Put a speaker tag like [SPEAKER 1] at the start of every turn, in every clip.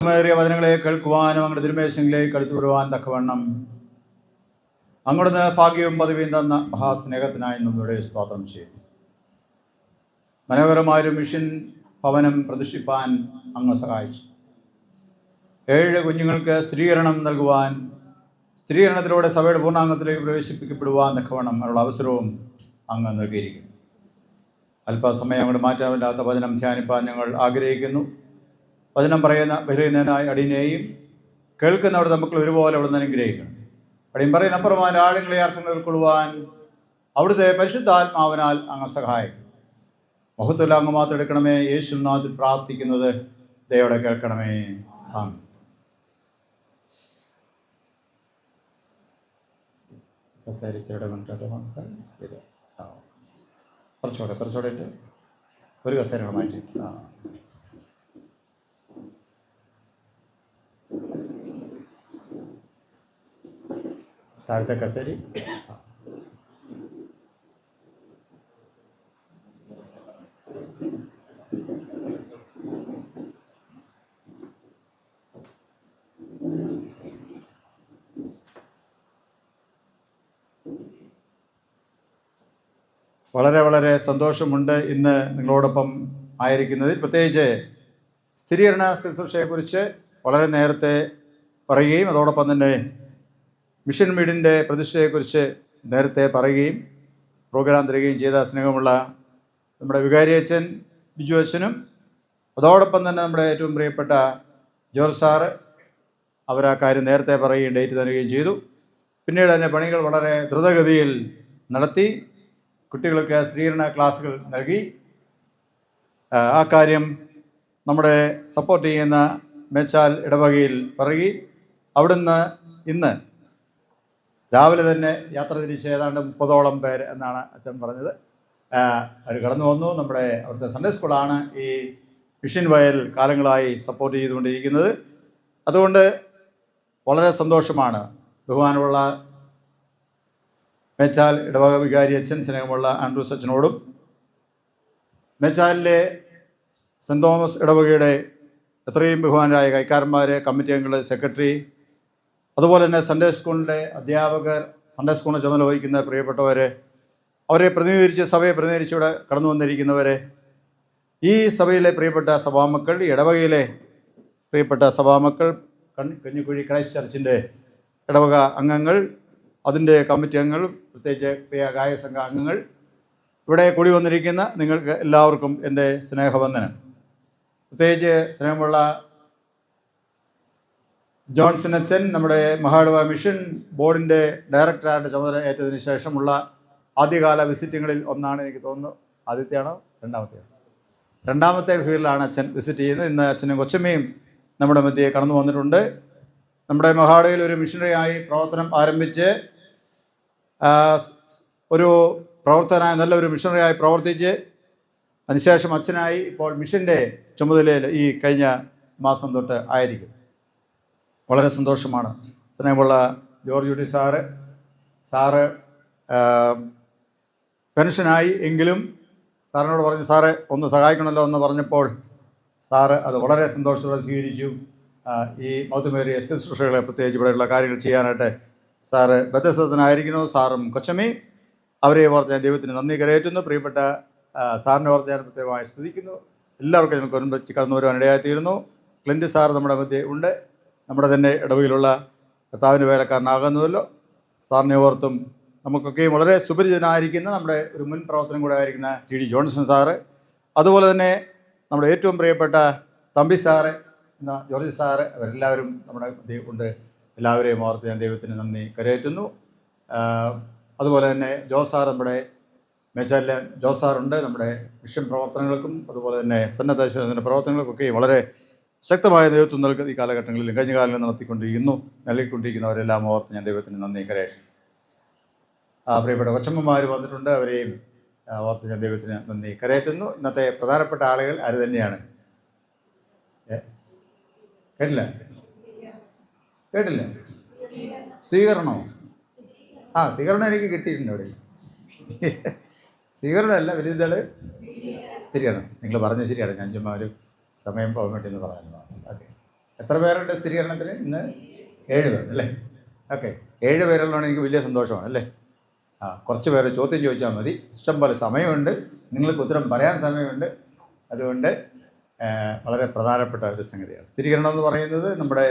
[SPEAKER 1] േറിയ വചനങ്ങളെ കേൾക്കുവാനും അങ്ങയുടെ തിരുമേശങ്ങളിലേക്ക് അടുത്തു വരുവാൻ തക്കവണ്ണം അങ്ങോട്ട് ഭാഗ്യവും പദവിയും തന്ന മഹാസ്നേഹത്തിനായി നമ്മളുടെ സ്തോത്രം ചെയ്യുന്നു. മനോഹരമായൊരു മിഷൻ ഭവനം പ്രതിഷ്ഠിപ്പാൻ അങ്ങ് സഹായിച്ചു. 7 കുഞ്ഞുങ്ങൾക്ക് സ്ത്രീകരണം നൽകുവാൻ, സ്ത്രീകരണത്തിലൂടെ സഭയുടെ പൂർണ്ണാംഗത്തിലേക്ക് പ്രവേശിപ്പിക്കപ്പെടുവാൻ തക്കവണ്ണം അതിനുള്ള അവസരവും അങ്ങ് നൽകിയിരിക്കുന്നു. അല്പസമയം അങ്ങോട്ട് മാറ്റാമില്ലാത്ത വചനം ധ്യാനിപ്പാൻ ഞങ്ങൾ ആഗ്രഹിക്കുന്നു. വചനം പറയുന്ന ബലഹീനനായ അടിയനെയും കേൾക്കുന്നവിടെ നമുക്ക് ഒരുപോലെ അവിടെ നിന്ന് അനുഗ്രഹിക്കണം. അടിയൻ പറയുന്ന അപ്പുറമായ ആഴങ്ങളെ അർത്ഥങ്ങൾ ഉൾക്കൊള്ളുവാൻ അവിടുത്തെ പരിശുദ്ധാത്മാവിനാൽ അങ്ങ് സഹായിക്കും. മഹത്വത്തിൽ അങ്ങ് മാത്രം എടുക്കണമേ. യേശുനാഥിൽ പ്രാർത്ഥിക്കുന്നത് ദയയോടെ കേൾക്കണമേ. ആമേൻ. കുറച്ചുകൂടെ ഇട്ട് ഒരു കസേര മാറ്റി. താഴത്തെ കസേരി. വളരെ സന്തോഷമുണ്ട് ഇന്ന് നിങ്ങളോടൊപ്പം ആയിരിക്കുന്നതിൽ. പ്രത്യേകിച്ച് സ്ഥിരീകരണ ശുശ്രൂഷയെക്കുറിച്ച് വളരെ നേരത്തെ പറയുകയും അതോടൊപ്പം തന്നെ മിഷൻ വീടിൻ്റെ പ്രതിഷ്ഠയെക്കുറിച്ച് നേരത്തെ പറയുകയും പ്രോഗ്രാം തരികയും ചെയ്ത സ്നേഹമുള്ള നമ്മുടെ വികാരി അച്ഛൻ ബിജു അച്ഛനും അതോടൊപ്പം തന്നെ നമ്മുടെ ഏറ്റവും പ്രിയപ്പെട്ട ജോർജ് സാറ് അവർ ആ കാര്യം നേരത്തെ പറയുകയും ഡേറ്റ് തരികയും ചെയ്തു. പിന്നീട് തന്നെ പണികൾ വളരെ ദ്രുതഗതിയിൽ നടത്തി കുട്ടികൾക്ക് സ്ത്രീകരണ ക്ലാസ്സുകൾ നൽകി. ആ കാര്യം നമ്മുടെ സപ്പോർട്ട് ചെയ്യുന്ന മേച്ചാൽ ഇടവകയിൽ പറയുകയും അവിടുന്ന് ഇന്ന് രാവിലെ തന്നെ യാത്ര തിരിച്ച് ഏതാണ്ട് 30ഓളം പേര് എന്നാണ് അച്ഛൻ പറഞ്ഞത്. അവർ കടന്നു വന്നു. നമ്മുടെ അവിടുത്തെ സൺഡേ സ്കൂളാണ് ഈ മിഷൻ വയൽ കാലങ്ങളായി സപ്പോർട്ട് ചെയ്തുകൊണ്ടിരിക്കുന്നത്. അതുകൊണ്ട് വളരെ സന്തോഷമാണ്. ബഹുമാനമുള്ള മേച്ചാൽ ഇടവക വികാരി അച്ഛൻ, സ്നേഹമുള്ള ആൻഡ്രൂസ് അച്ഛനോടും മേച്ചാലിലെ സെൻറ് തോമസ് ഇടവകയുടെ എത്രയും ബഹുമാനരായ കൈക്കാരന്മാർ, കമ്മിറ്റി അംഗങ്ങൾ, സെക്രട്ടറി, അതുപോലെ തന്നെ സൺഡേ സ്കൂളിൻ്റെ അധ്യാപകർ, സൺഡേ സ്കൂളിനെ ചുമതല വഹിക്കുന്ന പ്രിയപ്പെട്ടവർ, അവരെ പ്രതിനിധീകരിച്ച് സഭയെ പ്രതിനിധീകരിച്ച് ഇവിടെ കടന്നു വന്നിരിക്കുന്നവർ, ഈ സഭയിലെ പ്രിയപ്പെട്ട സഭാമക്കൾ, ഈ ഇടവകയിലെ പ്രിയപ്പെട്ട സഭാമക്കൾ, കഞ്ഞിക്കുഴി ക്രൈസ്റ്റ് ചർച്ചിൻ്റെ ഇടവക അംഗങ്ങൾ, അതിൻ്റെ കമ്മിറ്റി അംഗങ്ങൾ, പ്രത്യേകിച്ച് പ്രിയ ഗായക സംഘ അംഗങ്ങൾ, ഇവിടെ കൂടി വന്നിരിക്കുന്ന നിങ്ങൾക്ക് എല്ലാവർക്കും എൻ്റെ സ്നേഹവന്ദനം. പ്രത്യേകിച്ച് സ്നേഹമുള്ള ജോൺസൺ അച്ഛൻ, നമ്മുടെ മഹാഡവ മിഷൻ ബോർഡിൻ്റെ ഡയറക്ടറായിട്ട് ചുമതല ഏറ്റതിന് ശേഷമുള്ള ആദ്യകാല വിസിറ്റുകളിൽ ഒന്നാണ് എനിക്ക് തോന്നുന്നു. ആദ്യത്തെയാണോ രണ്ടാമത്തെ ഫീൽഡിലാണ് അച്ഛൻ വിസിറ്റ് ചെയ്യുന്നത്. ഇന്ന് അച്ഛനും കൊച്ചമ്മയും നമ്മുടെ മധ്യേ കടന്നു വന്നിട്ടുണ്ട്. നമ്മുടെ മഹാഡവയിൽ ഒരു മിഷണറിയായി പ്രവർത്തനം ആരംഭിച്ച് ഒരു പ്രവർത്തനായി നല്ലൊരു മിഷണറിയായി പ്രവർത്തിച്ച് അതിനുശേഷം അച്ഛനായി ഇപ്പോൾ മിഷൻ്റെ ചുമതലയിൽ ഈ കഴിഞ്ഞ മാസം തൊട്ട് ആയിരിക്കും. വളരെ സന്തോഷമാണ്. സ്നേഹമുള്ള ജോർജ് കുട്ടി സാറ് പെൻഷനായി എങ്കിലും സാറിനോട് പറഞ്ഞു, സാറ് ഒന്ന് സഹായിക്കണമല്ലോ എന്ന് പറഞ്ഞപ്പോൾ സാറ് അത് വളരെ സന്തോഷത്തോടെ സ്വീകരിച്ചു. ഈ മൗത്തുമേറിയ ശുശ്രൂഷകളെ പ്രത്യേകിച്ച് ഇവിടെയുള്ള കാര്യങ്ങൾ ചെയ്യാനായിട്ട് സാറ് ബദ്ധസ്ഥനായിരിക്കുന്നു. സാറും കൊച്ചമ്മയും അവരെ ഓർത്ത് ഞാൻ ദൈവത്തിന് നന്ദി കരയേറ്റുന്നു. പ്രിയപ്പെട്ട സാറിനെ ഓർത്ത് ഞാൻ പ്രത്യേകമായി സ്തുതിക്കുന്നു. എല്ലാവർക്കും ഞങ്ങൾക്ക് ഒരുമിച്ച് കടന്നു വരുവാൻ ഇടയായിത്തീരുന്നു. ക്ലിൻറ്റ് സാർ നമ്മുടെ മധ്യേ ഉണ്ട്. നമ്മുടെ തന്നെ ഇടവയിലുള്ള കർത്താവിൻ്റെ വേലക്കാരനാകുന്നുവല്ലോ. സാറിനെ ഓർത്തും നമുക്കൊക്കെയും വളരെ സുപരിചിതനായിരിക്കുന്ന നമ്മുടെ ഒരു മുൻ പ്രവർത്തനം കൂടെ ആയിരിക്കുന്ന ടി.ഡി. ജോൺസൺ സാറ്, അതുപോലെ തന്നെ നമ്മുടെ ഏറ്റവും പ്രിയപ്പെട്ട തമ്പി സാറ്, ജോർജ് സാറ്, അവരെല്ലാവരും നമ്മുടെ ഉണ്ട്. എല്ലാവരെയും ഓർത്ത് ഞാൻ ദൈവത്തിന് നന്ദി കരയേറ്റുന്നു. അതുപോലെ തന്നെ ജോസാർ, നമ്മുടെ മേച്ചാലിലെ ജോസാറുണ്ട്. നമ്മുടെ മിഷൻ പ്രവർത്തനങ്ങൾക്കും അതുപോലെ തന്നെ സന്നദ്ധ പ്രവർത്തനങ്ങൾക്കൊക്കെയും വളരെ ശക്തമായ നേതൃത്വം നൽകുന്ന ഈ കാലഘട്ടങ്ങളിലും കഴിഞ്ഞ കാലങ്ങളിൽ നൽകിക്കൊണ്ടിരിക്കുന്നവരെല്ലാം ഓർത്ത് ഞാൻ ദൈവത്തിന് നന്ദി കരയറ്റുന്നു. പ്രിയപ്പെട്ട കൊച്ചമ്മമാർ വന്നിട്ടുണ്ട്. അവരെയും ഓർത്ത് ഞാൻ ദൈവത്തിന് നന്ദി കരയറ്റുന്നു. ഇന്നത്തെ പ്രധാനപ്പെട്ട ആളുകൾ ആര് തന്നെയാണ്? കേട്ടില്ല? സ്വീകരണോ? സ്വീകരണം എനിക്ക് കിട്ടിയിട്ടുണ്ട്. അവിടെ സ്വീകരണമല്ല, വലുതാൾ സ്ഥിരീകരണം. നിങ്ങൾ പറഞ്ഞത് ശരിയാണ്. ഞാൻ ചുമ്മാ ഒരു സമയം പോകാൻ വേണ്ടി എന്ന് പറയുന്നതാണ്. ഓക്കെ, എത്ര പേരുണ്ട് സ്ഥിരീകരണത്തിന്? ഇന്ന് 7 പേരുണ്ട് അല്ലേ? ഓക്കെ, 7 പേരുള്ളതാണ് എനിക്ക് വലിയ സന്തോഷമാണ് അല്ലേ. കുറച്ച് പേര് ചോദ്യം ചോദിച്ചാൽ മതി, ഇഷ്ടം പോലെ സമയമുണ്ട്, നിങ്ങൾക്ക് ഉത്തരം പറയാൻ സമയമുണ്ട്. അതുകൊണ്ട് വളരെ പ്രധാനപ്പെട്ട ഒരു സംഗതിയാണ് സ്ഥിരീകരണം എന്ന് പറയുന്നത്. നമ്മുടെ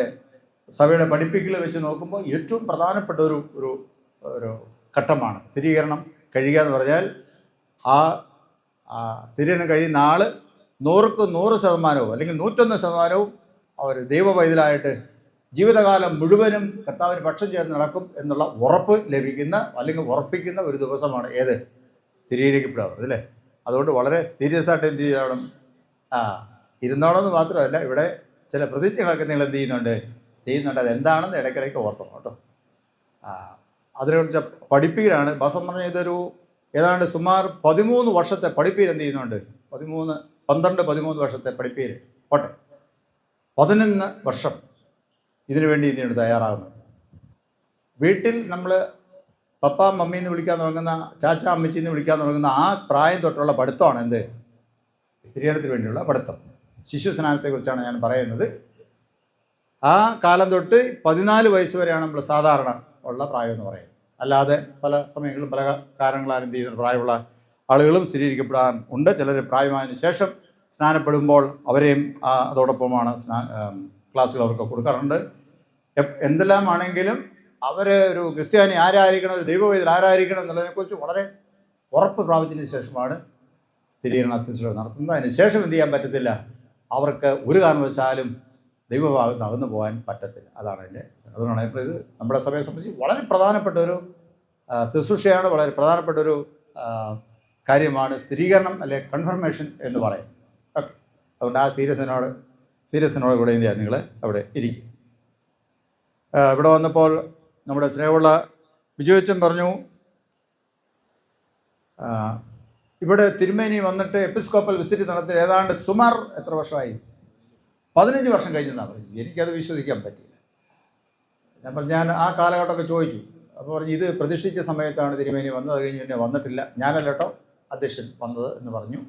[SPEAKER 1] സഭയുടെ പഠിപ്പിക്കൽ വെച്ച് നോക്കുമ്പോൾ ഏറ്റവും പ്രധാനപ്പെട്ട ഒരു ഒരു ഒരു ഘട്ടമാണ് സ്ഥിരീകരണം കഴിയുക എന്ന് പറഞ്ഞാൽ. ആ സ്ഥിരീകരണം കഴിയുന്ന ആൾ 100ക്ക് 100% അല്ലെങ്കിൽ 101% അവർ ദൈവവൈതലായിട്ട് ജീവിതകാലം മുഴുവനും കർത്താവിന് പക്ഷം ചേർന്ന് നടക്കും എന്നുള്ള ഉറപ്പ് ലഭിക്കുന്ന അല്ലെങ്കിൽ ഉറപ്പിക്കുന്ന ഒരു ദിവസമാണ് ഏത്? സ്ഥിരീകരിക്കപ്പെടുന്നത് അല്ലേ. അതുകൊണ്ട് വളരെ സീരിയസ് ആയിട്ട് എന്ത് ചെയ്യണം? ഇരുന്നോളെന്ന് മാത്രമല്ല, ഇവിടെ ചില പ്രതിജ്ഞകളൊക്കെ നിങ്ങൾ എന്ത് ചെയ്യുന്നുണ്ട്. അതെന്താണെന്ന് ഇടയ്ക്കിടയ്ക്ക് ഓർക്കണം കേട്ടോ. അതിനെക്കുറിച്ച് പഠിപ്പീരാണ്. ബസം പറഞ്ഞ ഇതൊരു ഏതാണ്ട് സുമാർ 13 വർഷത്തെ പഠിപ്പീര് എന്ത് ചെയ്യുന്നുണ്ട്. 12-13 വർഷത്തെ പഠിപ്പീര് പോട്ടെ, 11 വർഷം ഇതിനു വേണ്ടി എന്ത് ചെയ്യുന്നുണ്ട്, തയ്യാറാകുന്നത്. വീട്ടിൽ നമ്മൾ പപ്പ മമ്മി എന്ന് വിളിക്കാൻ തുടങ്ങുന്ന, ചാച്ച അമ്മച്ചി എന്ന് വിളിക്കാൻ തുടങ്ങുന്ന ആ പ്രായം തൊട്ടുള്ള പഠിത്തമാണ് എന്ത്? സ്ഥിരീകരണത്തിന് വേണ്ടിയുള്ള പഠിത്തം. ശിശു സ്നാനത്തെക്കുറിച്ചാണ് ഞാൻ പറയുന്നത്. ആ കാലം തൊട്ട് 14 വയസ്സ് വരെയാണ് നമ്മൾ സാധാരണ ഉള്ള പ്രായം എന്ന് പറയുന്നത്. അല്ലാതെ പല സമയങ്ങളിലും പല കാരണങ്ങളാൽ എന്ത് ചെയ്യുന്ന പ്രായമുള്ള ആളുകളും സ്ഥിരീകരിക്കപ്പെടാൻ ഉണ്ട്. ചിലർ പ്രായമായതിനു ശേഷം സ്നാനപ്പെടുമ്പോൾ അവരെയും അതോടൊപ്പമാണ് ക്ലാസ്സുകൾ അവർക്ക് കൊടുക്കാറുണ്ട്. എന്തെല്ലാമാണെങ്കിലും അവർ ഒരു ക്രിസ്ത്യാനി ആരായിരിക്കണം, ഒരു ദൈവവേദിൽ ആരായിരിക്കണം എന്നുള്ളതിനെക്കുറിച്ച് വളരെ ഉറപ്പ് പ്രാപിച്ചതിന് ശേഷമാണ് സ്ഥിരീകരണ ശുശ്രൂഷ നടത്തുന്നത്. അതിന് ശേഷം എന്ത് ചെയ്യാൻ പറ്റത്തില്ല, അവർക്ക് ഒരു കാരണവശാലും ദൈവഭാഗത്ത് അകന്നു പോകാൻ പറ്റത്തില്ല. അതാണ് അതിൻ്റെ. അതുകൊണ്ടാണ് ഇപ്പോൾ ഇത് നമ്മുടെ സഭയെ സംബന്ധിച്ച് വളരെ പ്രധാനപ്പെട്ട ഒരു ശുശ്രൂഷയാണ്, വളരെ പ്രധാനപ്പെട്ട ഒരു കാര്യമാണ് സ്ഥിരീകരണം അല്ലെ കൺഫർമേഷൻ എന്ന് പറയും. ഓക്കെ, അതുകൊണ്ട് ആ സീരിയസിനോട് കൂടെ എന്ത് ചെയ്യാം, നിങ്ങൾ അവിടെ ഇരിക്കും. ഇവിടെ വന്നപ്പോൾ നമ്മുടെ സ്നേഹമുള്ള വിജയച്ചൻ പറഞ്ഞു, ഇവിടെ തിരുമേനി വന്നിട്ട് എപ്പിസ്കോപ്പൽ വിസിറ്റ് നടത്തി ഏതാണ്ട് സുമാർ എത്ര വർഷമായി? 15 വർഷം കഴിഞ്ഞെന്നാണ് പറഞ്ഞു. എനിക്കത് വിശ്വസിക്കാൻ പറ്റില്ല. ഞാൻ ആ കാലഘട്ടമൊക്കെ ചോദിച്ചു. അപ്പോൾ പറഞ്ഞു ഇത് പ്രതീക്ഷിച്ച സമയത്താണ് തിരുമേനി വന്നത്, അത് കഴിഞ്ഞ് പിന്നെ വന്നിട്ടില്ല. ഞാനല്ല കേട്ടോ അധ്യക്ഷൻ വന്നത് എന്ന് പറഞ്ഞു.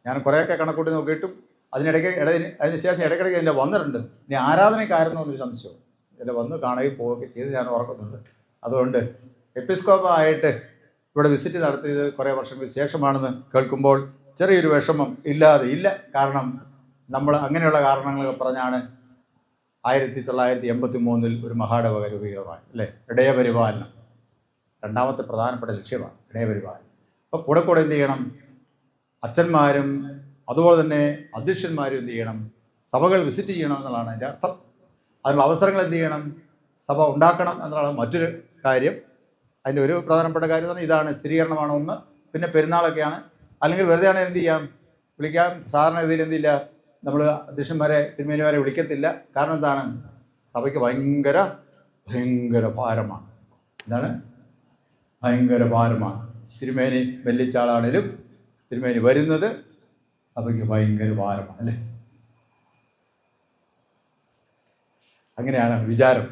[SPEAKER 1] ഞാൻ കുറേയൊക്കെ കണക്കൂട്ടി നോക്കിയിട്ടും അതിന് ശേഷം ഇടയ്ക്കിടയ്ക്ക് ഇതിൻ്റെ വന്നിട്ടുണ്ട്. ഇനി ആരാധനയ്ക്കായിരുന്നു എന്നൊരു സംശയം. ഇതിൽ വന്ന് കാണുകയും പോവുകയൊക്കെ ചെയ്ത് ഞാൻ ഓർക്കുന്നുണ്ട്. അതുകൊണ്ട് എപ്പിസ്കോപ്പായിട്ട് ഇവിടെ വിസിറ്റ് നടത്തിയത് കുറേ വർഷങ്ങൾക്ക് ശേഷമാണെന്ന് കേൾക്കുമ്പോൾ ചെറിയൊരു വിഷമം ഇല്ലാതെ ഇല്ല. കാരണം നമ്മൾ അങ്ങനെയുള്ള കാരണങ്ങളൊക്കെ പറഞ്ഞാണ് 1983 ഒരു മഹാടവക രൂപീകൃതമായി അല്ലേ. ഇടയപരിപാലനം രണ്ടാമത്തെ പ്രധാനപ്പെട്ട ലക്ഷ്യമാണ്, ഇടയപരിപാലനം. അപ്പോൾ കൂടെ എന്ത് ചെയ്യണം, അച്ഛന്മാരും അതുപോലെ തന്നെ അധ്യക്ഷന്മാരും എന്ത് ചെയ്യണം, സഭകൾ വിസിറ്റ് ചെയ്യണം എന്നുള്ളതാണ് അതിൻ്റെ അർത്ഥം. അതിനുള്ള അവസരങ്ങൾ എന്ത് ചെയ്യണം, സഭ ഉണ്ടാക്കണം എന്നുള്ളതാണ് മറ്റൊരു കാര്യം. അതിൻ്റെ ഒരു പ്രധാനപ്പെട്ട കാര്യം എന്ന് പറഞ്ഞാൽ ഇതാണ്. സ്ഥിരീകരണമാണ് ഒന്ന്. പിന്നെ പെരുന്നാളൊക്കെയാണ്. അല്ലെങ്കിൽ വെറുതെ ആണെങ്കിൽ എന്ത് ചെയ്യാം, വിളിക്കാം. സാധാരണ ഗതിയിൽ എന്തില്ല, നമ്മൾ അധ്യക്ഷന്മാരെ തിരുമേനിമാരെ വിളിക്കത്തില്ല. കാരണം എന്താണ്, സഭയ്ക്ക് ഭയങ്കര ഭാരമാണ്. എന്താണ്, ഭയങ്കര ഭാരമാണ്. തിരുമേനി വെല്ലിച്ചാളാണേലും തിരുമേനി വരുന്നത് സഭയ്ക്ക് ഭയങ്കര ഭാരമാണ് അല്ലേ. അങ്ങനെയാണ് വിചാരം.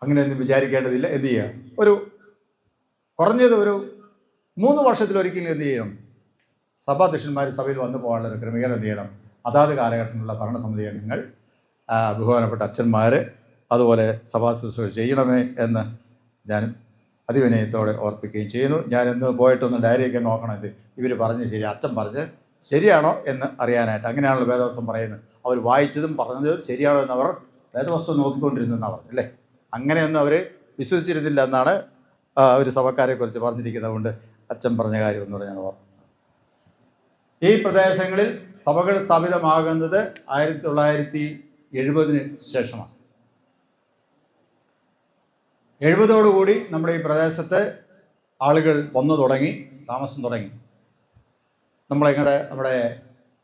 [SPEAKER 1] അങ്ങനെയൊന്നും വിചാരിക്കേണ്ടതില്ല. എന്ത് ചെയ്യുക, ഒരു കുറഞ്ഞത് ഒരു 3 വർഷത്തിലൊരിക്കലും എന്ത് ചെയ്യണം, സഭാധ്യക്ഷന്മാർ സഭയിൽ വന്നു പോകാനുള്ള ഒരു ക്രമീകരണം എന്ത് ചെയ്യണം. അതാത് കാലഘട്ടത്തിലുള്ള ഭരണസമിതി അംഗങ്ങൾ, ബഹുമാനപ്പെട്ട അച്ഛന്മാർ അതുപോലെ സഭാ ശുശ്രൂഷ ചെയ്യണമേ എന്ന് ഞാൻ അതിവിനയത്തോടെ ഓർപ്പിക്കുകയും ചെയ്യുന്നു. ഞാൻ ഇന്ന് പോയിട്ടൊന്ന് ഡയറിയൊക്കെ നോക്കണം, ഇത് ഇവർ പറഞ്ഞ് ശരി, അച്ഛൻ പറഞ്ഞ് ശരിയാണോ എന്ന് അറിയാനായിട്ട്. അങ്ങനെയാണല്ലോ വേദവസ്തം പറയുന്നത്. അവർ വായിച്ചതും പറഞ്ഞതും ശരിയാണോ എന്നവർ വേദവസ്തം നോക്കിക്കൊണ്ടിരുന്നെന്നാണ് പറഞ്ഞു അല്ലേ. അങ്ങനെയൊന്നും അവർ വിശ്വസിച്ചിരുന്നില്ല എന്നാണ് ഒരു സഭക്കാരെക്കുറിച്ച് പറഞ്ഞിരിക്കുന്നത്. കൊണ്ട് അച്ഛൻ പറഞ്ഞ കാര്യം എന്ന് പറഞ്ഞാൽ ഓർമ്മ. ഈ പ്രദേശങ്ങളിൽ സഭകൾ സ്ഥാപിതമാകുന്നത് 1970 ശേഷമാണ്. 70ഓടുകൂടി നമ്മുടെ ഈ പ്രദേശത്ത് ആളുകൾ വന്നു തുടങ്ങി, താമസം തുടങ്ങി. നമ്മുടെ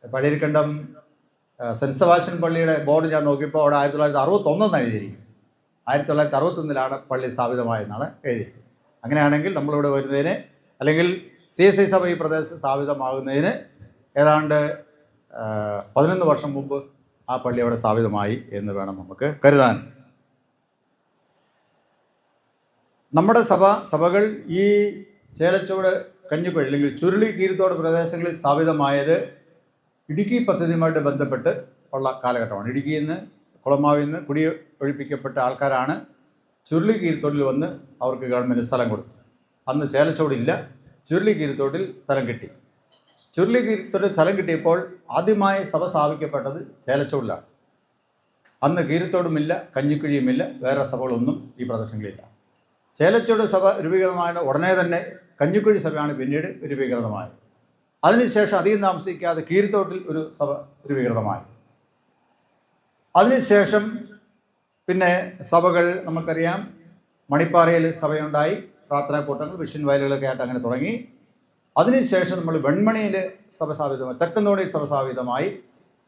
[SPEAKER 1] പഴയരിക്കണ്ടം സെൻറ്റ് സെബാസ്റ്റ്യൻ പള്ളിയുടെ ബോർഡ് ഞാൻ നോക്കിയപ്പോൾ അവിടെ 1961 എഴുതിയിരിക്കും. 1961 പള്ളി സ്ഥാപിതമായെന്നാണ് എഴുതിയിരിക്കുന്നത്. അങ്ങനെയാണെങ്കിൽ നമ്മളിവിടെ വരുന്നതിന്, അല്ലെങ്കിൽ CSI സഭ ഈ പ്രദേശത്ത് സ്ഥാപിതമാകുന്നതിന് ഏതാണ്ട് 11 വർഷം മുമ്പ് ആ പള്ളി അവിടെ സ്ഥാപിതമായി എന്ന് വേണം നമുക്ക് കരുതാൻ. നമ്മുടെ സഭകൾ ഈ ചേലച്ചോട്, കഞ്ഞിക്കുഴി അല്ലെങ്കിൽ ചുരുളി കീരത്തോട് പ്രദേശങ്ങളിൽ സ്ഥാപിതമായത് ഇടുക്കി പദ്ധതിയുമായിട്ട് ബന്ധപ്പെട്ട് ഉള്ള കാലഘട്ടമാണ്. ഇടുക്കിയിൽ നിന്ന് കുളമാവിൽ നിന്ന് കുടി ഒഴിപ്പിക്കപ്പെട്ട ആൾക്കാരാണ് ചുരുളിക്കീരിത്തോട്ടിൽ വന്ന് അവർക്ക് ഗവൺമെൻറ് സ്ഥലം കൊടുത്തു. അന്ന് ചേലച്ചോടില്ല, ചുരുളിക്കീരിത്തോട്ടിൽ സ്ഥലം കിട്ടി. ചുരുളിക്കീരിത്തോട്ടിൽ സ്ഥലം കിട്ടിയപ്പോൾ ആദ്യമായി സഭ സ്ഥാപിക്കപ്പെട്ടത് ചേലച്ചോടിലാണ്. അന്ന് കീരിത്തോടുമില്ല, കഞ്ഞിക്കുഴിയുമില്ല, വേറെ സഭകളൊന്നും ഈ പ്രദേശങ്ങളിലില്ല. ചേലച്ചോട് സഭ രൂപീകൃതമായ ഉടനെ തന്നെ കഞ്ഞിക്കുഴി സഭയാണ് പിന്നീട് രൂപീകൃതമായത്. അതിനുശേഷം അധികം താമസിക്കാതെ കീരിത്തോട്ടിൽ ഒരു സഭ രൂപീകൃതമായി. അതിനുശേഷം പിന്നെ സഭകൾ നമുക്കറിയാം, മണിപ്പാറയിൽ സഭയുണ്ടായി, പ്രാർത്ഥനാക്കൂട്ടങ്ങൾ, മിഷൻ വയലുകളൊക്കെ ആയിട്ട് അങ്ങനെ തുടങ്ങി. അതിനുശേഷം നമ്മൾ വെൺമണിയിൽ സഭ സ്ഥാപിതമായി, തെക്കൻതോണിയിൽ സഭ സ്ഥാപിതമായി.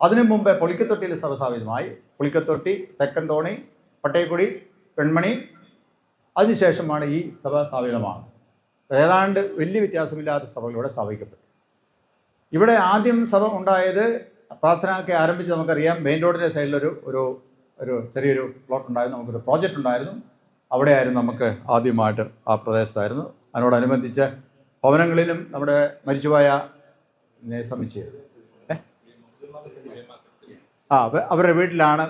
[SPEAKER 1] അതിനു മുമ്പേ പുളിക്കത്തൊട്ടിയിൽ സഭ സ്ഥാപിതമായി. പുളിക്കത്തൊട്ടി, തെക്കൻതോണി, പട്ടയക്കുടി, വെൺമണി. അതിനുശേഷമാണ് ഈ സഭ സ്ഥാപിതമാകുന്നത്. ഏതാണ്ട് വലിയ വ്യത്യാസമില്ലാത്ത സഭകളിലൂടെ സ്ഥാപിക്കപ്പെട്ടു. ഇവിടെ ആദ്യം സഭ ഉണ്ടായത്, പ്രാർത്ഥനയൊക്കെ ആരംഭിച്ച് നമുക്കറിയാം, മെയിൻ റോഡിൻ്റെ സൈഡിലൊരു ഒരു ഒരു ചെറിയൊരു പ്ലോട്ട് ഉണ്ടായിരുന്നു, നമുക്കൊരു പ്രോജക്റ്റ് ഉണ്ടായിരുന്നു. അവിടെയായിരുന്നു നമുക്ക് ആദ്യമായിട്ട്, ആ പ്രദേശത്തായിരുന്നു. അതിനോടനുബന്ധിച്ച് ഭവനങ്ങളിലും നമ്മുടെ മരിച്ചുപോയ സംബന്ധിച്ച് അവരുടെ വീട്ടിലാണ്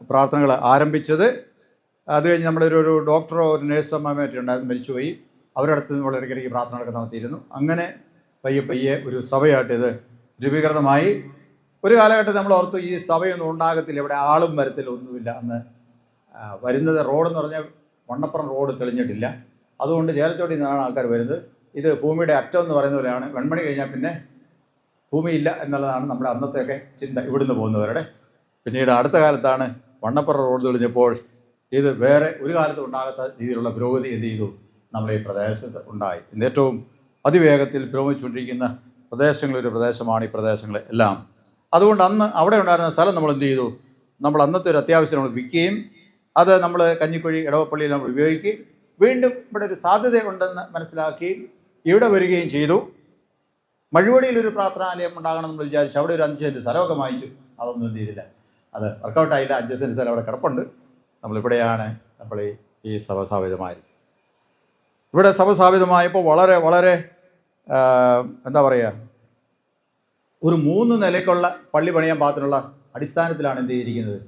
[SPEAKER 1] പ്രാർത്ഥനകൾ ആരംഭിച്ചത്. അത് കഴിഞ്ഞ് നമ്മുടെ ഒരു ഡോക്ടറോ ഒരു നേഴ്സോ അമ്മയൊക്കെ ഉണ്ടായിരുന്നു, മരിച്ചുപോയി. അവരുടെ അടുത്ത് നിന്നുള്ള ഇടയ്ക്കിടയ്ക്ക് പ്രാർത്ഥനകളൊക്കെ നടത്തിയിരുന്നു. അങ്ങനെ പയ്യെ ഒരു സഭയായിട്ട് ഇത് രൂപീകൃതമായി. ഒരു കാലഘട്ടത്തിൽ നമ്മൾ ഓർത്തു ഈ സഭയൊന്നും ഉണ്ടാകത്തില്ല, ഇവിടെ ആളും വരത്തില്ല, ഒന്നുമില്ല. അന്ന് വരുന്നത് റോഡെന്ന് പറഞ്ഞാൽ വണ്ണപ്പുറം റോഡ് തെളിഞ്ഞിട്ടില്ല. അതുകൊണ്ട് ചേലച്ചോട്ടിൽ നിന്നാണ് ആൾക്കാർ വരുന്നത്. ഇത് ഭൂമിയുടെ അറ്റം എന്ന് പറയുന്ന പോലെയാണ്. വെൺമണി കഴിഞ്ഞാൽ പിന്നെ ഭൂമിയില്ല എന്നുള്ളതാണ് നമ്മുടെ അന്നത്തെയൊക്കെ ചിന്ത, ഇവിടുന്ന് പോകുന്നവരുടെ. പിന്നീട് അടുത്ത കാലത്താണ് വണ്ണപ്പുറം റോഡ് തെളിഞ്ഞപ്പോൾ ഇത് വേറെ ഒരു കാലത്തും ഉണ്ടാകാത്ത രീതിയിലുള്ള പുരോഗതി എന്ത് ചെയ്തു, നമ്മുടെ ഈ പ്രദേശത്ത് ഉണ്ടായി. ഇന്ന് ഏറ്റവും അതിവേഗത്തിൽ പുരോഗമിച്ചുകൊണ്ടിരിക്കുന്ന പ്രദേശങ്ങളൊരു പ്രദേശമാണ് ഈ പ്രദേശങ്ങൾ എല്ലാം. അതുകൊണ്ട് അന്ന് അവിടെ ഉണ്ടായിരുന്ന സ്ഥലം നമ്മൾ എന്ത് ചെയ്തു, നമ്മൾ അന്നത്തെ ഒരു അത്യാവശ്യം നമ്മൾ വിൽക്കുകയും അത് നമ്മൾ കഞ്ഞിക്കുഴി ഇടവപ്പള്ളിയിൽ നമ്മൾ ഉപയോഗിക്കുകയും വീണ്ടും ഇവിടെ ഒരു സാധ്യത ഉണ്ടെന്ന് മനസ്സിലാക്കി ഇവിടെ വരികയും ചെയ്തു. മഴുവടിയിൽ ഒരു പ്രാർത്ഥനാലയം ഉണ്ടാകണമെന്ന് വിചാരിച്ചു. അവിടെ ഒരു 5 സെൻറ്റ് സ്ഥലമൊക്കെ വാങ്ങിച്ചു. അതൊന്നും എന്ത് ചെയ്തില്ല, അത് വർക്കൗട്ടായില്ല. 5 സെൻറ്റ് സ്ഥലം അവിടെ കിടപ്പുണ്ട്. നമ്മളിവിടെയാണ് നമ്മൾ ഈ സഭ സ്ഥാപിതമായത്. ഇവിടെ സഭ സ്ഥാപിതമായപ്പോൾ വളരെ വളരെ എന്താ പറയുക, ഒരു 3 നിലയ്ക്കുള്ള പള്ളി പണിയാൻ പാകത്തിനുള്ള അടിസ്ഥാനത്തിലാണ് എന്ത് ചെയ്തിരിക്കുന്നത്,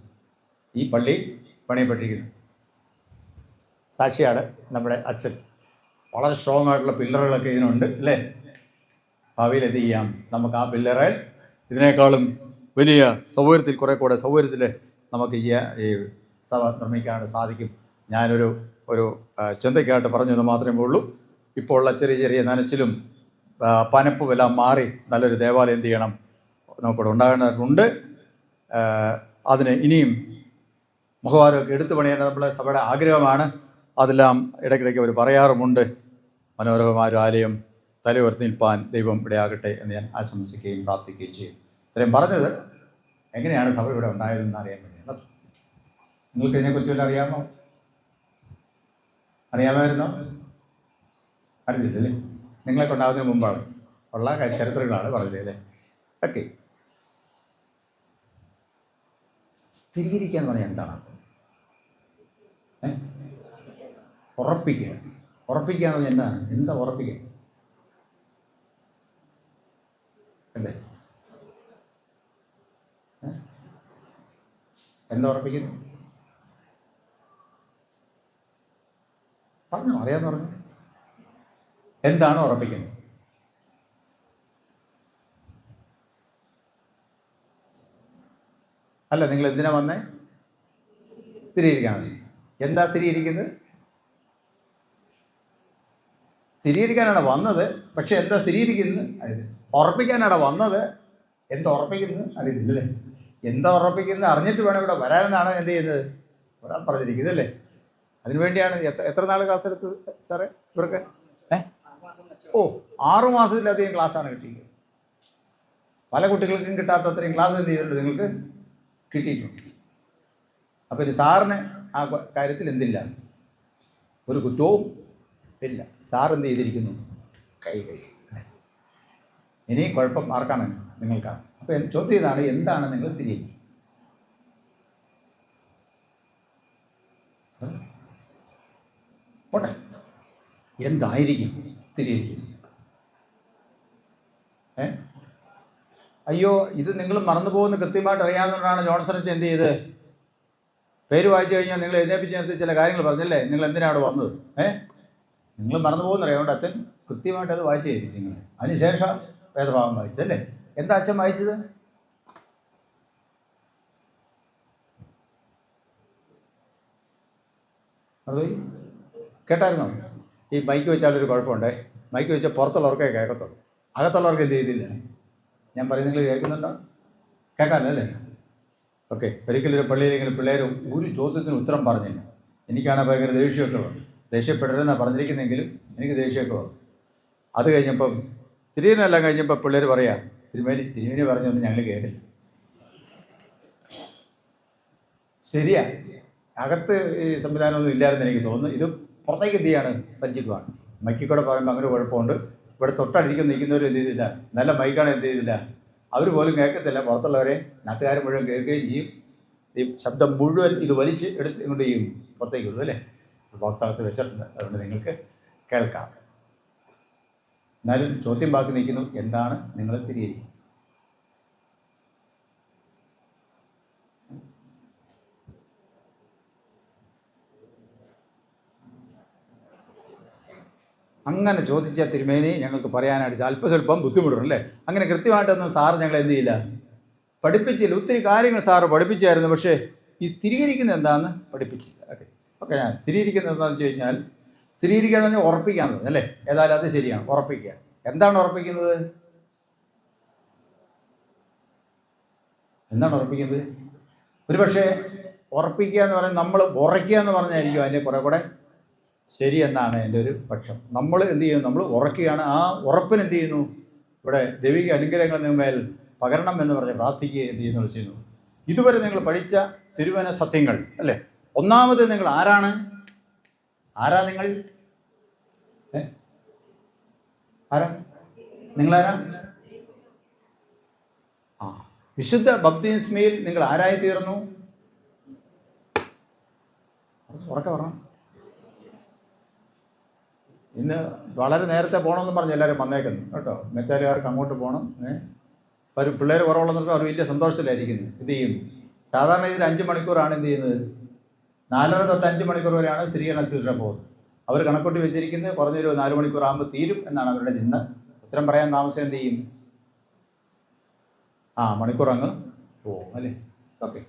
[SPEAKER 1] ഈ പള്ളി പണിയപ്പെട്ടിരിക്കുന്നത്. സാക്ഷിയാണ് നമ്മുടെ അച്ഛൻ. വളരെ സ്ട്രോങ് ആയിട്ടുള്ള പില്ലറുകളൊക്കെ ഇതിനുണ്ട് അല്ലേ. ഭാവിയിൽ എന്ത് ചെയ്യാം, നമുക്ക് ആ പില്ലറിൽ ഇതിനേക്കാളും വലിയ സൗകര്യത്തിൽ, കുറേ കൂടെ സൗകര്യത്തിൽ നമുക്ക് ഈ സഭ നിർമ്മിക്കാൻ സാധിക്കും. ഞാനൊരു ചിന്തയ്ക്കായിട്ട് പറഞ്ഞത് മാത്രമേ ഉള്ളൂ. ഇപ്പോൾ ഉള്ള ചെറിയ ചെറിയ നനച്ചിലും പനപ്പും എല്ലാം മാറി നല്ലൊരു ദേവാലയം എന്ത് ചെയ്യണം, നമുക്കിവിടെ ഉണ്ടാകേണ്ടതുണ്ട്. അതിന് ഇനിയും മുഖവാരമൊക്കെ എടുത്തു പണിയേണ്ട നമ്മളെ സഭയുടെ ആഗ്രഹമാണ്. അതെല്ലാം ഇടയ്ക്കിടയ്ക്ക് അവർ പറയാറുമുണ്ട്. മനോഹരമായൊരു ആലയം തലയുയർത്തി നിൽപ്പാൻ ദൈവം ഇടയാകട്ടെ എന്ന് ഞാൻ ആശംസിക്കുകയും പ്രാർത്ഥിക്കുകയും ചെയ്യും. ഇത്രയും പറഞ്ഞത് എങ്ങനെയാണ് സഭ ഇവിടെ ഉണ്ടായതെന്ന് അറിയാൻ വേണ്ടിയാണ്. നിങ്ങൾക്ക് ഇതിനെക്കുറിച്ച് വല്ല അറിയാമോ? അറിയാമായിരുന്നോ? അറിഞ്ഞില്ലല്ലേ? നിങ്ങളൊക്കെ ഉണ്ടാകുന്നതിന് മുമ്പാണ് ഉള്ള ചരിത്രങ്ങളാണ് പറഞ്ഞത് അല്ലേ. ഓക്കെ. സ്ഥിരീകരിക്കുക എന്ന് പറഞ്ഞാൽ എന്താണ് അർത്ഥം? ഉറപ്പിക്കുക. ഉറപ്പിക്കുക എന്ന് പറഞ്ഞാൽ എന്താണ്? എന്താ ഉറപ്പിക്കുക അല്ലേ? എന്താ ഉറപ്പിക്കുന്നു? പറഞ്ഞു, അറിയാമെന്ന് പറഞ്ഞു. എന്താണ് ഉറപ്പിക്കുന്നത്? അല്ല, നിങ്ങൾ എന്തിനാ വന്നേ? സ്ഥിരീകരിക്കാനാണ്. എന്താ സ്ഥിരീകരിക്കുന്നത്? സ്ഥിരീകരിക്കാനാണ് വന്നത്. പക്ഷെ എന്താ സ്ഥിരീകരിക്കുന്നത്? ഉറപ്പിക്കാനാണ് വന്നത്. എന്താ ഉറപ്പിക്കുന്നത് അറിയുന്നില്ലല്ലേ. എന്താ ഉറപ്പിക്കുന്നത് അറിഞ്ഞിട്ട് വേണം ഇവിടെ വരാനെന്നാണ് എന്ത് ചെയ്യുന്നത്, വരാൻ പറഞ്ഞിരിക്കുന്നത് അല്ലേ. അതിനുവേണ്ടിയാണ്. എത്ര നാൾ ക്ലാസ് എടുത്തത് സാറേ ഇവർക്ക്? 6 മാസത്തിലധികം ക്ലാസ്സാണ് കിട്ടിയത്. പല കുട്ടികൾക്കും കിട്ടാത്ത അത്രയും ക്ലാസ് എന്ത് ചെയ്തിട്ടുണ്ട്, നിങ്ങൾക്ക് കിട്ടിയിട്ടുണ്ട്. അപ്പോൾ ഇനി സാറിന് ആ കാര്യത്തിൽ എന്തില്ല, ഒരു കുറ്റവും ഇല്ല. സാർ എന്ത് ചെയ്തിരിക്കുന്നു, കൈ ഇനി കുഴപ്പം ആർക്കാണ്? നിങ്ങൾക്കാണ്. അപ്പോൾ ചോദ്യം ഇതാണ്, എന്താണ് നിങ്ങൾ സ്ഥിരീകരിക്കുക? പോട്ടെ, എന്തായിരിക്കും സ്ഥിരീകരിക്കും? അയ്യോ, ഇത് നിങ്ങൾ മറന്നു പോകുന്ന കൃത്യമായിട്ട് അറിയാവുന്നതുകൊണ്ടാണ് ജോൺസൺ എന്ത് ചെയ്ത് പേര് വായിച്ചു കഴിഞ്ഞാൽ നിങ്ങൾ എഴുന്നേപ്പിച്ച് നിർത്തി ചില കാര്യങ്ങൾ പറഞ്ഞല്ലേ, നിങ്ങൾ എന്തിനാണ് വന്നത്? നിങ്ങൾ മറന്നു പോകുന്നറിയാം. അതുകൊണ്ട് അച്ഛൻ കൃത്യമായിട്ട് അത് വായിച്ചു കേൾപ്പിച്ചു നിങ്ങൾ. അതിനുശേഷം വേദഭാഗം വായിച്ചല്ലേ. എന്താ അച്ഛൻ വായിച്ചത്? അത് കേട്ടായിരുന്നോ? ഈ മൈക്ക് വെച്ചാലൊരു കുഴപ്പമുണ്ടേ. മൈക്ക് വെച്ചാൽ പുറത്തുള്ളവർക്കേ കേൾക്കത്തുള്ളൂ, അകത്തുള്ളവർക്ക് എന്ത് ചെയ്തില്ല. ഞാൻ പറയുന്നത് നിങ്ങൾ കേൾക്കുന്നുണ്ടോ? കേൾക്കാമല്ലോ അല്ലേ? ഓക്കെ. ഒരിക്കലൊരു പള്ളിയിലെങ്കിലും പിള്ളേർ ഒരു ചോദ്യത്തിന് ഉത്തരം പറഞ്ഞില്ല. എനിക്കാണ് ഭയങ്കര ദേഷ്യമൊക്കെ വന്നു. ദേഷ്യപ്പെടരുതെന്നാണ് പറഞ്ഞിരിക്കുന്നെങ്കിലും എനിക്ക് ദേഷ്യമൊക്കെ വന്നു. അത് കഴിഞ്ഞപ്പം തിരുവനെല്ലാം കഴിഞ്ഞപ്പോൾ പിള്ളേർ പറയാ, തിരുമേനി പറഞ്ഞൊന്നും ഞങ്ങൾ കേട്ടില്ല. ശരിയാ, അകത്ത് ഈ സംവിധാനമൊന്നും ഇല്ലായിരുന്നു എനിക്ക് തോന്നുന്നു. ഇത് പുറത്തേക്ക് എന്ത് ചെയ്യാണ്, പരിചിക്കുവാണ്. മൈക്കിൽ കൂടെ പറയുമ്പോൾ അങ്ങനെ കുഴപ്പമുണ്ട്. ഇവിടെ നിൽക്കുന്നവർ എന്ത് ചെയ്തില്ല, നല്ല മൈക്കാണ് എന്ത് ചെയ്തില്ല, അവർ പോലും കേൾക്കത്തില്ല. പുറത്തുള്ളവരെ നാട്ടുകാർ മുഴുവൻ കേൾക്കുകയും ചെയ്യും. ഈ ശബ്ദം മുഴുവൻ ഇത് വലിച്ച് എടുത്ത് കൊണ്ട് ചെയ്യും പുറത്തേക്ക് വിടും അല്ലേ. ബോക്സകത്ത് വെച്ചിട്ടുണ്ട്, അതുകൊണ്ട് നിങ്ങൾക്ക് കേൾക്കാം. എന്നാലും ചോദ്യം ബാക്കി നിൽക്കുന്നു, എന്താണ് നിങ്ങൾ സ്ഥിരീകരിക്കുക? അങ്ങനെ ചോദിച്ച തിരുമേനി ഞങ്ങൾക്ക് പറയാനായിട്ട് അല്പസ്വല്പം ബുദ്ധിമുട്ടുണ്ട് അല്ലേ. അങ്ങനെ കൃത്യമായിട്ടൊന്നും സാറ് ഞങ്ങൾ എന്ത് ചെയ്യില്ല, പഠിപ്പിച്ചില്ല. ഒത്തിരി കാര്യങ്ങൾ സാറ് പഠിപ്പിച്ചായിരുന്നു, പക്ഷേ ഈ സ്ഥിരീകരിക്കുന്നത് എന്താണെന്ന് പഠിപ്പിച്ചില്ല. ഓക്കെ ഞാൻ സ്ഥിരീകരിക്കുന്നത് എന്താണെന്ന് വെച്ച് കഴിഞ്ഞാൽ, സ്ഥിരീകരിക്കുക എന്ന് പറഞ്ഞാൽ ഉറപ്പിക്കാന്ന് പറഞ്ഞു അല്ലേ. ഏതായാലും അത് ശരിയാണ്, ഉറപ്പിക്കുക. എന്താണ് ഉറപ്പിക്കുന്നത്? എന്താണ് ഉറപ്പിക്കുന്നത്? ഒരു പക്ഷേ ഉറപ്പിക്കുക എന്ന് പറയുന്നത് നമ്മൾ ഉറയ്ക്കുക എന്ന് പറഞ്ഞായിരിക്കും അതിൻ്റെ കുറെ കൂടെ ശരി എന്നാണ് എൻ്റെ ഒരു പക്ഷം. നമ്മൾ എന്ത് ചെയ്യുന്നു, നമ്മൾ ഉറക്കുകയാണ്. ആ ഉറപ്പിന് എന്ത് ചെയ്യുന്നു, ഇവിടെ ദൈവിക അനുഗ്രഹങ്ങൾ നിന്മേൽ പകരണം എന്ന് പറഞ്ഞ് പ്രാർത്ഥിക്കുക എന്ത് ചെയ്യുന്നു. ഇതുവരെ നിങ്ങൾ പഠിച്ച തിരുവചന സത്യങ്ങൾ അല്ലേ. ഒന്നാമത് നിങ്ങൾ ആരാ നിങ്ങൾ? നിങ്ങളാരാ? വിശുദ്ധ ബപ്തിസ്മയിൽ നിങ്ങൾ ആരായി തീർന്നു? ഉറക്കെ പറഞ്ഞു. ഇന്ന് വളരെ നേരത്തെ പോകണമെന്ന് പറഞ്ഞ് എല്ലാവരും വന്നേക്കുന്നു കേട്ടോ. മെച്ചാലുകാർക്ക് അങ്ങോട്ട് പോകണം. പിള്ളേർ കുറവുള്ളവർക്ക് അവർ വലിയ സന്തോഷത്തിലായിരിക്കുന്നു. എന്ത് ചെയ്യും, സാധാരണ ഇതിൽ 5 മണിക്കൂറാണ് എന്ത് ചെയ്യുന്നത്, 4:30 തൊട്ട് 5 മണിക്കൂർ വരെയാണ് സ്ത്രീകരണ ശുശ്രൂഷ പോകുന്നത്. അവർ കണക്കൂട്ടി വെച്ചിരിക്കുന്നത് കുറഞ്ഞൊരു 4 മണിക്കൂർ ആകുമ്പോൾ തീരും എന്നാണ് അവരുടെ ചിന്ത. ഉത്തരം പറയാൻ താമസം എന്ത് ചെയ്യും, മണിക്കൂർ അങ്ങ് പോകും അല്ലേ. ഓക്കെ.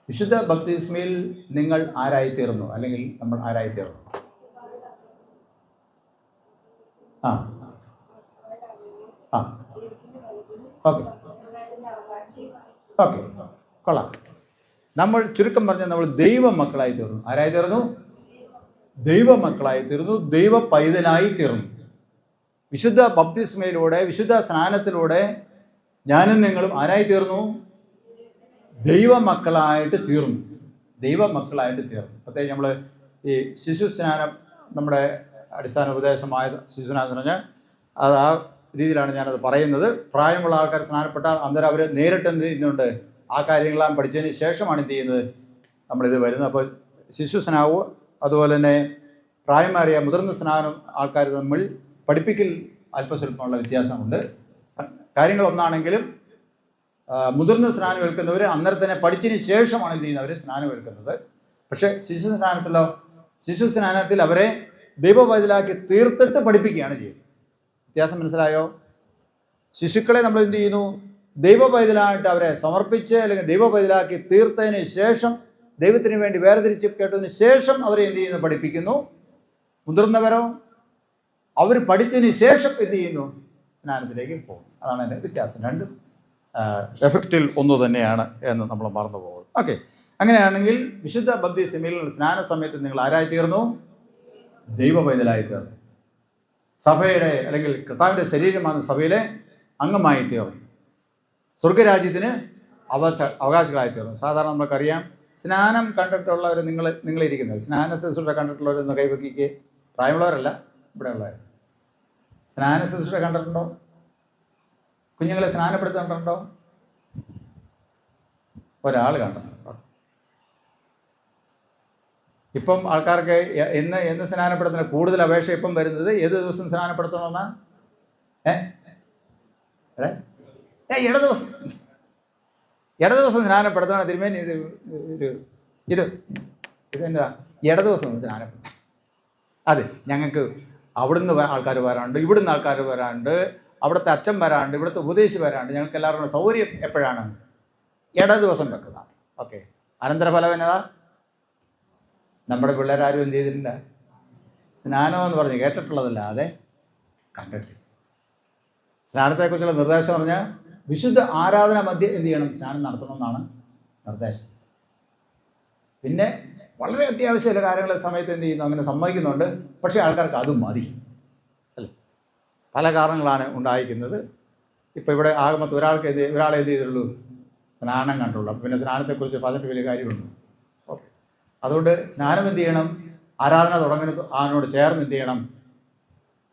[SPEAKER 1] വിശുദ്ധ ബപ്തിസ്മയിൽ നിങ്ങൾ ആരായിത്തീർന്നു, അല്ലെങ്കിൽ നമ്മൾ ആരായിത്തീർന്നു? ഓക്കെ ഓക്കെ, കൊള്ളാം. നമ്മൾ ചുരുക്കം പറഞ്ഞാൽ നമ്മൾ ദൈവ മക്കളായി തീർന്നു. ആരായി തീർന്നു? ദൈവ മക്കളായി തീർന്നു, ദൈവ പൈതലായി തീർന്നു. വിശുദ്ധ ബപ്തിസ്മയിലൂടെ, വിശുദ്ധ സ്നാനത്തിലൂടെ ഞാനും നിങ്ങളും ആരായി തീർന്നു? ദൈവ മക്കളായിട്ട് തീർന്നു. ദൈവ മക്കളായിട്ട് തീർന്നു. പ്രത്യേകിച്ച് നമ്മൾ ഈ ശിശു സ്നാനം, നമ്മുടെ അടിസ്ഥാന ഉപദേശമായ ശിശുസ്നാനം എന്ന് പറഞ്ഞാൽ അത് ആ രീതിയിലാണ് ഞാനത് പറയുന്നത്. പ്രായമുള്ള ആൾക്കാർ സ്നാനപ്പെട്ടാൽ അന്നേരം അവർ നേരിട്ട് എന്ത് ചെയ്യുന്നുണ്ട്, ആ കാര്യങ്ങളെല്ലാം പഠിച്ചതിന് ശേഷമാണ് എന്ത് ചെയ്യുന്നത്, നമ്മളിത് വരുന്നത്. അപ്പോൾ ശിശു സ്നാനവും അതുപോലെ തന്നെ പ്രായമേറിയ മുതിർന്ന സ്നാനം ആൾക്കാർ തമ്മിൽ പഠിപ്പിക്കൽ അല്പസ്വല്പമുള്ള വ്യത്യാസമുണ്ട്. കാര്യങ്ങൾ ഒന്നാണെങ്കിലും മുതിർന്ന സ്നാനം ഏൽക്കുന്നവർ അന്നേരം തന്നെ പഠിച്ചതിന് ശേഷമാണ് എന്ത് ചെയ്യുന്നത്, അവർ സ്നാനം ഏൽക്കുന്നത്. പക്ഷേ ശിശു സ്നാനത്തിൽ അവരെ ദൈവപൈതലാക്കി തീർത്തിട്ട് പഠിപ്പിക്കുകയാണ് ചെയ്യുന്നത്. വ്യത്യാസം മനസ്സിലായോ? ശിശുക്കളെ നമ്മൾ എന്ത് ചെയ്യുന്നു, ദൈവപൈതലായിട്ട് അവരെ സമർപ്പിച്ച് അല്ലെങ്കിൽ ദൈവപൈതലാക്കി തീർത്തതിന് ശേഷം, ദൈവത്തിന് വേണ്ടി വേർതിരിച്ച് കേട്ടതിന് ശേഷം അവരെ എന്ത് ചെയ്യുന്നു, പഠിപ്പിക്കുന്നു. മുതിർന്നവരോ അവർ പഠിച്ചതിന് ശേഷം എന്ത് ചെയ്യുന്നു, സ്നാനത്തിലേക്ക് പോകും. അതാണ് എൻ്റെ വ്യത്യാസം. രണ്ടും എഫക്റ്റിൽ ഒന്ന് തന്നെയാണ് എന്ന് നമ്മൾ മറന്നു പോകുന്നത്. ഓക്കെ. അങ്ങനെയാണെങ്കിൽ വിശുദ്ധ ബപ്തിസ്മയിൽ സ്നാന സമയത്ത് നിങ്ങൾ ആരായി തീർന്നു? ദൈവ പൈതലായി തീർന്നു. സഭയുടെ അല്ലെങ്കിൽ കർത്താവിൻ്റെ ശരീരമാണ് സഭയിലെ അംഗമായി തീർന്നു. സ്വർഗരാജ്യത്തിന് അവകാശികളായി തീർന്നു. സാധാരണ നമുക്കറിയാം, സ്നാനം കണ്ടിട്ടുള്ളവർ നിങ്ങളിരിക്കുന്നത്, സ്നാന ശുശ്രൂഷ കണ്ടിട്ടുള്ളവരൊന്ന് കൈവക്കിക്ക്. പ്രായമുള്ളവരല്ല, ഇവിടെ ഉള്ളവർ. സ്നാന ശുശ്രൂഷ കണ്ടിട്ടുണ്ടോ? കുഞ്ഞുങ്ങളെ സ്നാനപ്പെടുത്തിട്ടുണ്ടോ? ഒരാൾ കണ്ടിട്ടുണ്ടോ? ഇപ്പം ആൾക്കാർക്ക് എന്ന് സ്നാനപ്പെടുത്തുന്ന കൂടുതൽ അപേക്ഷ ഇപ്പം വരുന്നത് ഏത് ദിവസം സ്നാനപ്പെടുത്തണമെന്നാ? ഇട ദിവസം സ്നാനപ്പെടുത്തണം. തിരുമേനി ഇത് ഒരു ഇതെന്താ ഇടദിവസം സ്നാനം. അതെ, ഞങ്ങൾക്ക് അവിടുന്ന് ആൾക്കാർ വരാണ്ട്, ഇവിടുന്ന് ആൾക്കാർ വരാണ്ട്, അവിടുത്തെ അച്ഛൻ വരാണ്ട്, ഇവിടുത്തെ ഉപദേശി വരാണ്ട്, ഞങ്ങൾക്ക് എല്ലാവർക്കും സൗകര്യം എപ്പോഴാണ്? ദിവസം വെക്കുന്നതാണ്. ഓക്കെ, അനന്തരഫലം എന്നതാ? നമ്മുടെ പിള്ളേരാരും എന്ത് ചെയ്തിട്ടില്ല? സ്നാനം എന്ന് പറഞ്ഞ് കേട്ടിട്ടുള്ളതല്ല, അതെ കണ്ടിട്ടില്ല. സ്നാനത്തെക്കുറിച്ചുള്ള നിർദ്ദേശം പറഞ്ഞാൽ വിശുദ്ധ ആരാധന മധ്യ എന്ത് ചെയ്യണം? സ്നാനം നടത്തണമെന്നാണ് നിർദ്ദേശം. പിന്നെ വളരെ അത്യാവശ്യ ചില കാര്യങ്ങളുടെ സമയത്ത് എന്ത് ചെയ്യുന്നു? അങ്ങനെ സമ്മതിക്കുന്നുണ്ട്. പക്ഷേ ആൾക്കാർക്ക് അതും മതി അല്ലേ? പല കാരണങ്ങളാണ് ഉണ്ടായിരിക്കുന്നത്. ഇപ്പോൾ ഇവിടെ ആകുമ്പോൾ ഒരാളെ എന്ത് ചെയ്തിട്ടുള്ളൂ? സ്നാനം കണ്ടുള്ളൂ. അപ്പോൾ പിന്നെ സ്നാനത്തെക്കുറിച്ച് പറഞ്ഞിട്ട് വലിയ കാര്യമുണ്ട്. ഓക്കെ, അതുകൊണ്ട് സ്നാനം എന്ത് ചെയ്യണം? ആരാധന തുടങ്ങുന്നത് അതിനോട് ചേർന്ന് എന്ത് ചെയ്യണം?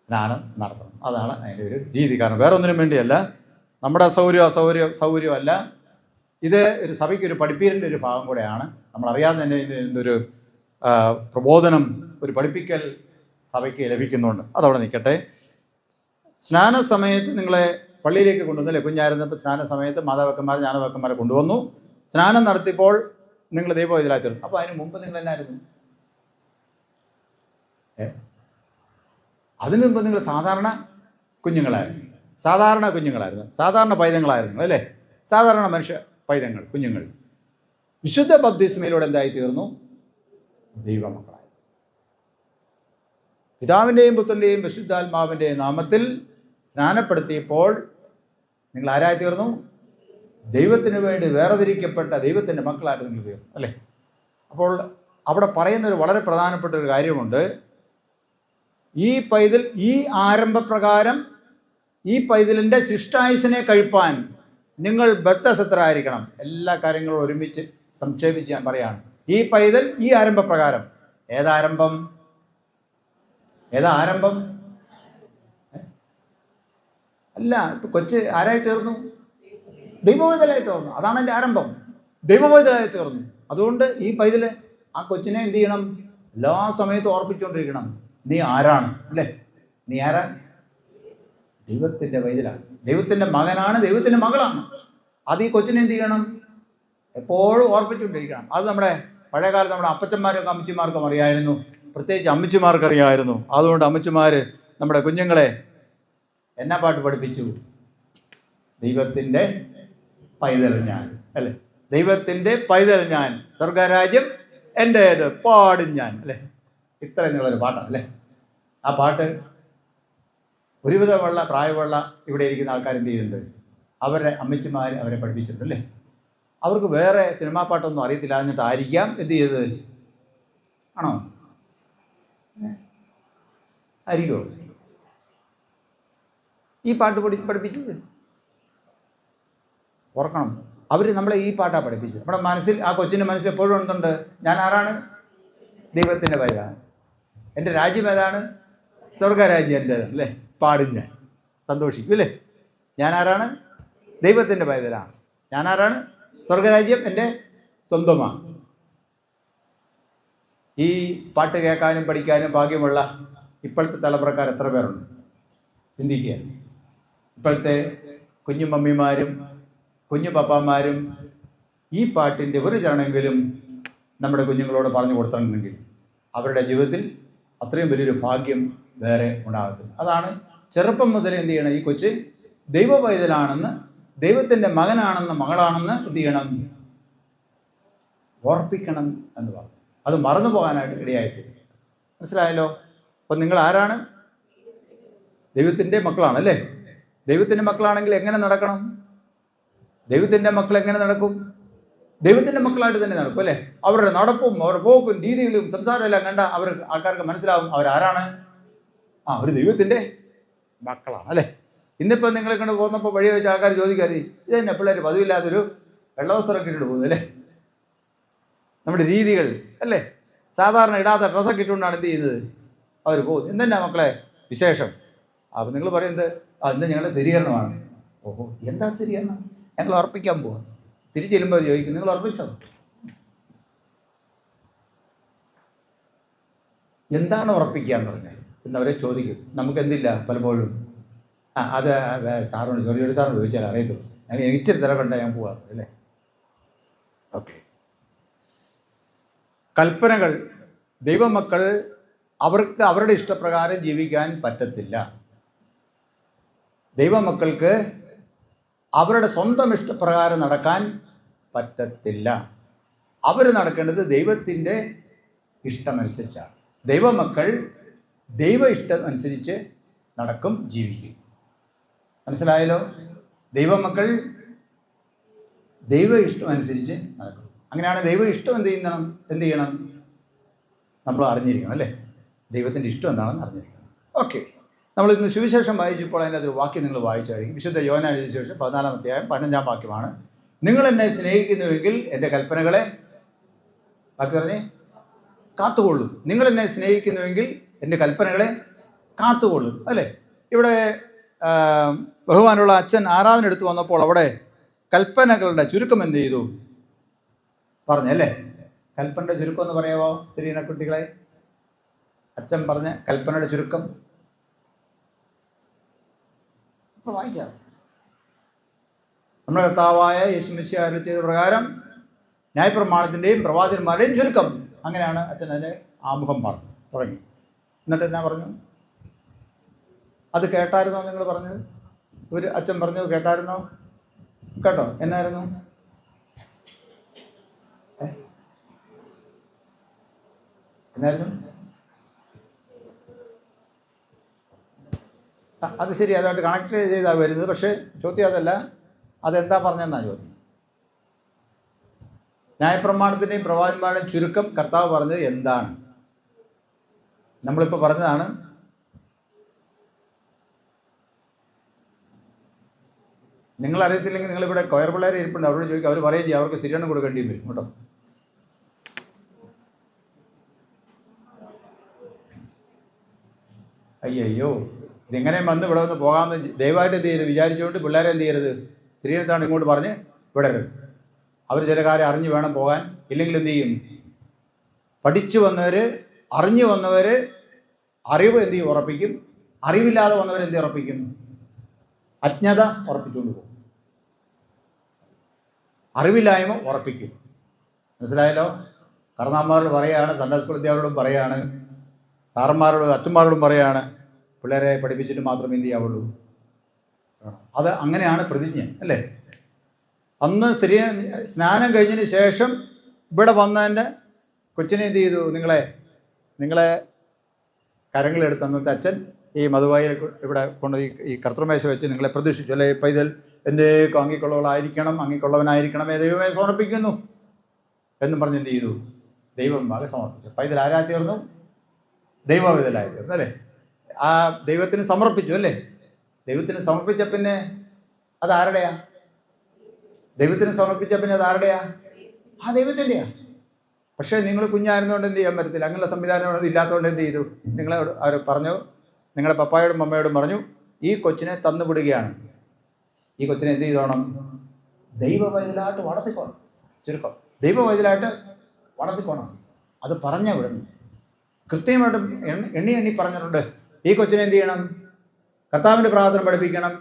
[SPEAKER 1] സ്നാനം നടത്തണം. അതാണ് അതിൻ്റെ ഒരു രീതി. കാരണം വേറെ ഒന്നിനും വേണ്ടിയല്ല, നമ്മുടെ സൗകര്യമല്ല. ഇത് ഒരു സഭയ്ക്കൊരു പഠിപ്പീരിൻ്റെ ഒരു ഭാഗം കൂടെയാണ്. നമ്മളറിയാതെ തന്നെ ഇതിൻ്റെ പ്രബോധനം, ഒരു പഠിപ്പിക്കൽ സഭയ്ക്ക് ലഭിക്കുന്നുണ്ട്. അതവിടെ നിൽക്കട്ടെ. സ്നാന സമയത്ത് നിങ്ങളെ പള്ളിയിലേക്ക് കൊണ്ടുവന്നല്ലേ? കുഞ്ഞായിരുന്നപ്പോൾ സ്നാന സമയത്ത് മാതാപിതാക്കന്മാർ ജ്ഞാനപിതാക്കന്മാരെ കൊണ്ടുവന്നു. സ്നാനം നടത്തിയപ്പോൾ നിങ്ങൾ ദൈവവേദിയിലായി തീർന്നു. അപ്പോൾ അതിന് മുമ്പ് നിങ്ങൾ എന്നായിരുന്നു? അതിനു മുമ്പ് നിങ്ങൾ സാധാരണ കുഞ്ഞുങ്ങളായിരുന്നു, സാധാരണ പൈതങ്ങളായിരുന്നു അല്ലേ? സാധാരണ മനുഷ്യ പൈതങ്ങൾ, കുഞ്ഞുങ്ങൾ. വിശുദ്ധ ബപ്തിസ്മയിലൂടെ എന്തായി തീർന്നു? ദൈവമക്കളായി. പിതാവിൻ്റെയും പുത്രൻ്റെയും വിശുദ്ധാത്മാവിൻ്റെയും നാമത്തിൽ സ്നാനപ്പെടുത്തിയപ്പോൾ നിങ്ങൾ ആരായി തീർന്നു? ദൈവത്തിന് വേണ്ടി വേർതിരിക്കപ്പെട്ട ദൈവത്തിൻ്റെ മക്കളായിട്ട് നിങ്ങൾ തീർന്നു അല്ലേ? അപ്പോൾ അവിടെ പറയുന്നൊരു വളരെ പ്രധാനപ്പെട്ട ഒരു കാര്യമുണ്ട്. ഈ പൈതൽ, ഈ ആരംഭപ്രകാരം ഈ പൈതലിൻ്റെ ശിഷ്ടായുസിനെ കഴിപ്പാൻ നിങ്ങൾ ബദ്ധസത്തരായിരിക്കണം. എല്ലാ കാര്യങ്ങളും ഒരുമിച്ച് സംക്ഷേപിച്ച് ഞാൻ പറയാണ്. ഈ പൈതൽ, ഈ ആരംഭപ്രകാരം. ഏതാരംഭം? അല്ല, ഇപ്പം കൊച്ച് ആരായി തീർന്നു? ദൈവവേദലായി തീർന്നു. അതാണ് എൻ്റെ ആരംഭം. ദൈവവേദലായി തീർന്നു. അതുകൊണ്ട് ഈ പൈതൽ ആ കൊച്ചിനെ എന്ത് ചെയ്യണം? എല്ലാ സമയത്തും ഓർപ്പിച്ചുകൊണ്ടിരിക്കണം. നീ ആരാണ് അല്ലേ? നീ ആരാ? ദൈവത്തിൻ്റെ വൈതലാണ്, ദൈവത്തിൻ്റെ മകനാണ്, ദൈവത്തിൻ്റെ മകളാണ്. അത് ഈ കൊച്ചിനെ എന്ത് ചെയ്യണം? എപ്പോഴും ഓർപ്പിച്ചുകൊണ്ടിരിക്കണം. അത് നമ്മുടെ പഴയകാലത്ത് നമ്മുടെ അപ്പച്ചന്മാർക്കും അമ്മച്ചിമാർക്കും അറിയായിരുന്നു, പ്രത്യേകിച്ച് അമ്മച്ചിമാർക്ക് അറിയായിരുന്നു. അതുകൊണ്ട് അമ്മച്ചിമാർ നമ്മുടെ കുഞ്ഞുങ്ങളെ എന്നാ പാട്ട് പഠിപ്പിച്ചു? ദൈവത്തിൻ്റെ പൈതൽ ഞാൻ അല്ലേ? ദൈവത്തിൻ്റെ പൈതൽ ഞാൻ, സ്വർഗരാജ്യം എൻ്റേത് പാടും ഞാൻ അല്ലേ? ഇത്ര എന്നുള്ളൊരു പാട്ടാണ് അല്ലേ? ആ പാട്ട് ഒരുവിധമുള്ള പ്രായമുള്ള ഇവിടെ ഇരിക്കുന്ന ആൾക്കാർ എന്ത് ചെയ്യുന്നുണ്ട്? അവരുടെ അമ്മച്ചിമാർ അവരെ പഠിപ്പിച്ചിട്ടുണ്ട് അല്ലേ? അവർക്ക് വേറെ സിനിമാ പാട്ടൊന്നും അറിയത്തില്ല, എന്നിട്ടായിരിക്കാം എന്ത് ചെയ്തത്? ആണോ? ആയിരിക്കോ ഈ പാട്ട് പഠിപ്പിച്ചത്? ഓർക്കണം, അവർ നമ്മളെ ഈ പാട്ടാണ് പഠിപ്പിച്ചത്. നമ്മുടെ മനസ്സിൽ, ആ കൊച്ചിൻ്റെ മനസ്സിൽ എപ്പോഴും എന്തുണ്ട്? ഞാൻ ആരാണ്? ദൈവത്തിൻ്റെ പൈതലാണ്. എൻ്റെ രാജ്യം ഏതാണ്? സ്വർഗരാജ്യം എൻ്റേത് അല്ലേ? പാടും ഞാൻ, സന്തോഷിക്കും അല്ലേ? ഞാൻ ആരാണ്? ദൈവത്തിൻ്റെ പൈതലാണ്. ഞാൻ ആരാണ്? സ്വർഗരാജ്യം എൻ്റെ സ്വന്തമാണ്. ഈ പാട്ട് കേൾക്കാനും പഠിക്കാനും ഭാഗ്യമുള്ള ഇപ്പോഴത്തെ തലമുറക്കാർ എത്ര പേരുണ്ട്? ചിന്തിക്കുക. ഇപ്പോഴത്തെ കുഞ്ഞു മമ്മിമാരും കുഞ്ഞു പപ്പാമാരും ഈ പാട്ടിൻ്റെ ഒരു ചരണമെങ്കിലും നമ്മുടെ കുഞ്ഞുങ്ങളോട് പറഞ്ഞു കൊടുത്തിട്ടുണ്ടെങ്കിൽ അവരുടെ ജീവിതത്തിൽ അത്രയും വലിയൊരു ഭാഗ്യം വേറെ ഉണ്ടാകത്തില്ല. അതാണ് ചെറുപ്പം മുതൽ എന്ത് ചെയ്യണം? ഈ കൊച്ച് ദൈവ പൈതലാണെന്ന്, ദൈവത്തിൻ്റെ മകനാണെന്ന്, മകളാണെന്ന് എന്ത് ചെയ്യണം? ഓർപ്പിക്കണം എന്ന് പറഞ്ഞു. അത് മറന്നു പോകാനായിട്ട് ഇടയായിത്തീരും. മനസ്സിലായല്ലോ? അപ്പം നിങ്ങൾ ആരാണ്? ദൈവത്തിൻ്റെ മക്കളാണ് അല്ലേ? ദൈവത്തിൻ്റെ മക്കളാണെങ്കിൽ എങ്ങനെ നടക്കണം? ദൈവത്തിൻ്റെ മക്കൾ എങ്ങനെ നടക്കും? ദൈവത്തിൻ്റെ മക്കളായിട്ട് തന്നെ നടക്കും അല്ലേ? അവരുടെ നടപ്പും അവരുടെ പോക്കും രീതികളും സംസാരവും എല്ലാം കണ്ട ആൾക്കാർക്ക് മനസ്സിലാവും അവരാരാണ്. ഒരു ദൈവത്തിൻ്റെ മക്കളാണ് അല്ലേ? ഇന്നിപ്പോൾ നിങ്ങളെ കൊണ്ട് പോകുന്നപ്പോൾ വഴി വെച്ച് ആൾക്കാർ ചോദിക്കാതെ ഇതെന്നെ പിള്ളേർ പതിവില്ലാത്തൊരു വെള്ളവസ്ത്രമൊക്കെ ഇട്ടിട്ട് പോകുന്നത് അല്ലേ? നമ്മുടെ രീതികൾ അല്ലേ? സാധാരണ ഇടാത്ത ഡ്രസ്സൊക്കെ ഇട്ടുകൊണ്ടാണ് എന്ത് ചെയ്യുന്നത്? അവർ പോകുന്നത്. എന്തെന്നാ മക്കളെ വിശേഷം? അപ്പം നിങ്ങൾ പറയുന്നത് ഇന്ന് ഞങ്ങളുടെ സ്ഥിരീകരണമാണ്. ഓഹോ, എന്താ സ്ഥിരീകരണം? ഞങ്ങൾ ഉറപ്പിക്കാൻ പോവാം. തിരിച്ചു ചെല്ലുമ്പോൾ ചോദിക്കും, നിങ്ങൾ ഉറപ്പിച്ചോ? എന്താണ് ഉറപ്പിക്കുക എന്ന് പറഞ്ഞാൽ എന്നവരെ ചോദിക്കും. നമുക്ക് എന്തില്ല പലപ്പോഴും അത് സാറിനോട് ചെറിയൊരു സാറിനോട് ചോദിച്ചാൽ അറിയത്തുള്ളൂ. ഞാൻ ഇച്ചിരി തിരക്കുണ്ട ഞാൻ പോവാം അല്ലേ? ഓക്കെ. കൽപ്പനകൾ ദൈവമക്കൾ അവർക്ക് അവരുടെ ഇഷ്ടപ്രകാരം ജീവിക്കാൻ പറ്റത്തില്ല. ദൈവമക്കൾക്ക് അവരുടെ സ്വന്തം ഇഷ്ടപ്രകാരം നടക്കാൻ പറ്റത്തില്ല. അവർ നടക്കേണ്ടത് ദൈവത്തിൻ്റെ ഇഷ്ടമനുസരിച്ചാണ്. ദൈവമക്കൾ ദൈവ ഇഷ്ടം അനുസരിച്ച് നടക്കും, ജീവിക്കും. മനസ്സിലായല്ലോ? ദൈവമക്കൾ ദൈവ ഇഷ്ടം അനുസരിച്ച് നടക്കും. അങ്ങനെയാണ് ദൈവ ഇഷ്ടം എന്ത് ചെയ്യണം? നമ്മൾ അറിഞ്ഞിരിക്കണം, അല്ലേ? ദൈവത്തിൻ്റെ ഇഷ്ടം എന്താണെന്ന് അറിഞ്ഞിരിക്കണം. ഓക്കെ, നമ്മൾ ഇന്ന് സുവിശേഷം വായിച്ചപ്പോൾ അതിൻ്റെ അതൊരു വാക്യം നിങ്ങൾ വായിച്ചായിരിക്കും. വിശുദ്ധ യോഹന്നാൻ എഴുതിയ സുവിശേഷം 14-ാം അധ്യായം 15-ാം വാക്യമാണ്. നിങ്ങൾ എന്നെ സ്നേഹിക്കുന്നുവെങ്കിൽ എൻ്റെ കൽപ്പനകളെ, ബാക്കി പറഞ്ഞേ, കാത്തുകൊള്ളും. നിങ്ങൾ എന്നെ സ്നേഹിക്കുന്നുവെങ്കിൽ എൻ്റെ കൽപ്പനകളെ കാത്തുകൊള്ളും, അല്ലേ? ഇവിടെ ബഹുമാനുള്ള അച്ഛൻ ആരാധന എടുത്തു വന്നപ്പോൾ അവിടെ കൽപ്പനകളുടെ ചുരുക്കം എന്ത് ചെയ്തു പറഞ്ഞല്ലേ? കൽപ്പനയുടെ ചുരുക്കം എന്ന് പറയാമോ സ്ത്രീനെ കുട്ടികളെ? അച്ഛൻ പറഞ്ഞ കൽപ്പനയുടെ ചുരുക്കം വായിച്ചാൽ നമ്മുടെ കർത്താവായ യേശുമിശിഹാ അരുളി ചെയ്ത പ്രകാരം ന്യായപ്രമാണത്തിൻ്റെയും പ്രവാചകന്മാരുടെയും ചുരുക്കം. അങ്ങനെയാണ് അച്ഛൻ അതിൻ്റെ ആമുഖം പറഞ്ഞു തുടങ്ങി. എന്നിട്ട് എന്നാ പറഞ്ഞു? അത് കേട്ടായിരുന്നോ നിങ്ങൾ പറഞ്ഞത്? ഒരു അച്ഛൻ പറഞ്ഞത് കേട്ടായിരുന്നോ? കേട്ടോ? എന്നായിരുന്നു? എന്നായിരുന്നു? അത് ശരി, അതുമായിട്ട് കണക്ട് ചെയ്താണ് വരുന്നത്. പക്ഷേ ചോദ്യം അതല്ല, അതെന്താ പറഞ്ഞതെന്നാണ് ചോദ്യം. ന്യായപ്രമാണത്തിൻ്റെയും പ്രവാചകന്മാരുടെയും ചുരുക്കം കർത്താവ് പറഞ്ഞത് എന്താണ്? നമ്മളിപ്പോൾ പറഞ്ഞതാണ്. നിങ്ങൾ അറിയത്തില്ലെങ്കിൽ നിങ്ങളിവിടെ കൊയർ പിള്ളേരെ ഇരിപ്പുണ്ട്, അവരോട് ചോദിക്കുക, അവർ പറയുകയും ചെയ്യും. അവർക്ക് സ്ഥിരീകരണം കൊടുക്കേണ്ടി വരും കേട്ടോ. അയ്യോ, ഇതെങ്ങനെ വന്ന് ഇവിടെ വന്ന് പോകാമെന്ന് ദയവായിട്ട് എന്ത് ചെയ്യരുത് വിചാരിച്ചുകൊണ്ട് പിള്ളേരെ എന്ത് ചെയ്യരുത്, സ്ത്രീയെടുത്താണ് ഇങ്ങോട്ട് പറഞ്ഞ് വിടരുത്. അവർ ചില കാര്യം അറിഞ്ഞു വേണം പോകാൻ. ഇല്ലെങ്കിൽ എന്ത് ചെയ്യും? പഠിച്ചു വന്നവർ, അറിഞ്ഞു വന്നവർ അറിവ് എന്ത് ചെയ്യും? ഉറപ്പിക്കും. അറിവില്ലാതെ വന്നവർ എന്ത് ഉറപ്പിക്കും? അജ്ഞത ഉറപ്പിച്ചുകൊണ്ട് പോകും. അറിവില്ലായ്മ ഉറപ്പിക്കും. മനസ്സിലായല്ലോ? കർണാന്മാരോട് പറയുകയാണ്, സൺഡേ സ്കൂൾ അധ്യാപകരോടും പറയുകയാണ്, സാറന്മാരോടും അച്ഛന്മാരോടും പറയുകയാണ്, പിള്ളേരെ പഠിപ്പിച്ചിട്ട് മാത്രമേ എന്ത് ചെയ്യാവുള്ളൂ. അത് അങ്ങനെയാണ് പ്രതിജ്ഞ, അല്ലേ? അന്ന് സ്ത്രീ സ്നാനം കഴിഞ്ഞതിന് ശേഷം ഇവിടെ വന്നതിൻ്റെ കൊച്ചിനെ എന്ത് ചെയ്തു? നിങ്ങളെ കരങ്ങളെടുത്ത് അന്നത്തെ അച്ഛൻ ഈ മധുവായിൽ ഇവിടെ കൊണ്ട് ഈ കർത്തൃമേശ വെച്ച് നിങ്ങളെ പ്രതീക്ഷിച്ചു, അല്ലേ? പൈതൽ എന്തേക്കും അങ്ങിക്കൊള്ളവനായിരിക്കണമേ ദൈവമേ സമർപ്പിക്കുന്നു എന്നും പറഞ്ഞ് എന്ത് ചെയ്തു? ദൈവം ഭാഗം സമർപ്പിച്ചു. പൈതൽ ആരായി തീർന്നു? ദൈവവിതലായി തീർന്നു, അല്ലേ? ആ ദൈവത്തിന് സമർപ്പിച്ചു, അല്ലേ? ദൈവത്തിന് സമർപ്പിച്ച പിന്നെ അതാരുടെയാ? ദൈവത്തിന് സമർപ്പിച്ച പിന്നെ അതാരുടെയാ? ആ ദൈവത്തിൻ്റെയാ. പക്ഷേ നിങ്ങൾ കുഞ്ഞായിരുന്നുകൊണ്ട് എന്ത് ചെയ്യാൻ പറ്റത്തില്ല. അങ്ങനെയുള്ള സംവിധാനം ഇല്ലാത്തതുകൊണ്ട് എന്ത് ചെയ്തു? നിങ്ങളോട് അവർ പറഞ്ഞു, നിങ്ങളുടെ പപ്പായോടും അമ്മയോടും പറഞ്ഞു, ഈ കൊച്ചിനെ തന്നുവിടുകയാണ്. ഈ കൊച്ചിനെ എന്ത് ചെയ്തോണം? ദൈവവൈതലായിട്ട് വളർത്തിക്കോണം. ചുരുക്കം, ദൈവവൈതലായിട്ട് വളർത്തിക്കോണം. അത് പറഞ്ഞ വിടുന്നു. കൃത്യമായിട്ട് എണ്ണി പറഞ്ഞിട്ടുണ്ട്. ഈ കൊച്ചിനെ എന്ത് ചെയ്യണം? കർത്താവിൻ്റെ പ്രാർത്ഥന പഠിപ്പിക്കണം,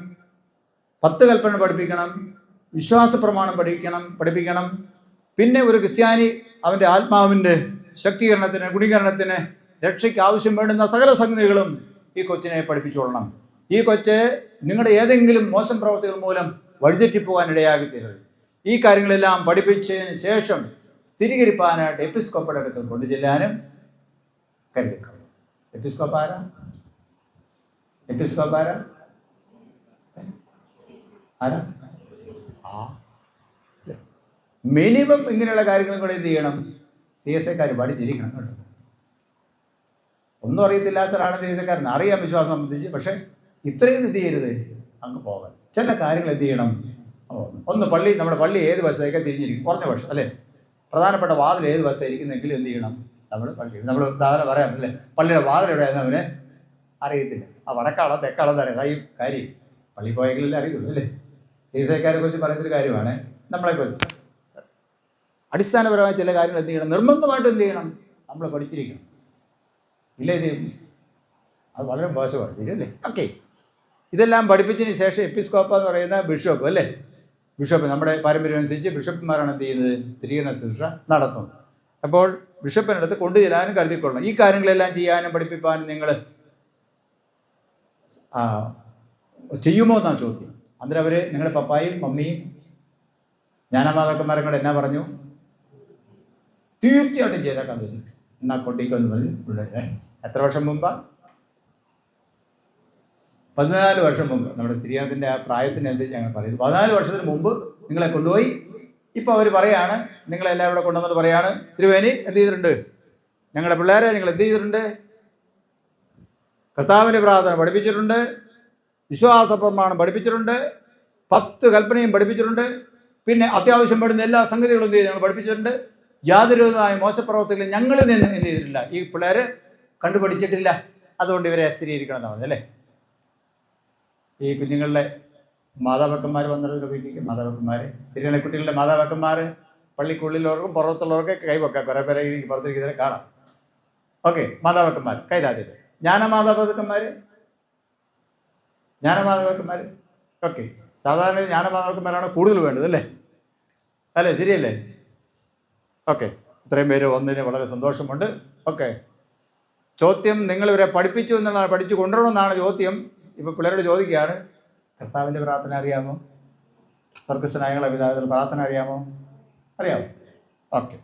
[SPEAKER 1] 10 കൽപ്പന പഠിപ്പിക്കണം, വിശ്വാസ പ്രമാണം പഠിപ്പിക്കണം. പിന്നെ ഒരു ക്രിസ്ത്യാനി അവൻ്റെ ആത്മാവിൻ്റെ ശക്തീകരണത്തിന്, ഗുണീകരണത്തിന്, രക്ഷയ്ക്ക് ആവശ്യം വേണ്ടുന്ന സകല സംഗതികളും ഈ കൊച്ചിനെ പഠിപ്പിച്ചുകൊള്ളണം. ഈ കൊച്ച് നിങ്ങളുടെ ഏതെങ്കിലും മോശം പ്രവർത്തികൾ മൂലം വഴിതെറ്റിപ്പോകാൻ ഇടയാക്കി തരരുത്. ഈ കാര്യങ്ങളെല്ലാം പഠിപ്പിച്ചതിന് ശേഷം സ്ഥിരീകരിപ്പാനായിട്ട് എപ്പിസ്കോപ്പയുടെ അടുത്ത് കൊണ്ടു ചെല്ലാനും കരുതിക്കണം. എപ്പിസ്കോപ്പാരാ? ആരാ? മിനിമം ഇങ്ങനെയുള്ള കാര്യങ്ങളും കൂടെ എന്ത് ചെയ്യണം? CSIക്കാർ പഠിച്ചിരിക്കണം കേട്ടോ. ഒന്നും അറിയത്തില്ലാത്ത ഒരാളാണ് CSIക്കാരൻ, അറിയാം വിശ്വാസം സംബന്ധിച്ച്. പക്ഷേ ഇത്രയും എന്ത് ചെയ്യരുത്, അങ്ങ് പോകാൻ. ചില കാര്യങ്ങൾ എന്ത് ചെയ്യണം? ഒന്ന് നമ്മുടെ പള്ളി ഏത് വശത്തേക്ക് തിരിഞ്ഞിരിക്കും? കുറഞ്ഞ വശം, അല്ലേ? പ്രധാനപ്പെട്ട വാതിൽ ഏത് വശത്തായിരിക്കുന്നെങ്കിലും എന്ത് ചെയ്യണം? നമ്മൾ സാധാരണ പറയാറില്ലേ, പള്ളിയുടെ വാതിൽ എവിടെയായിരുന്നു അവന് അറിയത്തില്ല. ആ വടക്കാളോ തെക്കാളോ എന്നറിയാം. അതാ ഈ കാര്യം. പള്ളി പോയെങ്കിലല്ലേ അറിയുള്ളൂ, അല്ലേ? CSIക്കാരെ കുറിച്ച് പറയുന്നൊരു കാര്യമാണ്. നമ്മളെക്കുറിച്ച് അടിസ്ഥാനപരമായ ചില കാര്യങ്ങൾ എന്ത് ചെയ്യണം? നിർബന്ധമായിട്ടും എന്ത് ചെയ്യണം? നമ്മൾ പഠിച്ചിരിക്കണം. ഇല്ലേ? ഇത് അത് വളരെ മോശമാണ്, തീരല്ലേ? ഓക്കെ, ഇതെല്ലാം പഠിപ്പിച്ചതിന് ശേഷം എപ്പിസ്കോപ്പ എന്ന് പറയുന്ന ബിഷപ്പ്, അല്ലേ? ബിഷപ്പ് നമ്മുടെ പാരമ്പര്യം അനുസരിച്ച് ബിഷപ്പുമാരാണ് എന്ത് ചെയ്യുന്നത്? സ്ഥിരീകരണ ശുശ്രൂഷ നടത്തുന്നത്. അപ്പോൾ ബിഷപ്പിനടുത്ത് കൊണ്ടുചെല്ലാനും കരുതിക്കൊള്ളണം. ഈ കാര്യങ്ങളെല്ലാം ചെയ്യാനും പഠിപ്പിക്കാനും നിങ്ങൾ ചെയ്യുമോ എന്നാണ് ചോദ്യം. അന്നേരം അവർ നിങ്ങളുടെ പപ്പായും മമ്മിയും ജ്ഞാനമാതാക്കന്മാരും കൂടെ എന്നാ പറഞ്ഞു? തീർച്ചയായിട്ടും ചെയ്തേക്കാൻ പറ്റും. എന്നാ കൊണ്ടിക്കൊന്ന് പറഞ്ഞു പിള്ളേരെ. എത്ര വർഷം മുമ്പാ? 14 വർഷം മുമ്പ്. നമ്മുടെ സ്ത്രീയാനത്തിൻ്റെ ആ പ്രായത്തിനനുസരിച്ച് ഞങ്ങൾ പറയുന്നത് 14 വർഷത്തിന് മുമ്പ് നിങ്ങളെ കൊണ്ടുപോയി. ഇപ്പോൾ അവർ പറയാണ്, നിങ്ങളെല്ലാം ഇവിടെ കൊണ്ടുവന്നിട്ട് പറയാണ്, തിരുവേനി എന്ത് ചെയ്തിട്ടുണ്ട്? ഞങ്ങളുടെ പിള്ളേരെ നിങ്ങൾ എന്ത് ചെയ്തിട്ടുണ്ട്? കർത്താവിൻ്റെ പ്രാർത്ഥന പഠിപ്പിച്ചിട്ടുണ്ട്, വിശ്വാസ പ്രമാണം പഠിപ്പിച്ചിട്ടുണ്ട്, 10 കൽപ്പനയും പഠിപ്പിച്ചിട്ടുണ്ട്, പിന്നെ അത്യാവശ്യം പെടുന്ന എല്ലാ സംഗതികളും എന്ത് ചെയ്ത് ഞങ്ങൾ പഠിപ്പിച്ചിട്ടുണ്ട്. യാതൊരുവിധമായ മോശപ്രവർത്തികളും ഞങ്ങളിൽ നിന്ന് എന്ത് ചെയ്തിട്ടില്ല. ഈ പിള്ളേർ കണ്ടുപഠിച്ചിട്ടില്ല. അതുകൊണ്ട് ഇവരെ സ്ഥിരീകരിക്കണം എന്നാണ് പറഞ്ഞത് അല്ലേ? ഈ കുഞ്ഞുങ്ങളുടെ മാതാപിതാക്കന്മാർ വന്നിട്ട് മാതാപിതാക്കന്മാർ സ്ത്രീകളെ കുട്ടികളുടെ മാതാപിതാക്കന്മാർ പള്ളിക്കുള്ളിലുള്ളവർക്കും പുറത്തുള്ളവർക്കൊക്കെ കൈവെക്കാം. കുറേ പേരെ എനിക്ക് പുറത്തിരിക്കുന്നവരെ കാണാം. ഓക്കെ, മാതാപിതാക്കന്മാർ കൈതാത്തിട്ട് ജ്ഞാനമാതാപിതാക്കന്മാർ ഓക്കെ. സാധാരണ ജ്ഞാനമാതാക്കന്മാരാണ് കൂടുതൽ വേണ്ടത് അല്ലേ? അല്ലേ, ശരിയല്ലേ? ഓക്കെ, ഇത്രയും പേര് വന്നതിന് വളരെ സന്തോഷമുണ്ട്. ഓക്കെ, ചോദ്യം നിങ്ങളിവരെ പഠിപ്പിച്ചു എന്നുള്ളതാണ്, പഠിച്ചു കൊണ്ടുവരണമെന്നാണ് ചോദ്യം. ഇപ്പോൾ പിള്ളേരോട് ചോദിക്കുകയാണ്, കർത്താവിൻ്റെ പ്രാർത്ഥന അറിയാമോ? സ്വർഗ്ഗസ്ഥനായ പിതാവിന്റെ പ്രാർത്ഥന അറിയാമോ? അറിയാമോ? ഓക്കെ.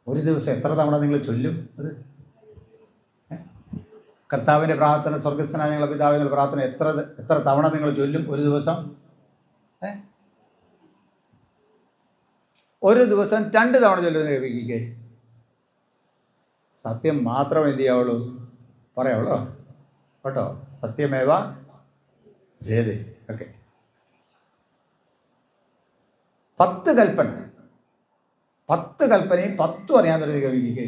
[SPEAKER 1] ഒരു ദിവസം എത്ര തവണ നിങ്ങൾ ചൊല്ലും അത്? കർത്താവിൻ്റെ പ്രാർത്ഥന, സ്വർഗ്ഗസ്ഥനായ ഞങ്ങളുടെ പിതാവിന്റെ പ്രാർത്ഥന എത്ര തവണ നിങ്ങൾ ചൊല്ലും ഒരു ദിവസം? ഒരു ദിവസം 2 തവണ ചൊല്ലുന്നത് കേൾപ്പിക്കേ. സത്യം മാത്രമേ എന്ത് ചെയ്യാവുള്ളൂ? പറയാവുള്ളൂ കേട്ടോ. സത്യമേവ ജയതേ. ഓക്കെ, 10 കൽപ്പന, 10 കൽപ്പനയും 10 അറിയാൻ തരുന്നത് കേൾപ്പിക്കേ.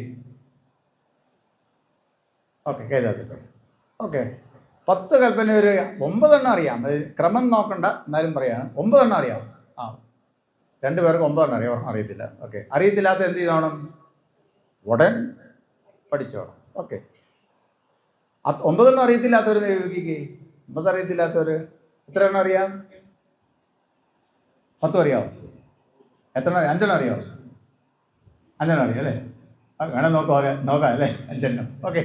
[SPEAKER 1] ഓക്കെ, കേൾക്കാതെ. ഓക്കെ, 10 കൽപ്പന ഒരു 9 എണ്ണം അറിയാം. അത് ക്രമം നോക്കണ്ട, എന്നാലും പറയാണ് 9 എണ്ണം അറിയാം. 2 പേർക്ക് 9 എണ്ണം അറിയാം, അറിയത്തില്ല. ഓക്കെ, അറിയത്തില്ലാത്ത എന്ത് ചെയ്തോണം? ഉടൻ പഠിച്ചോണം. ഓക്കെ, 9 എണ്ണം അറിയത്തില്ലാത്തവർ കേൾപ്പിക്കേ. 9 അറിയത്തില്ലാത്തവർ എത്ര എണ്ണം അറിയാം? 10 അറിയാമോ? എത്ര എണ്ണം? 5 എണ്ണം അറിയാമോ? 5 എണ്ണം അറിയാം അല്ലേ? വേണം നോക്കാം അല്ലേ? 5 എണ്ണം. ഓക്കെ,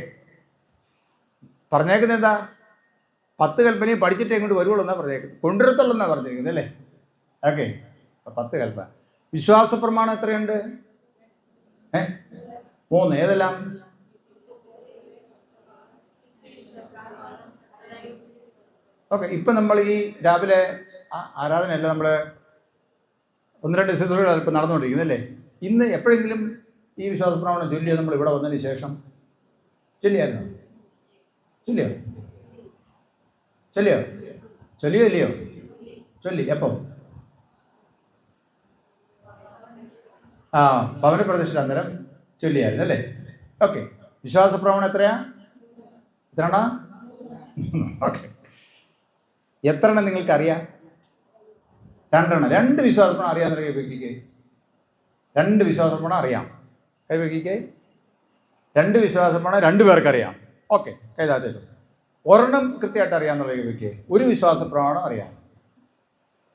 [SPEAKER 1] പറഞ്ഞേക്കുന്നത് എന്താ? 10 കൽപ്പനയും പഠിച്ചിട്ട് എങ്ങോട്ട് വരുവുള്ളൂ എന്നാണ് പറഞ്ഞേക്കുന്നത്. കൊണ്ടുവരത്തുള്ളൂ എന്നാണ് പറഞ്ഞിരിക്കുന്നത് അല്ലേ? ഓക്കെ, 10 കൽപ്പന. വിശ്വാസ പ്രമാണം എത്രയുണ്ട്? 3. ഏതെല്ലാം? ഓക്കെ, ഇപ്പം നമ്മൾ ഈ രാവിലെ ആരാധനയല്ല, നമ്മൾ 1-2 ശുശ്രൂഷകൾ ഇപ്പം നടന്നുകൊണ്ടിരിക്കുന്നല്ലേ? ഇന്ന് എപ്പോഴെങ്കിലും ഈ വിശ്വാസ പ്രമാണം ചൊല്ലിയോ? നമ്മൾ ഇവിടെ വന്നതിന് ശേഷം ചൊല്ലിയായിരുന്നു? ചൊല്ലിയോ? ഇല്ലയോ? ചൊല്ലി. എപ്പോൾ? ഭവന പ്രതിഷ്ഠ അന്നേരം ചൊല്ലിയായിരുന്നു അല്ലേ? ഓക്കെ, വിശ്വാസ പ്രമാണം എത്രയാ? എത്രയാണോ? ഓക്കെ, എത്ര എണ്ണം നിങ്ങൾക്കറിയാം? 2 എണ്ണം. 2 വിശ്വാസ പ്രമാണം അറിയാൻ കൈവയ്ക്കേ. 2 വിശ്വാസ പ്രമാണം അറിയാം, കൈവയ്ക്കേ. 2 വിശ്വാസ പ്രമാണം 2 പേർക്കറിയാം. ഓക്കെ, കൈതാത്തിട്ടു. ഒരെണ്ണം കൃത്യമായിട്ട് അറിയാമെന്നുള്ള കൈവയ്ക്കേ. 1 വിശ്വാസ പ്രമാണം അറിയാം.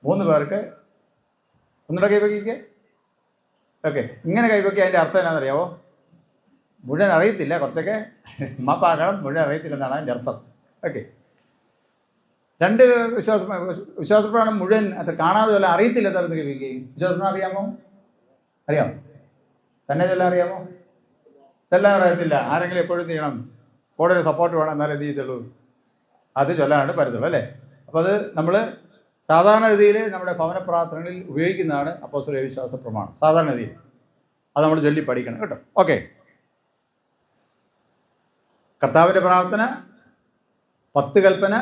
[SPEAKER 1] 3 പേർക്ക് ഒന്നുകൂടെ കൈവയ്ക്കേ. ഓക്കെ, ഇങ്ങനെ കൈവയ്ക്കുക. അതിൻ്റെ അർത്ഥം എന്നാണെന്നറിയാവോ? മുഴുവൻ അറിയത്തില്ല, കുറച്ചൊക്കെ മാപ്പാക്കണം, മുഴുവൻ അറിയത്തില്ലെന്നാണ് അതിൻ്റെ അർത്ഥം. ഓക്കെ, 2 വിശ്വാസപ്രമാണം മുഴുവൻ അത് കാണാതെ വല്ല അറിയത്തില്ല. തരുന്ന കൈവയ്ക്കുകയും വിശ്വാസപ്രമാണം അറിയാമോ? അറിയാമോ? തന്നെ ഇതെല്ലാം അറിയാമോ? ഇതെല്ലാം അറിയത്തില്ല. ആരെങ്കിലും എപ്പോഴും ചെയ്യണം, കൂടെ ഒരു സപ്പോർട്ട് വേണം, എന്നാലും എന്ത് ചെയ്തുള്ളൂ? അത് ചൊല്ലാണ്ട് പരത്തുള്ളൂ അല്ലേ? അപ്പോൾ അത് നമ്മൾ സാധാരണഗതിയിൽ നമ്മുടെ ഭവന പ്രാർത്ഥനകളിൽ ഉപയോഗിക്കുന്നതാണ് അപ്പോസ്തല വിശ്വാസ പ്രമാണം. സാധാരണഗതിയിൽ അത് നമ്മൾ ചൊല്ലി പഠിക്കണം കേട്ടോ. ഓക്കെ, കർത്താവിൻ്റെ പ്രാർത്ഥന, 10 കൽപ്പന,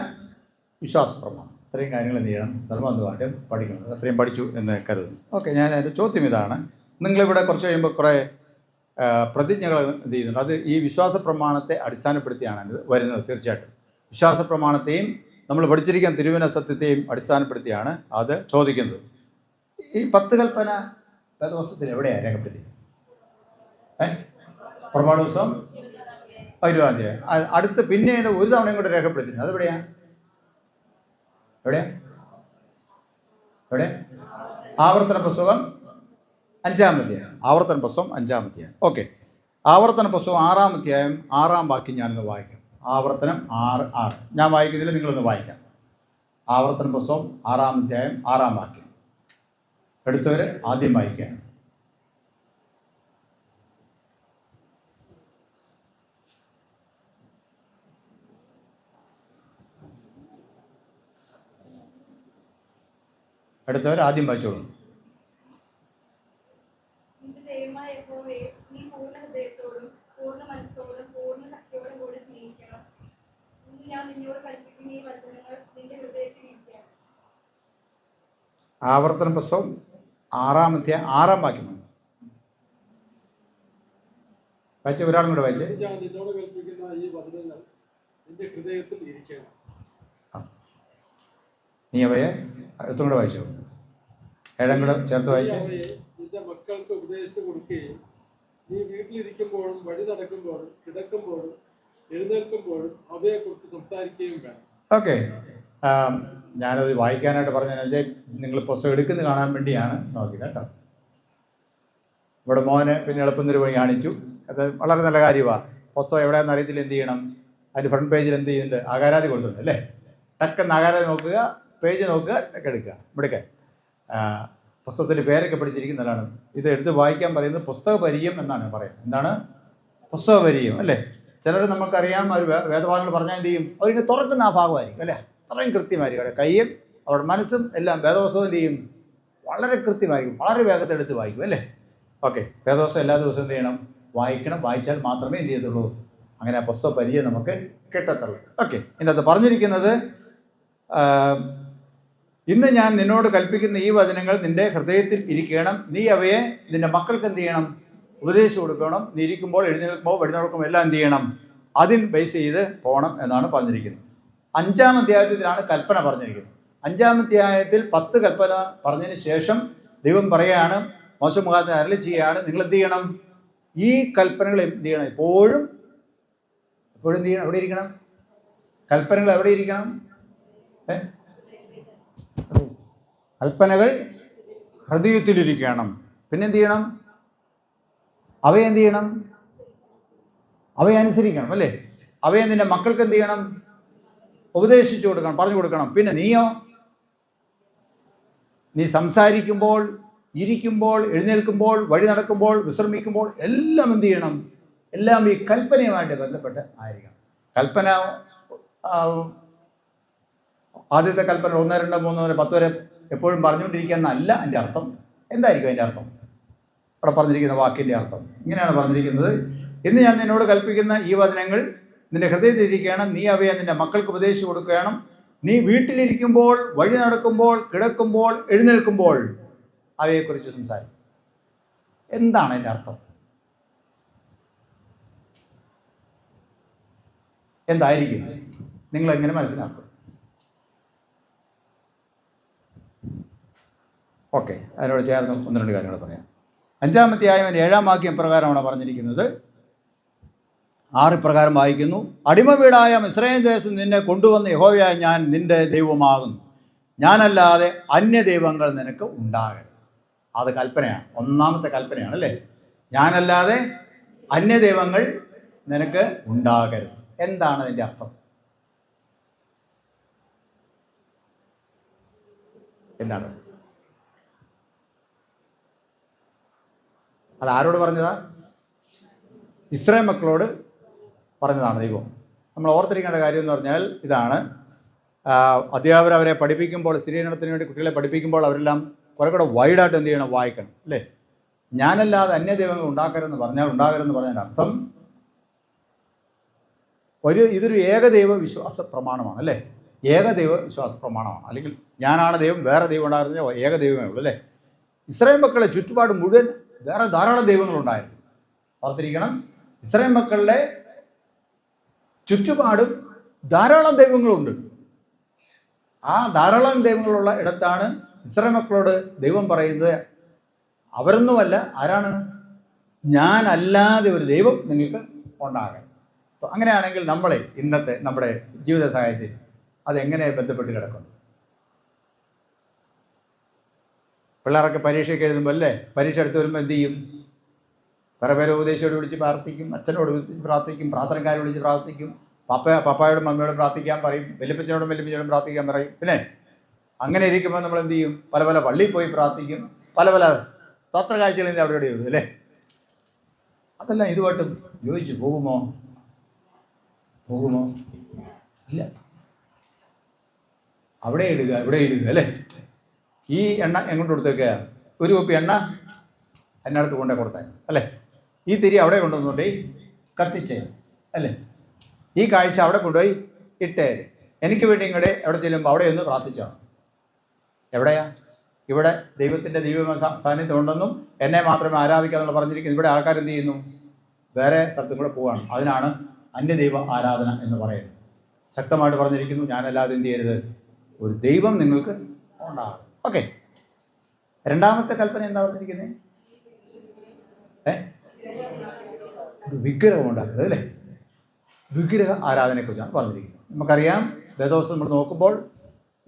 [SPEAKER 1] വിശ്വാസ പ്രമാണം, ഇത്രയും കാര്യങ്ങൾ എന്ത് ചെയ്യണം? നിർബന്ധമായിട്ടും പഠിക്കണം. അത്രയും പഠിച്ചു എന്ന് കരുതുന്നു. ഓക്കെ, ഞാൻ എൻ്റെ ചോദ്യം ഇതാണ്. നിങ്ങളിവിടെ കുറച്ച് കഴിയുമ്പോൾ കുറേ പ്രതിജ്ഞകൾ എന്ത് ചെയ്യുന്നുണ്ട്? അത് ഈ വിശ്വാസ പ്രമാണത്തെ അടിസ്ഥാനപ്പെടുത്തിയാണ് ഇത് വരുന്നത്. തീർച്ചയായിട്ടും വിശ്വാസ പ്രമാണത്തെയും നമ്മൾ പഠിച്ചിരിക്കുന്ന തിരുവചന സത്യത്തെയും അടിസ്ഥാനപ്പെടുത്തിയാണ് അത് ചോദിക്കുന്നത്. ഈ 10 കൽപ്പന വേദപുസ്തകത്തിൽ എവിടെയാണ് രേഖപ്പെടുത്തി? പുറപ്പാട് പുസ്തകം 20-ാം അധ്യായം. അടുത്ത് പിന്നീട് ഒരു തവണയും കൂടെ രേഖപ്പെടുത്തിയിട്ടുണ്ട്. അതെവിടെയാ? എവിടെ? ആവർത്തന പുസ്തകം 5-ാം അധ്യായം, ആവർത്തന പുസ്തകം 5-ാം അധ്യായം. ഓക്കെ, ആവർത്തന പുസ്തകം 6-ാം അധ്യായം 6-ാം വാക്യം ഞാനൊന്ന് വായിക്കാം. ആവർത്തനം 6:6 ഞാൻ വായിക്കുന്നില്ല, നിങ്ങളൊന്ന് വായിക്കാം. ആവർത്തന പുസ്തകം 6-ാം അധ്യായം 6-ാം വാക്യം എടുത്തവർ ആദ്യം വായിക്കുക. എടുത്തവർ ആദ്യം വായിച്ചോളൂ. ആവർത്തന പുസ്തകം 6-ാം അധ്യായം 6-ാം വാക്യം വായിച്ച ഒരാളും കൂടെ വായിച്ചേ. നീ അവയെ അടുത്തും കൂടെ വായിച്ചോ, 7-ാം കൂടെ ചേർത്ത് വായിച്ചേ.
[SPEAKER 2] നിന്റെ മക്കൾക്ക് ഉപദേശിച്ചു കൊടുക്കുകയും നീ വീട്ടിലിരിക്കുമ്പോഴും വഴി നടക്കുമ്പോഴും കിടക്കുമ്പോഴും എഴുന്നേൽക്കുമ്പോഴും അവയെക്കുറിച്ച് സംസാരിക്കുകയും വേണം.
[SPEAKER 1] ഓക്കെ, ഞാനത് വായിക്കാനായിട്ട് പറഞ്ഞതെന്ന് വെച്ചാൽ നിങ്ങൾ പുസ്തകം എടുക്കുന്നത് കാണാൻ വേണ്ടിയാണ് നോക്കിയത് കേട്ടോ. ഇവിടെ മോനെ പിന്നെ എളുപ്പം വഴി കാണിച്ചു. അത് വളരെ നല്ല കാര്യമാണ്. പുസ്തകം എവിടെയാണെന്ന് അറിയത്തില്ല, എന്ത് ചെയ്യണം? അതിൻ്റെ ഫ്രണ്ട് പേജിൽ എന്ത് ചെയ്യുന്നുണ്ട്? ആകാരാതി കൊടുത്തിട്ടുണ്ട് അല്ലേ? ടക്കെന്ന് ആകാരാതി നോക്കുക, പേജ് നോക്കുക, ടക്ക് എടുക്കുക. ഇവിടേക്ക് പുസ്തകത്തിൻ്റെ പേരൊക്കെ പഠിച്ചിരിക്കുന്നതാണ്. ഇത് എടുത്ത് വായിക്കാൻ പറയുന്നത് പുസ്തക പരിചയം എന്നാണ് പറയുന്നത്. എന്താണ് പുസ്തക പരിചയം അല്ലേ? ചിലർ നമുക്കറിയാം, അവർ വേദഭാഗങ്ങൾ പറഞ്ഞാൽ എന്ത് ചെയ്യും? അവരിങ്ങനെ തുറക്കുന്ന ആ ഭാഗമായിരിക്കും അല്ലേ? അത്രയും കൃത്യമായിരിക്കും. അവിടെ കയ്യും അവരുടെ മനസ്സും എല്ലാം വേദപുസ്തകം എന്ത് ചെയ്യും? വളരെ കൃത്യമായിരിക്കും, വളരെ വേഗത്തിൽ എടുത്ത് വായിക്കും അല്ലേ? ഓക്കെ, വേദപുസ്തകം എല്ലാ ദിവസവും എന്ത് ചെയ്യണം? വായിക്കണം. വായിച്ചാൽ മാത്രമേ എന്ത് ചെയ്യത്തുള്ളൂ? അങ്ങനെ ആ പുസ്തക പരിചയം നമുക്ക് കിട്ടത്തുള്ളൂ. ഓക്കെ, ഇതിനകത്ത് പറഞ്ഞിരിക്കുന്നത്, ഇന്ന് ഞാൻ നിന്നോട് കൽപ്പിക്കുന്ന ഈ വചനങ്ങൾ നിന്റെ ഹൃദയത്തിൽ ഇരിക്കണം. നീ അവയെ നിന്റെ മക്കൾക്ക് എന്ത് ചെയ്യണം? ഉപദേശിച്ചു കൊടുക്കണം. നീ ഇരിക്കുമ്പോൾ, എഴുന്നേൽക്കുമ്പോൾ, വഴി നടക്കുമ്പോൾ എല്ലാം എന്ത് ചെയ്യണം? അതിൽ ബേസ് ചെയ്ത് പോകണം എന്നാണ് പറഞ്ഞിരിക്കുന്നത്. 5-ാം അധ്യായത്തിലാണ് കൽപ്പന പറഞ്ഞിരിക്കുന്നത്. 5-ാം അധ്യായത്തിൽ 10 കൽപ്പന പറഞ്ഞതിന് ശേഷം ദൈവം പറയുകയാണ്, മോശെ മുഖാന്തരം അരുളി ചെയ്യുകയാണ്, നിങ്ങൾ എന്ത് ചെയ്യണം? ഈ കൽപ്പനകൾ എന്ത് ചെയ്യണം? എപ്പോഴും എന്ത് ചെയ്യണം? എവിടെ ഇരിക്കണം? കൽപ്പനകൾ എവിടെ ഇരിക്കണം? കൽപ്പനകൾ ഹൃദയത്തിലിരിക്കണം. പിന്നെ എന്ത് ചെയ്യണം? അവയെ എന്ത് ചെയ്യണം? അവയെ അനുസരിക്കണം അല്ലേ? അവയെ നിന്റെ മക്കൾക്ക് എന്ത് ചെയ്യണം? ഉപദേശിച്ചു കൊടുക്കണം, പറഞ്ഞു കൊടുക്കണം. പിന്നെ നീയോ? നീ സംസാരിക്കുമ്പോൾ, ഇരിക്കുമ്പോൾ, എഴുന്നേൽക്കുമ്പോൾ, വഴി നടക്കുമ്പോൾ, വിശ്രമിക്കുമ്പോൾ എല്ലാം എന്ത് ചെയ്യണം? എല്ലാം ഈ കൽപ്പനയുമായിട്ട് ബന്ധപ്പെട്ട് ആയിരിക്കണം. കൽപ്പന ആദ്യത്തെ കൽപ്പന 1, 2, 3 വരെ 10 വരെ എപ്പോഴും പറഞ്ഞുകൊണ്ടിരിക്കുക എന്നല്ല എൻ്റെ അർത്ഥം. എന്തായിരിക്കും അതിൻ്റെ അർത്ഥം? അവിടെ പറഞ്ഞിരിക്കുന്ന വാക്കിൻ്റെ അർത്ഥം ഇങ്ങനെയാണ് പറഞ്ഞിരിക്കുന്നത്: ഇന്ന് ഞാൻ നിന്നോട് കൽപ്പിക്കുന്ന ഈ വചനങ്ങൾ നിന്റെ ഹൃദയത്തിലിരിക്കണം. നീ അവയെ നിന്റെ മക്കൾക്ക് ഉപദേശിച്ചു കൊടുക്കണം. നീ വീട്ടിലിരിക്കുമ്പോൾ, വഴി നടക്കുമ്പോൾ, കിടക്കുമ്പോൾ, എഴുന്നേൽക്കുമ്പോൾ അവയെക്കുറിച്ച് സംസാരിക്കും. എന്താണ് അതിൻ്റെ അർത്ഥം? എന്തായിരിക്കും? നിങ്ങളെങ്ങനെ മനസ്സിലാക്കും? ഓക്കെ, അതിനോട് ചേർന്ന് 1-2 കാര്യങ്ങൾ പറയാം. 5-ാം അധ്യായം 7-ാം വാക്യം പ്രകാരമാണ് പറഞ്ഞിരിക്കുന്നത്. 6 പ്രകാരം വായിക്കുന്നു: അടിമ വീടായ മിസ്രയീം ദേശത്ത് നിന്നെ കൊണ്ടുവന്ന യഹോവയായ ഞാൻ നിന്റെ ദൈവമാകുന്നു. ഞാനല്ലാതെ അന്യദൈവങ്ങൾ നിനക്ക് ഉണ്ടാകരുത്. അത് കൽപ്പനയാണ്, 1-ാമത്തെ കൽപ്പനയാണ് അല്ലേ? ഞാനല്ലാതെ അന്യദൈവങ്ങൾ നിനക്ക് ഉണ്ടാകരുത്. എന്താണ് അതിൻ്റെ അർത്ഥം? എന്താണ് അത്? ആരോട് പറഞ്ഞതാ? ഇസ്രായേൽ മക്കളോട് പറഞ്ഞതാണ് ദൈവം. നമ്മൾ ഓർത്തിരിക്കേണ്ട കാര്യം എന്ന് പറഞ്ഞാൽ ഇതാണ്: അധ്യാപകർ അവരെ പഠിപ്പിക്കുമ്പോൾ, സ്ഥിരീകരണത്തിന് വേണ്ടി കുട്ടികളെ പഠിപ്പിക്കുമ്പോൾ അവരെല്ലാം കുറെ കൂടെ വൈഡായിട്ട് എന്ത് ചെയ്യണം? വായിക്കണം അല്ലേ? ഞാനല്ലാതെ അന്യദൈവങ്ങൾ ഉണ്ടാക്കരുതെന്ന് പറഞ്ഞാൽ അർത്ഥം ഇതൊരു ഏകദൈവ വിശ്വാസ പ്രമാണമാണ് അല്ലേ? ഏകദൈവ വിശ്വാസ പ്രമാണമാണ്. അല്ലെങ്കിൽ ഞാനാണ് ദൈവം, വേറെ ദൈവം ഉണ്ടായിരുന്ന ഏകദൈവമേ ഉള്ളൂ അല്ലേ? ഇസ്രായേൽ മക്കളെ ചുറ്റുപാട് മുഴുവൻ വേറെ ധാരാളം ദൈവങ്ങളുണ്ടായിരുന്നു. ഓർത്തിരിക്കണം, ഇസ്രായേൽ മക്കളുടെ ചുറ്റുപാടും ധാരാളം ദൈവങ്ങളുണ്ട്. ആ ധാരാളം ദൈവങ്ങളുള്ള ഇടത്താണ് ഇസ്രായേൽ മക്കളോട് ദൈവം പറയുന്നത്, അവരൊന്നുമല്ല, ആരാണ്? ഞാനല്ലാതെ ഒരു ദൈവം നിങ്ങൾക്ക് ഉണ്ടാകണം. അപ്പോൾ അങ്ങനെയാണെങ്കിൽ നമ്മളെ ഇന്നത്തെ നമ്മുടെ ജീവിത സാഹചര്യത്തിൽ അതെങ്ങനെ ബന്ധപ്പെട്ട് കിടക്കുന്നു? പിള്ളേരൊക്കെ പരീക്ഷയ്ക്ക് എഴുതുമ്പോൾ അല്ലേ, പരീക്ഷ എടുത്ത് വരുമ്പോൾ എന്ത് ചെയ്യും? കുറേ പേര് ഉപദേശിയോട് വിളിച്ച് പ്രാർത്ഥിക്കും, അച്ഛനോട് വിളിച്ച് പ്രാർത്ഥിക്കും, പ്രാർത്ഥനക്കാരെ വിളിച്ച് പ്രാർത്ഥിക്കും, പപ്പായോടും മമ്മിയോടും പ്രാർത്ഥിക്കാൻ പറയും, വല്യപ്പച്ചനോടും വല്യപ്പച്ചനോടും പ്രാർത്ഥിക്കാൻ പറയും. പിന്നെ അങ്ങനെ ഇരിക്കുമ്പോൾ നമ്മൾ എന്ത് ചെയ്യും? പല പല പള്ളിയിൽ പോയി പ്രാർത്ഥിക്കും, പല പല സ്തോത്ര കാഴ്ചകളിൽ അവിടെ ഇവിടെ എഴുതും അല്ലേ. അതെല്ലാം ഇതുമായിട്ടും യോജിച്ച് പോകുമോ? ഇല്ല. അവിടെ ഇടുക, ഇവിടെ ഇടുക അല്ലേ. ഈ എണ്ണ എങ്ങോട്ട് കൊടുത്തേക്കുക? ഒരു കുപ്പി എണ്ണ അതിനടുത്ത് കൊണ്ടേ കൊടുത്താൽ അല്ലേ. ഈ തിരി അവിടെ കൊണ്ടുവന്നുകൊണ്ടേ കത്തിച്ചേ അല്ലേ. ഈ കാഴ്ച അവിടെ കൊണ്ടുപോയി ഇട്ടേ. എനിക്ക് വേണ്ടി ഇങ്ങോട്ട് എവിടെ ചെല്ലുമ്പോൾ അവിടെ ഒന്ന് പ്രാർത്ഥിച്ചോ. എവിടെയാ? ഇവിടെ ദൈവത്തിൻ്റെ ദൈവ സാന്നിധ്യം ഉണ്ടെന്നും എന്നെ മാത്രമേ ആരാധിക്കാന്നുള്ള പറഞ്ഞിരിക്കുന്നു. ഇവിടെ ആൾക്കാർ എന്ത് ചെയ്യുന്നു? വേറെ സ്ഥലത്തും കൂടെ പോവുകയാണ്. അതിനാണ് അന്യദൈവ ആരാധന എന്ന് പറയുന്നത്. ശക്തമായിട്ട് പറഞ്ഞിരിക്കുന്നു, ഞാനല്ലാതെ എന്ത് ചെയ്യരുത്, ഒരു ദൈവം നിങ്ങൾക്ക് ഉണ്ടാകും. ഓക്കെ, രണ്ടാമത്തെ കൽപ്പന എന്താ പറഞ്ഞിരിക്കുന്നത്? ഒരു വിഗ്രഹം ഉണ്ടാക്കുന്നത് അല്ലേ. വിഗ്രഹ ആരാധനയെക്കുറിച്ചാണ് പറഞ്ഞിരിക്കുന്നത്. നമുക്കറിയാം, വേദോസ്തം നമ്മൾ നോക്കുമ്പോൾ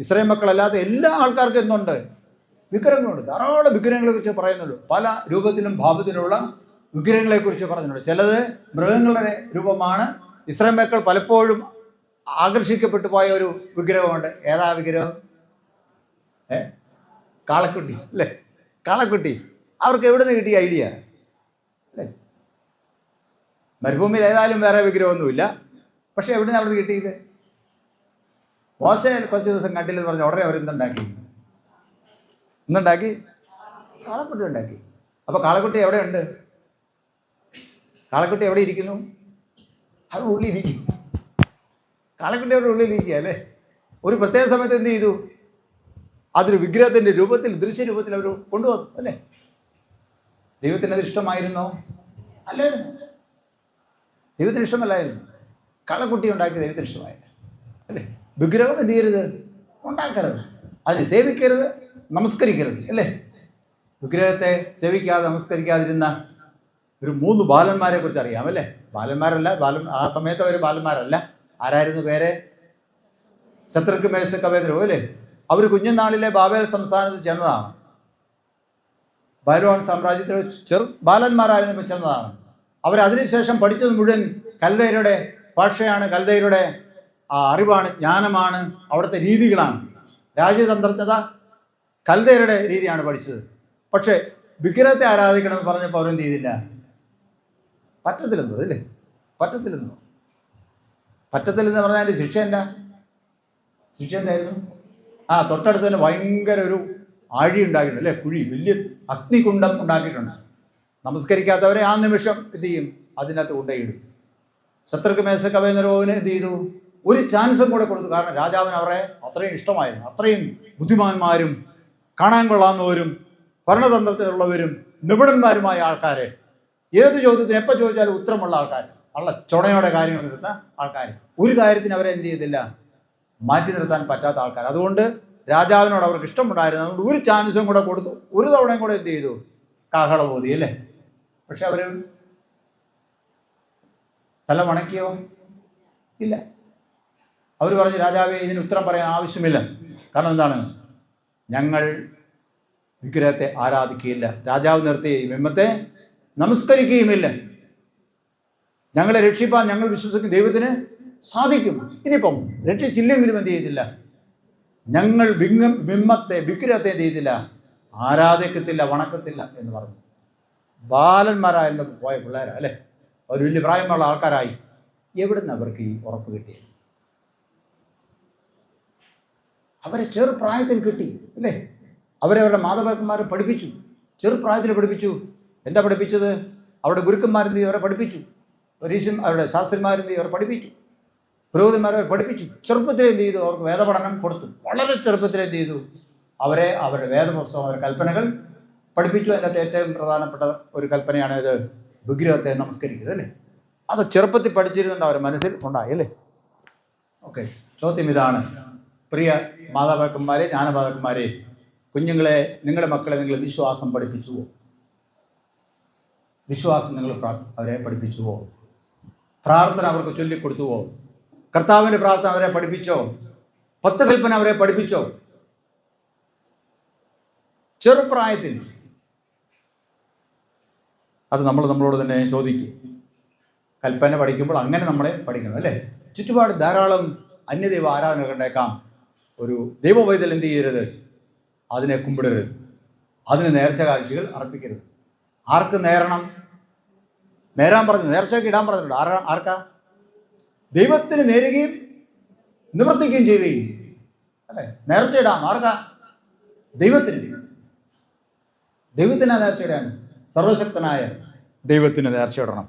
[SPEAKER 1] ഇസ്രായേൽ മക്കളല്ലാതെ എല്ലാ ആൾക്കാർക്കും എന്തുണ്ട്? വിഗ്രഹങ്ങളുണ്ട്. ധാരാളം വിഗ്രഹങ്ങളെക്കുറിച്ച് പറയുന്നുള്ളൂ. പല രൂപത്തിലും ഭാവത്തിലുള്ള വിഗ്രഹങ്ങളെക്കുറിച്ച് പറഞ്ഞിട്ടുണ്ട്. ചിലത് മൃഗങ്ങളുടെ രൂപമാണ്. ഇസ്രായേൽ മക്കൾ പലപ്പോഴും ആകർഷിക്കപ്പെട്ടു പോയ ഒരു വിഗ്രഹമുണ്ട്. ഏതാ വിഗ്രഹം? കാളക്കുട്ടി അല്ലേ. കാളക്കുട്ടി അവർക്ക് എവിടെ നിന്ന് കിട്ടിയ ഐഡിയ അല്ലേ? മരുഭൂമിയിൽ ഏതായാലും വേറെ വിഗ്രഹമൊന്നുമില്ല. പക്ഷെ എവിടെ നിന്ന് അവിടെ കിട്ടിയത്? മോശയിൽ കുറച്ച് ദിവസം കണ്ടില്ലെന്ന് പറഞ്ഞ ഉടനെ അവരെന്തുണ്ടാക്കി? കാളക്കുട്ടി ഉണ്ടാക്കി. അപ്പോൾ കാളക്കുട്ടി എവിടെയുണ്ട്? കാളക്കുട്ടി എവിടെ ഇരിക്കുന്നു? അവരുടെ ഉള്ളിലിരിക്കും. കാളക്കുട്ടി അവരുടെ ഉള്ളിലിരിക്കുക അല്ലേ. ഒരു പ്രത്യേക സമയത്ത് എന്ത് ചെയ്തു? അതൊരു വിഗ്രഹത്തിൻ്റെ രൂപത്തിൽ, ദൃശ്യരൂപത്തിൽ അവർ കൊണ്ടുവന്നു അല്ലേ. ദൈവത്തിന് അത് ഇഷ്ടമായിരുന്നോ? അല്ലായിരുന്നു. ദൈവത്തിന് ഇഷ്ടമല്ലായിരുന്നു. കാളക്കുട്ടി ഉണ്ടാക്കി ദൈവത്തിന് ഇഷ്ടമായില്ല അല്ലേ. വിഗ്രഹം എന്ത് ചെയ്യരുത്? ഉണ്ടാക്കരുത്. അതിന് സേവിക്കരുത്, നമസ്കരിക്കരുത് അല്ലേ. വിഗ്രഹത്തെ സേവിക്കാതെ നമസ്കരിക്കാതിരുന്ന ഒരു 3 ബാലന്മാരെ കുറിച്ച് അറിയാം അല്ലേ. ബാലന്മാരല്ല, ആ സമയത്ത് അവർ ബാലന്മാരല്ല. ആരായിരുന്നു പേര്? ശത്രുക്ക് മേശക്ക് അഭേദ്രവോ അല്ലേ. അവർ കുഞ്ഞുനാളിലെ ബാബേൽ സംസ്ഥാനത്ത് ചെന്നതാണ്. ബൈലോൺ സാമ്രാജ്യത്തിൽ ബാലന്മാരായിരുന്നപ്പോൾ ചെന്നതാണ്. അവരതിനുശേഷം പഠിച്ചത് മുഴുവൻ കൽദയരുടെ ഭാഷയാണ്, കൽദയരുടെ അറിവാണ്, ജ്ഞാനമാണ്, അവിടുത്തെ രീതികളാണ്. രാജ്യതന്ത്രജ്ഞത കൽദയരുടെ രീതിയാണ് പഠിച്ചത്. പക്ഷേ വിഗ്രഹത്തെ ആരാധിക്കണമെന്ന് പറഞ്ഞപ്പോൾ അവരെന്ത് ചെയ്തില്ല? പറ്റത്തില്ലെന്നോ അല്ലേ. പറ്റത്തില്ലെന്ന് പറഞ്ഞാൽ അതിൻ്റെ ശിക്ഷ എന്തായിരുന്നു? തൊട്ടടുത്ത് തന്നെ ഭയങ്കര ഒരു ആഴി ഉണ്ടാക്കിയിട്ടുണ്ട് അല്ലേ. കുഴി, വലിയ അഗ്നികുണ്ഡം ഉണ്ടാക്കിയിട്ടുണ്ട്. നമസ്കരിക്കാത്തവരെ ആ നിമിഷം എന്ത് ചെയ്യും? അതിനകത്ത് കൊണ്ടേയിടും. ശത്രുക്ക് മേശക്ക് അഭേദ്രവോവിന് എന്ത് ചെയ്തു? ഒരു ചാൻസും കൂടെ കൊടുത്തു. കാരണം രാജാവിന് അവരെ അത്രയും ഇഷ്ടമായിരുന്നു. അത്രയും ബുദ്ധിമാന്മാരും കാണാൻ കൊള്ളാവുന്നവരും ഭരണതന്ത്രത്തിലുള്ളവരും നിപുണന്മാരുമായ ആൾക്കാരെ, ഏത് ചോദ്യത്തിന് എപ്പോൾ ചോദിച്ചാലും ഉത്തരമുള്ള ആൾക്കാർ, ഉള്ള ചുണയോടെ കാര്യങ്ങൾ നിർത്തുന്ന ആൾക്കാർ, ഒരു കാര്യത്തിന് അവരെ എന്ത് ചെയ്തില്ല? മാറ്റി നിർത്താൻ പറ്റാത്ത ആൾക്കാർ. അതുകൊണ്ട് രാജാവിനോട് അവർക്ക് ഇഷ്ടമുണ്ടായിരുന്നു. അതുകൊണ്ട് ഒരു ചാൻസും കൂടെ കൊടുത്തു. ഒരു തവണയും കൂടെ എന്ത് ചെയ്തു? കാഹളബോധി അല്ലേ. പക്ഷെ അവർ തല വണക്കിയോ? ഇല്ല. അവർ പറഞ്ഞു, രാജാവേ, ഇതിന് ഉത്തരം പറയാൻ ആവശ്യമില്ല. കാരണം എന്താണ്? ഞങ്ങൾ വിഗ്രഹത്തെ ആരാധിക്കുകയില്ല. രാജാവ് നിർത്തിയ ഈ ബിംബത്തെ നമസ്കരിക്കുകയുമില്ല. ഞങ്ങളെ രക്ഷിപ്പാൻ ഞങ്ങൾ വിശ്വസിക്കുന്ന ദൈവത്തിന് സാധിക്കും. ഇനിയിപ്പം രക്ഷിച്ചില്ലെങ്കിലും എന്ത് ചെയ്തില്ല? ഞങ്ങൾ ബിംബത്തെ, വിഗ്രഹത്തെ എന്ത് ചെയ്തില്ല? ആരാധിക്കത്തില്ല, വണക്കത്തില്ല എന്ന് പറഞ്ഞു. ബാലന്മാരായിരുന്നു പോയ പിള്ളേരാ അല്ലേ. അവർ വലിയ പ്രായമുള്ള ആൾക്കാരായി. എവിടുന്ന് അവർക്ക് ഈ ഉറപ്പ് കിട്ടിയത്? അവരെ ചെറുപ്രായത്തിൽ കിട്ടി അല്ലേ. അവരവരുടെ മാതാപിതാക്കന്മാരെ പഠിപ്പിച്ചു, ചെറുപ്രായത്തിൽ പഠിപ്പിച്ചു. എന്താ പഠിപ്പിച്ചത്? അവരുടെ ഗുരുക്കന്മാരെന്ത് ചെയ്തു? അവരെ പഠിപ്പിച്ചു. അവരുടെ ശാസ്ത്രിമാരെന്ത് ചെയ്തു? അവരെ പഠിപ്പിച്ചു. പുരോഹിതന്മാരെ പഠിപ്പിച്ചു. ചെറുപ്പത്തിൽ എന്ത് ചെയ്തു? അവർക്ക് വേദപഠനം കൊടുത്തു. വളരെ ചെറുപ്പത്തിൽ എന്ത് ചെയ്തു? അവരെ അവരുടെ വേദപുസ്തകം, അവരുടെ കൽപ്പനകൾ പഠിപ്പിച്ചു. അതിനകത്ത് ഏറ്റവും പ്രധാനപ്പെട്ട ഒരു കൽപ്പനയാണ് ഇത്, വിഗ്രഹത്തെ നമസ്കരിക്കുന്നത് അല്ലേ. അത് ചെറുപ്പത്തിൽ പഠിച്ചിരുന്നുണ്ട്, അവരുടെ മനസ്സിൽ ഉണ്ടായി അല്ലേ. ഓക്കെ, ചോദ്യം ഇതാണ്, പ്രിയ മാതാപിതാക്കന്മാരെ, ജ്ഞാനപാതകന്മാരെ, കുഞ്ഞുങ്ങളെ, നിങ്ങളുടെ മക്കളെ നിങ്ങൾ വിശ്വാസം പഠിപ്പിച്ചുവോ? വിശ്വാസം നിങ്ങൾ അവരെ പഠിപ്പിച്ചുവോ? പ്രാർത്ഥന അവർക്ക് ചൊല്ലിക്കൊടുത്തുവോ? കർത്താവിൻ്റെ പ്രാർത്ഥന അവരെ പഠിപ്പിച്ചോ? 10 കൽപ്പന അവരെ പഠിപ്പിച്ചോ? ചെറുപ്രായത്തിൽ. അത് നമ്മളോട് തന്നെ ചോദിക്കും. കൽപ്പന പഠിക്കുമ്പോൾ അങ്ങനെ നമ്മളെ പഠിക്കണം, അല്ലേ? ചുറ്റുപാട് ധാരാളം അന്യദൈവ ആരാധന കണ്ടേക്കാം. ഒരു ദൈവവൈതൽ എന്ത് ചെയ്യരുത്? അതിനെ കുമ്പിടരുത്, അതിന് നേർച്ച കാഴ്ചകൾ അർപ്പിക്കരുത്. ആർക്ക് നേരണം? നേരാൻ പറഞ്ഞു, നേർച്ചയ്ക്ക് ഇടാൻ പറഞ്ഞിട്ടുണ്ട്. ആർക്കാ? ദൈവത്തിന് നേരുകയും നിവർത്തിക്കുകയും ചെയ്യുകയും, അല്ലേ? നേർച്ച ഇടാം. ആർക്കാ? ദൈവത്തിന്. ദൈവത്തിന് നേർച്ച ഇടാൻ സർവശക്തനായ ദൈവത്തിന് നേർച്ച ഇടണം.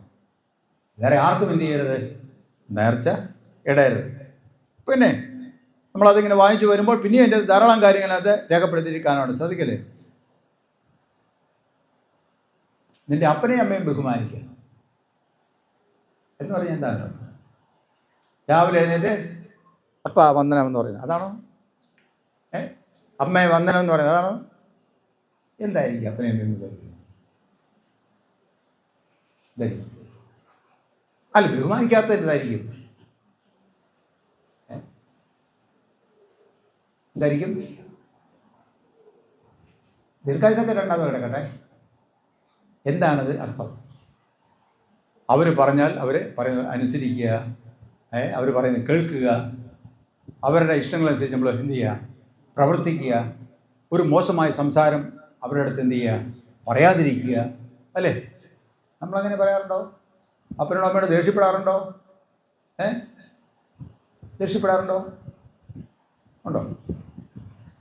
[SPEAKER 1] വേറെ ആർക്കും എന്ത് ചെയ്യരുത്? നേർച്ച ഇടരുത്. പിന്നെ നമ്മളതിങ്ങനെ വായിച്ചു വരുമ്പോൾ പിന്നെയും എൻ്റെ ധാരാളം കാര്യങ്ങളത് രേഖപ്പെടുത്തിയിരിക്കാനാണ്. ശ്രദ്ധിക്കല്ലേ? നിന്റെ അപ്പനെയും അമ്മയും ബഹുമാനിക്കുക എന്ന് പറഞ്ഞാൽ എന്താണ്? രാവിലെ എഴുന്നേറ്റ് അപ്പ വന്ദനം എന്ന് പറയുന്നത് അതാണോ? അമ്മയെ വന്ദനം എന്ന് പറയുന്നത് അതാണോ? എന്തായിരിക്കും അപ്പനെയും അമ്മയും ബഹുമാനിക്കുക? അല്ല, ബഹുമാനിക്കാത്ത എന്തായിരിക്കും? എന്തായിരിക്കും? ദീർഘായുസൊക്കെ രണ്ടാമത് കിടക്കട്ടെ. എന്താണത് അർത്ഥം? അവർ പറഞ്ഞാൽ അവർ പറയുന്നത് അനുസരിക്കുക, അവർ പറയുന്നത് കേൾക്കുക, അവരുടെ ഇഷ്ടങ്ങളനുസരിച്ച് നമ്മൾ എന്ത് ചെയ്യുക? പ്രവർത്തിക്കുക. ഒരു മോശമായ സംസാരം അവരുടെ അടുത്ത് എന്ത് ചെയ്യുക? പറയാതിരിക്കുക, അല്ലേ? നമ്മളങ്ങനെ പറയാറുണ്ടോ? അപ്പനോട് അമ്മയോട് ദേഷ്യപ്പെടാറുണ്ടോ? ദേഷ്യപ്പെടാറുണ്ടോ? ഉണ്ടോ?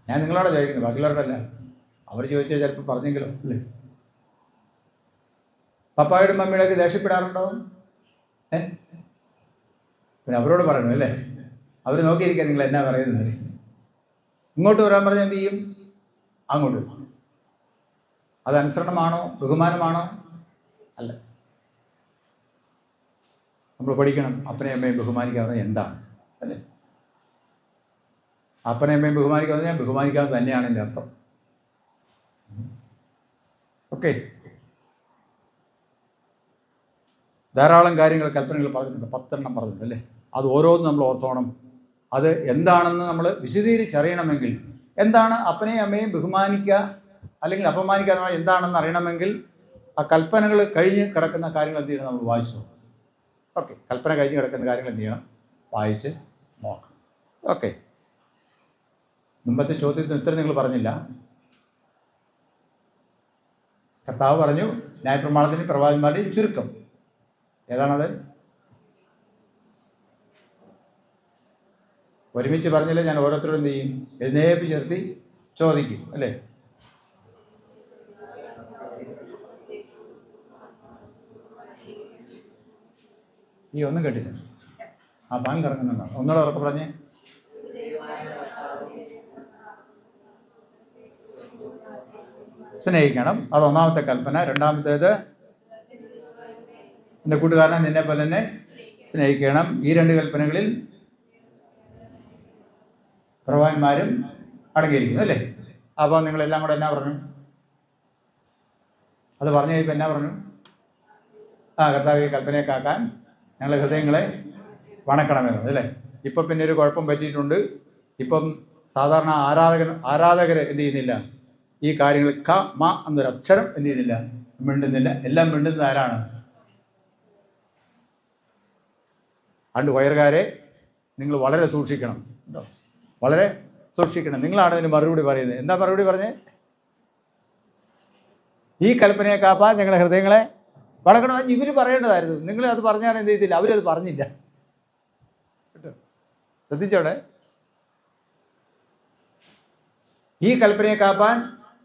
[SPEAKER 1] ഞാൻ നിങ്ങളോട് ചോദിക്കുന്നത്, ബാക്കിയുള്ളവരോടല്ല. അവർ ചോദിച്ചാൽ ചിലപ്പോൾ പറഞ്ഞെങ്കിലോ, അല്ലേ? പപ്പായോടും മമ്മിയോടൊക്കെ ദേഷ്യപ്പെടാറുണ്ടോ? പിന്നെ അവരോട് പറയണം, അല്ലേ? അവർ നോക്കിയിരിക്കുക നിങ്ങൾ എന്നാ പറയുന്നത്. ഇങ്ങോട്ട് വരാൻ പറഞ്ഞാൽ എന്ത് ചെയ്യും? അങ്ങോട്ട്. അത് അനുസരണമാണോ? ബഹുമാനമാണോ? അല്ല. നമ്മൾ പഠിക്കണം അപ്പനെയും അമ്മയും ബഹുമാനിക്കാതെ എന്താണ്, അല്ലേ? അപ്പനെയും അമ്മയും ബഹുമാനിക്കാതെ ഞാൻ ബഹുമാനിക്കാതെ തന്നെയാണ് എൻ്റെ അർത്ഥം. ഓക്കെ. ധാരാളം കാര്യങ്ങൾ കൽപ്പനകൾ പറഞ്ഞിട്ടുണ്ട്, 10 പറഞ്ഞിട്ടുണ്ട്, അല്ലേ? അത് ഓരോന്നും നമ്മൾ ഓർത്തോണം. അത് എന്താണെന്ന് നമ്മൾ വിശദീകരിച്ചറിയണമെങ്കിൽ, എന്താണ് അപ്പനെയും അമ്മയും ബഹുമാനിക്കുക അല്ലെങ്കിൽ അപമാനിക്കുക എന്ന് പറഞ്ഞാൽ എന്താണെന്ന് അറിയണമെങ്കിൽ ആ കൽപ്പനകൾ കഴിഞ്ഞ് കിടക്കുന്ന കാര്യങ്ങൾ എന്ത് ചെയ്യണം? നമ്മൾ വായിച്ചു നോക്കണം. ഓക്കെ, കൽപ്പന കഴിഞ്ഞ് കിടക്കുന്ന കാര്യങ്ങൾ എന്ത് ചെയ്യണം? വായിച്ച് നോക്കണം. ഓക്കെ. മുമ്പത്തെ ചോദ്യത്തിന് ഉത്തരം നിങ്ങൾ പറഞ്ഞില്ല. കർത്താവ് പറഞ്ഞു ന്യായപ്രമാണത്തിൻ്റെയും പ്രവാചകന്മാരുടെയും ചുരുക്കം. ഏതാണത്? ഒരുമിച്ച് പറഞ്ഞില്ല. ഞാൻ ഓരോരുത്തരോടും എന്ത് ചെയ്യും? എഴുന്നേൽപ്പ് ചേർത്തി ചോദിക്കും, അല്ലേ? ഈ ഒന്നും കേട്ടില്ല. ആ പാൻ കറങ്ങുന്നുണ്ടോ? ഒന്നുകൂടെ ഉറപ്പ് പറഞ്ഞേ. സ്നേഹിക്കണം. അത് ഒന്നാമത്തെ കൽപ്പന. രണ്ടാമത്തേത് എൻ്റെ കൂട്ടുകാരനെ നിന്നെ പോലെ തന്നെ സ്നേഹിക്കണം. ഈ 2 കൽപ്പനകളിൽ പ്രവാചകന്മാരും അടങ്ങിയിരിക്കുന്നു, അല്ലേ? അപ്പോൾ നിങ്ങളെല്ലാം കൂടെ എന്നാ പറഞ്ഞു? അത് പറഞ്ഞു കഴിയുമ്പോൾ എന്നാ പറഞ്ഞു? കർത്താവ് ഈ കൽപ്പനയെ കാക്കാൻ ഞങ്ങളുടെ ഹൃദയങ്ങളെ വണക്കണമെന്നത്, അല്ലേ? ഇപ്പം പിന്നെ ഒരു കുഴപ്പം പറ്റിയിട്ടുണ്ട്. ഇപ്പം സാധാരണ ആരാധകർ എന്ത് ചെയ്യുന്നില്ല? ഈ കാര്യങ്ങൾ ക മ എന്നൊരു അക്ഷരം എന്ത് ചെയ്യുന്നില്ല? മിണ്ടുന്നില്ല. എല്ലാം മിണ്ടുന്നത് ആരാണ്? അതുകൊണ്ട് വയറുകാരെ നിങ്ങൾ വളരെ സൂക്ഷിക്കണം കേട്ടോ, വളരെ സൂക്ഷിക്കണം. നിങ്ങളാണ് ഇതിന് മറുപടി പറയുന്നത്. എന്താ മറുപടി പറഞ്ഞേ? ഈ കൽപ്പനയെ കാപ്പാൻ ഞങ്ങളുടെ ഹൃദയങ്ങളെ വളർക്കണം. ഇവർ പറയേണ്ടതായിരുന്നു. നിങ്ങൾ അത് പറഞ്ഞാൽ എന്ത് ചെയ്തില്ല? അവരത് പറഞ്ഞില്ല കേട്ടോ. ശ്രദ്ധിച്ചോടെ. ഈ കൽപ്പനയെ കാപ്പാൻ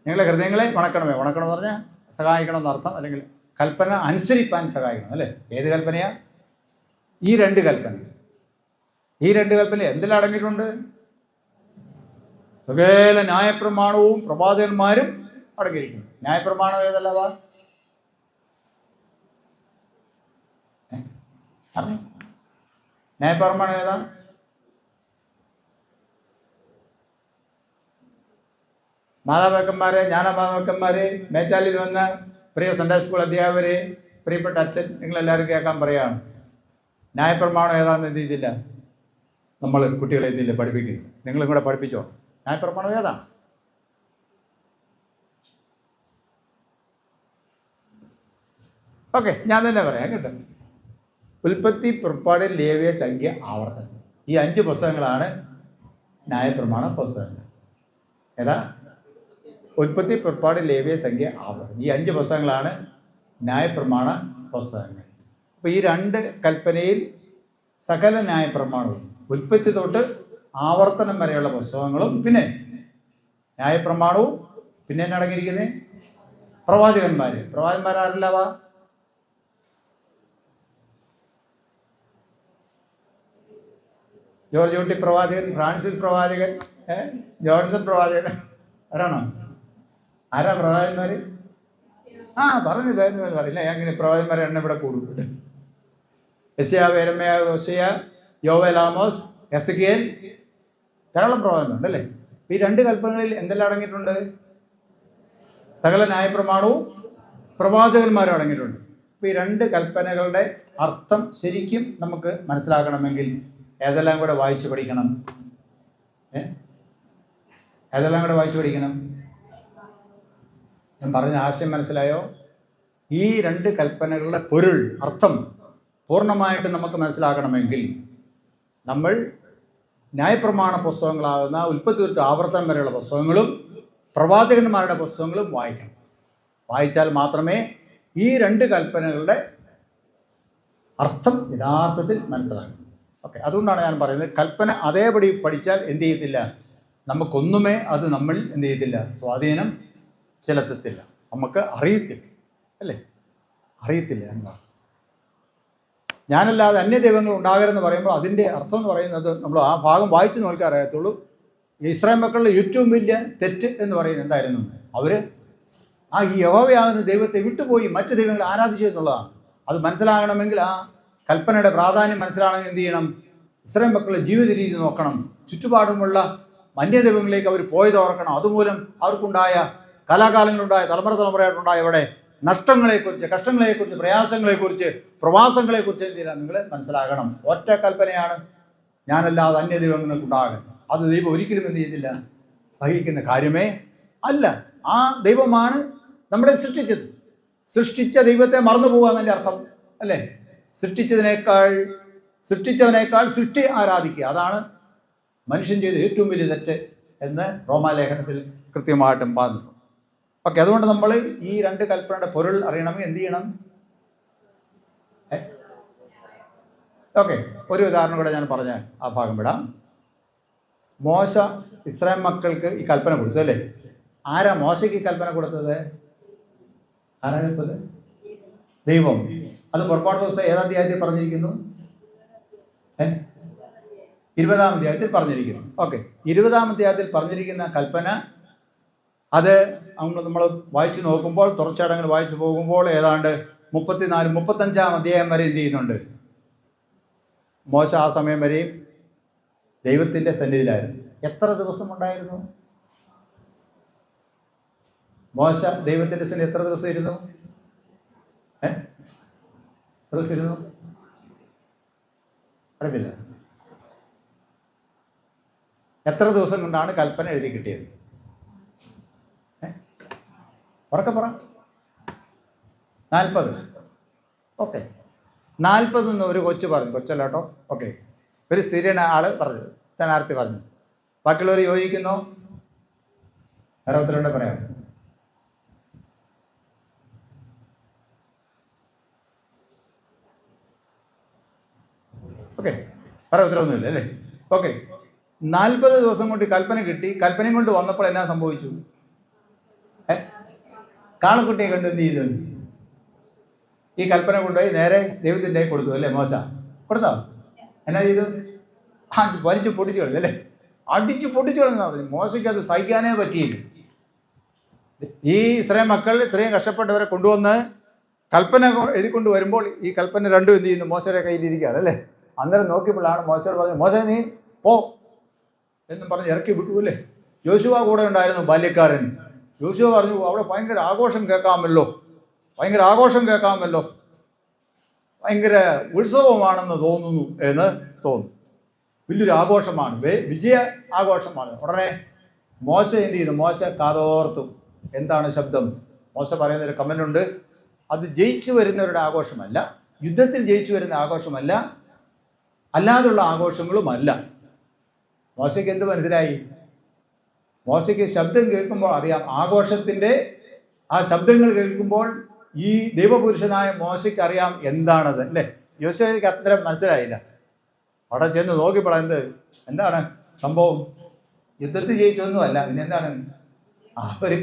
[SPEAKER 1] ഞങ്ങളുടെ ഹൃദയങ്ങളെ വണക്കണമേ. വണക്കണം എന്ന് പറഞ്ഞാൽ സഹായിക്കണം എന്നർത്ഥം, അല്ലെങ്കിൽ കൽപ്പന അനുസരിപ്പാൻ സഹായിക്കണം, അല്ലേ? ഏത് കൽപ്പനയാ? ഈ 2 കൽപ്പന. ഈ 2 കൽപ്പന എന്തിലടങ്ങിയിട്ടുണ്ട്? സകല ന്യായപ്രമാണവും പ്രവാചകന്മാരും അടങ്ങിയിരിക്കുന്നു. ന്യായപ്രമാണം ഏതല്ലവാ? അറിഞ്ഞു? ന്യായപ്രമാണം ഏതാ? മാതാപിതാക്കന്മാരെ, ജ്ഞാനമാതാക്കന്മാരെ, മേച്ചാലിൽ വന്ന പ്രിയ സൺഡേ സ്കൂൾ അധ്യാപകരെ, പ്രിയപ്പെട്ട അച്ഛൻ, നിങ്ങളെല്ലാവരും കേൾക്കാൻ പറയുകയാണ്. ന്യായപ്രമാണം ഏതാണെന്ന് എന്ത് ചെയ്തില്ല? നമ്മൾ കുട്ടികളെ എന്തില്ല പഠിപ്പിക്കുന്നു. നിങ്ങളും കൂടെ പഠിപ്പിച്ചോ. ന്യായപ്രമാണം ഏതാണ്? ഓക്കെ, ഞാൻ തന്നെ പറയാം കേട്ടോ. ഉൽപ്പത്തി, പുറപ്പാട്, ലേവ്യ, സംഖ്യ, ആവർത്തനം, ഈ 5 പുസ്തകങ്ങളാണ് ന്യായപ്രമാണ പുസ്തകങ്ങൾ. ഏതാ? ഉൽപ്പത്തി, പുറപ്പാട്, ലേവ്യ, സംഖ്യ, ആവർത്തനം, ഈ 5 പുസ്തകങ്ങളാണ് ന്യായപ്രമാണ പുസ്തകങ്ങൾ. അപ്പോൾ ഈ 2 കൽപ്പനയിൽ സകല ന്യായപ്രമാണവും, ഉൽപ്പത്തി തൊട്ട് ആവർത്തനം വരെയുള്ള പുസ്തകങ്ങളും, പിന്നെ ന്യായപ്രമാണവും, പിന്നെ എന്നാ അടങ്ങിയിരിക്കുന്നത്? പ്രവാചകന്മാരാരില്ലവാ? ജോർജ് കുട്ടി പ്രവാചകൻ, ഫ്രാൻസിസ് പ്രവാചകൻ, ജോൺസൺ പ്രവാചകൻ, ആരാണോ? ആരാ പ്രവാചകന്മാര്? പറഞ്ഞു പറയില്ല. അങ്ങനെ പ്രവാചകന്മാരെ എണ്ണ ഇവിടെ കൂടും. യെശയ്യാ, യെരമ്യാ, ഹോശയ്യ, യോവേൽ, ആമോസ്, എസെക്കിയേൽ, ധാരാളം പ്രവാചകന്മാരുണ്ട് അല്ലേ? ഈ 2 കൽപ്പനകളിൽ എന്തെല്ലാം അടങ്ങിയിട്ടുണ്ട്? സകല ന്യായപ്രമാണവും പ്രവാചകന്മാരും അടങ്ങിയിട്ടുണ്ട്. അപ്പോൾ ഈ 2 കൽപ്പനകളുടെ അർത്ഥം ശരിക്കും നമുക്ക് മനസ്സിലാക്കണമെങ്കിൽ ഏതെല്ലാം കൂടെ വായിച്ചു പഠിക്കണം? ഏതെല്ലാം കൂടെ വായിച്ചു പഠിക്കണം? ഞാൻ പറഞ്ഞ ആശയം മനസ്സിലായോ? ഈ 2 കൽപ്പനകളുടെ പൊരുൾ, അർത്ഥം പൂർണ്ണമായിട്ട് നമുക്ക് മനസ്സിലാക്കണമെങ്കിൽ നമ്മൾ ന്യായപ്രമാണ പുസ്തകങ്ങളാകുന്ന ഉൽപ്പത്തി തൊട്ട് ആവർത്തനം വരെയുള്ള പുസ്തകങ്ങളും പ്രവാചകന്മാരുടെ പുസ്തകങ്ങളും വായിക്കണം. വായിച്ചാൽ മാത്രമേ ഈ 2 കൽപ്പനകളുടെ അർത്ഥം യഥാർത്ഥത്തിൽ മനസ്സിലാക്കണം. ഓക്കെ, അതുകൊണ്ടാണ് ഞാൻ പറയുന്നത്, കൽപ്പന അതേപടി പഠിച്ചാൽ എന്ത് ചെയ്യത്തില്ല? നമുക്കൊന്നുമേ അത് നമ്മൾ എന്ത് ചെയ്യത്തില്ല? സ്വാധീനം ചെലുത്തത്തില്ല. നമുക്ക് അറിയത്തില്ല, അല്ലേ? അറിയത്തില്ല എന്താ. ഞാനല്ലാതെ അന്യദൈവങ്ങൾ ഉണ്ടാകരുതെന്ന് പറയുമ്പോൾ അതിൻ്റെ അർത്ഥം എന്ന് പറയുന്നത്, നമ്മൾ ആ ഭാഗം വായിച്ചു നോക്കാൻ അറിയത്തുള്ളൂ. ഇസ്രായേൽ മക്കളുടെ ഏറ്റവും വലിയ തെറ്റ് എന്ന് പറയുന്നത് എന്തായിരുന്നു? അവർ ഈ യഹോവയാകുന്ന ദൈവത്തെ വിട്ടുപോയി മറ്റു ദൈവങ്ങളെ ആരാധിച്ചു എന്നുള്ളതാണ്. അത് മനസ്സിലാകണമെങ്കിൽ, ആ കൽപ്പനയുടെ പ്രാധാന്യം മനസ്സിലാകണമെങ്കിൽ എന്ത് ചെയ്യണം? ഇസ്രായേൽ മക്കളുടെ ജീവിത രീതി നോക്കണം. ചുറ്റുപാടുമുള്ള അന്യദൈവങ്ങളിലേക്ക് അവർ പോയത് ഓർക്കണം. അതുമൂലം അവർക്കുണ്ടായ കാലാകാലങ്ങളുണ്ടായ തലമുറയായിട്ടുണ്ടായ ഇവിടെ നഷ്ടങ്ങളെക്കുറിച്ച്, കഷ്ടങ്ങളെക്കുറിച്ച്, പ്രയാസങ്ങളെക്കുറിച്ച്, പ്രവാസങ്ങളെക്കുറിച്ച് എന്ത് ചെയ്യണം? നിങ്ങൾ മനസ്സിലാകണം. ഒറ്റ കൽപ്പനയാണ്, ഞാനല്ലാതെ അന്യദൈവങ്ങൾക്കുണ്ടാകണം. അത് ദൈവം ഒരിക്കലും എന്ത് ചെയ്തില്ല? സഹിക്കുന്ന കാര്യമേ അല്ല. ആ ദൈവമാണ് നമ്മളെ സൃഷ്ടിച്ചത്. സൃഷ്ടിച്ച ദൈവത്തെ മറന്നു പോകുക എന്നതിൻ്റെ അർത്ഥം, അല്ലേ? സൃഷ്ടിച്ചവനേക്കാൾ സൃഷ്ടി ആരാധിക്കുക, അതാണ് മനുഷ്യൻ ചെയ്ത ഏറ്റവും വലിയ തെറ്റ് എന്ന് റോമാലേഖനത്തിൽ കൃത്യമായിട്ടും പറഞ്ഞു. ഓക്കെ, അതുകൊണ്ട് നമ്മൾ ഈ 2 കൽപ്പനയുടെ പൊരുൾ അറിയണമെങ്കിൽ എന്ത് ചെയ്യണം? ഓക്കെ, ഒരു ഉദാഹരണം കൂടെ ഞാൻ പറഞ്ഞ ആ ഭാഗം വിടാം. മോശ ഇസ്രായേൽ മക്കൾക്ക് ഈ കൽപ്പന കൊടുത്തു, അല്ലേ? ആരാ മോശയ്ക്ക് ഈ കൽപ്പന കൊടുത്തത്? ആരാ കൊടുത്തത്? ദൈവം. അത് പുറപ്പാട് പുസ്തകം ഏതാം അധ്യായത്തിൽ പറഞ്ഞിരിക്കുന്നു? 20-ാം അധ്യായത്തിൽ പറഞ്ഞിരിക്കുന്നു. ഓക്കെ, 20-ാം അധ്യായത്തിൽ പറഞ്ഞിരിക്കുന്ന കൽപ്പന, അത് നമ്മൾ വായിച്ചു നോക്കുമ്പോൾ, തുടർച്ചയായിട്ട് വായിച്ചു പോകുമ്പോൾ ഏതാണ്ട് 34-35-ാം അധ്യായം വരെ എന്ത് ചെയ്യുന്നുണ്ട്? മോശ ആ സമയം വരെയും ദൈവത്തിൻ്റെ സന്നിധിയിലായിരുന്നു. എത്ര ദിവസം ഉണ്ടായിരുന്നു മോശ ദൈവത്തിൻ്റെ സന്നിധി? എത്ര ദിവസം ഇരുന്നു? എത്ര ദിവസം ഇരുന്നു? അറിയത്തില്ല. എത്ര ദിവസം കൊണ്ടാണ് കൽപ്പന എഴുതി കിട്ടിയത്? ഉറക്കെ പറ. 40. ഓക്കെ, 40 എന്ന് ഒരു കൊച്ചു പറഞ്ഞു. കൊച്ചല്ല കേട്ടോ. ഓക്കെ, ഒരു സ്ഥിരയുടെ ആള് പറഞ്ഞു, സ്ഥാനാർത്ഥി പറഞ്ഞു. ബാക്കിയുള്ളവർ യോജിക്കുന്നോ? വേറെ ഉത്തരവുണ്ട് പറയാം. ഓക്കെ, വേറെ ഉത്തരവൊന്നുമില്ല അല്ലേ? ഓക്കെ, 40 ദിവസം കൊണ്ട് കൽപ്പന കിട്ടി. കൽപ്പനയും കൊണ്ട് വന്നപ്പോൾ എന്നാ സംഭവിച്ചു? കാളക്കുട്ടിയെ കണ്ട് എന്ത് ചെയ്തു? ഈ കൽപ്പന കൊണ്ടുപോയി നേരെ ദൈവത്തിൻ്റെ കൊടുത്തു, അല്ലേ? മോശ കൊടുത്തോ? എന്നാ ചെയ്തു? വലിച്ചു പൊട്ടിച്ചു കളഞ്ഞു, അല്ലേ? അടിച്ചു പൊട്ടിച്ചു കളഞ്ഞാൽ പറഞ്ഞു. മോശയ്ക്ക് അത് സഹിക്കാനേ പറ്റിയില്ല. ഈ ഇസ്രായേൽ മക്കൾ ഇത്രയും കഷ്ടപ്പെട്ടവരെ കൊണ്ടുവന്ന് കൽപ്പന എഴുതിക്കൊണ്ട് വരുമ്പോൾ ഈ കൽപ്പന രണ്ടും എന്ത് ചെയ്യുന്നു? മോശയുടെ കയ്യിലിരിക്കുകയാണ്, അല്ലേ? അന്നേരം നോക്കിയപ്പോഴാണ് മോശയോട് പറഞ്ഞത്, മോശ നീ പോ എന്നും പറഞ്ഞ് ഇറക്കി വിട്ടു, അല്ലേ? യോശുവ കൂടെ ഉണ്ടായിരുന്നു, ബാല്യക്കാരൻ. യോശുവ പറഞ്ഞു, അവിടെ ഭയങ്കര ആഘോഷം കേൾക്കാമല്ലോ, ഭയങ്കര ആഘോഷം കേൾക്കാമല്ലോ, ഭയങ്കര ഉത്സവമാണെന്ന് തോന്നുന്നു എന്ന് തോന്നുന്നു. വലിയൊരു ആഘോഷമാണ്, വിജയ ആഘോഷമാണ്. ഉടനെ മോശ എന്ത് ചെയ്തു? മോശ കാതോർത്തു. എന്താണ് ശബ്ദം? മോശ പറയുന്നൊരു കമൻ്റ് ഉണ്ട്. അത് ജയിച്ചു വരുന്നവരുടെ ആഘോഷമല്ല, യുദ്ധത്തിൽ ജയിച്ചു വരുന്ന ആഘോഷമല്ല, അല്ലാതുള്ള ആഘോഷങ്ങളുമല്ല. മോശയ്ക്ക് എന്ത് മനസ്സിലായി? മോശയ്ക്ക് ശബ്ദം കേൾക്കുമ്പോൾ അറിയാം, ആഘോഷത്തിൻ്റെ ആ ശബ്ദങ്ങൾ കേൾക്കുമ്പോൾ ഈ ദൈവപുരുഷനായ മോശയ്ക്ക് അറിയാം എന്താണത്, അല്ലേ? യോശുവയ്ക്ക് അത്ര മനസ്സിലായില്ല. അവിടെ ചെന്ന് നോക്കിയപ്പോൾ എന്താണ് സംഭവം? യുദ്ധത്തിൽ ജയിച്ചൊന്നുമല്ല, പിന്നെ എന്താണ്? ഒരു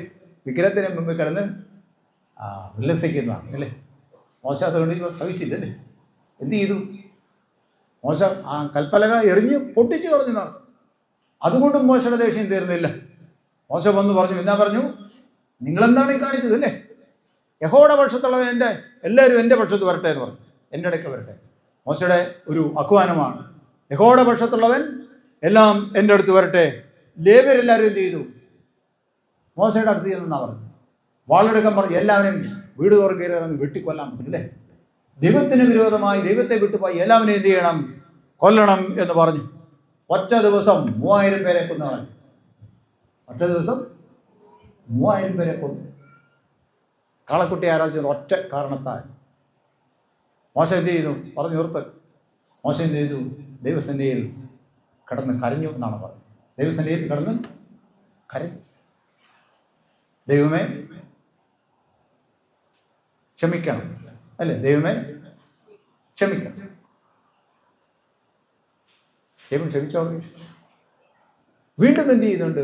[SPEAKER 1] വിഗ്രഹത്തിന് മുമ്പിൽ കിടന്ന് ഉല്ലസിക്കുന്നതാണ്, അല്ലേ? മോശ അതുകൊണ്ട് സഹിച്ചില്ലല്ലേ? എന്ത് ചെയ്തു? മോശ ആ കൽപ്പലക എറിഞ്ഞ് പൊട്ടിച്ച് കളഞ്ഞു നടന്നു. അതുകൊണ്ടും മോശയുടെ ദേഷ്യം തീർന്നില്ല. മോശ വന്ന് പറഞ്ഞു, എന്താ പറഞ്ഞു? നിങ്ങളെന്താണ് ഈ കാണിച്ചത്, അല്ലേ? യഹോവയുടെ പക്ഷത്തുള്ളവൻ എല്ലാവരും എൻ്റെ പക്ഷത്ത് വരട്ടെ എന്ന് പറഞ്ഞു, എൻ്റെ അടുക്ക് വരട്ടെ. മോശയുടെ ഒരു ആഹ്വാനമാണ്, യഹോവയുടെ പക്ഷത്തുള്ളവൻ എല്ലാം എൻ്റെ അടുത്ത് വരട്ടെ. ലേവ്യരെല്ലാവരും എന്ത് ചെയ്തു? മോശയുടെ അടുത്ത് ചെന്നാ പറഞ്ഞു, വാളെടുക്കാൻ പറഞ്ഞു, എല്ലാവരെയും വീട് തോറും കയറി വെട്ടിക്കൊല്ലാൻ പറ്റില്ലേ? ദൈവത്തിന് വിരോധമായി ദൈവത്തെ വിട്ടുപോയി എല്ലാവരും എന്ത് ചെയ്യണം? കൊല്ലണം എന്ന് പറഞ്ഞു. ഒറ്റ ദിവസം 3000 പേരെ കൊന്നവൻ. ഒറ്റ ദിവസം 3000 പേരെ കൊന്നു. കാളക്കുട്ടി ആരാധിച്ച ഒറ്റ കാരണത്താൽ. മോശ എന്ത് ചെയ്തു? പറഞ്ഞു നിർത്ത്. മോശ എന്ത് ചെയ്തു? ദൈവസന്നിധിയിൽ കിടന്ന് കരഞ്ഞു എന്നാണ് പറഞ്ഞത്. ദൈവസന്നിധിയിൽ കിടന്ന് കരഞ്ഞു. ദൈവമേ ക്ഷമിക്കണം, അല്ലേ? ദൈവമേ ക്ഷമിക്കണം. ദൈവം ക്ഷമിച്ചോ? വീണ്ടും എന്ത് ചെയ്യുന്നുണ്ട്?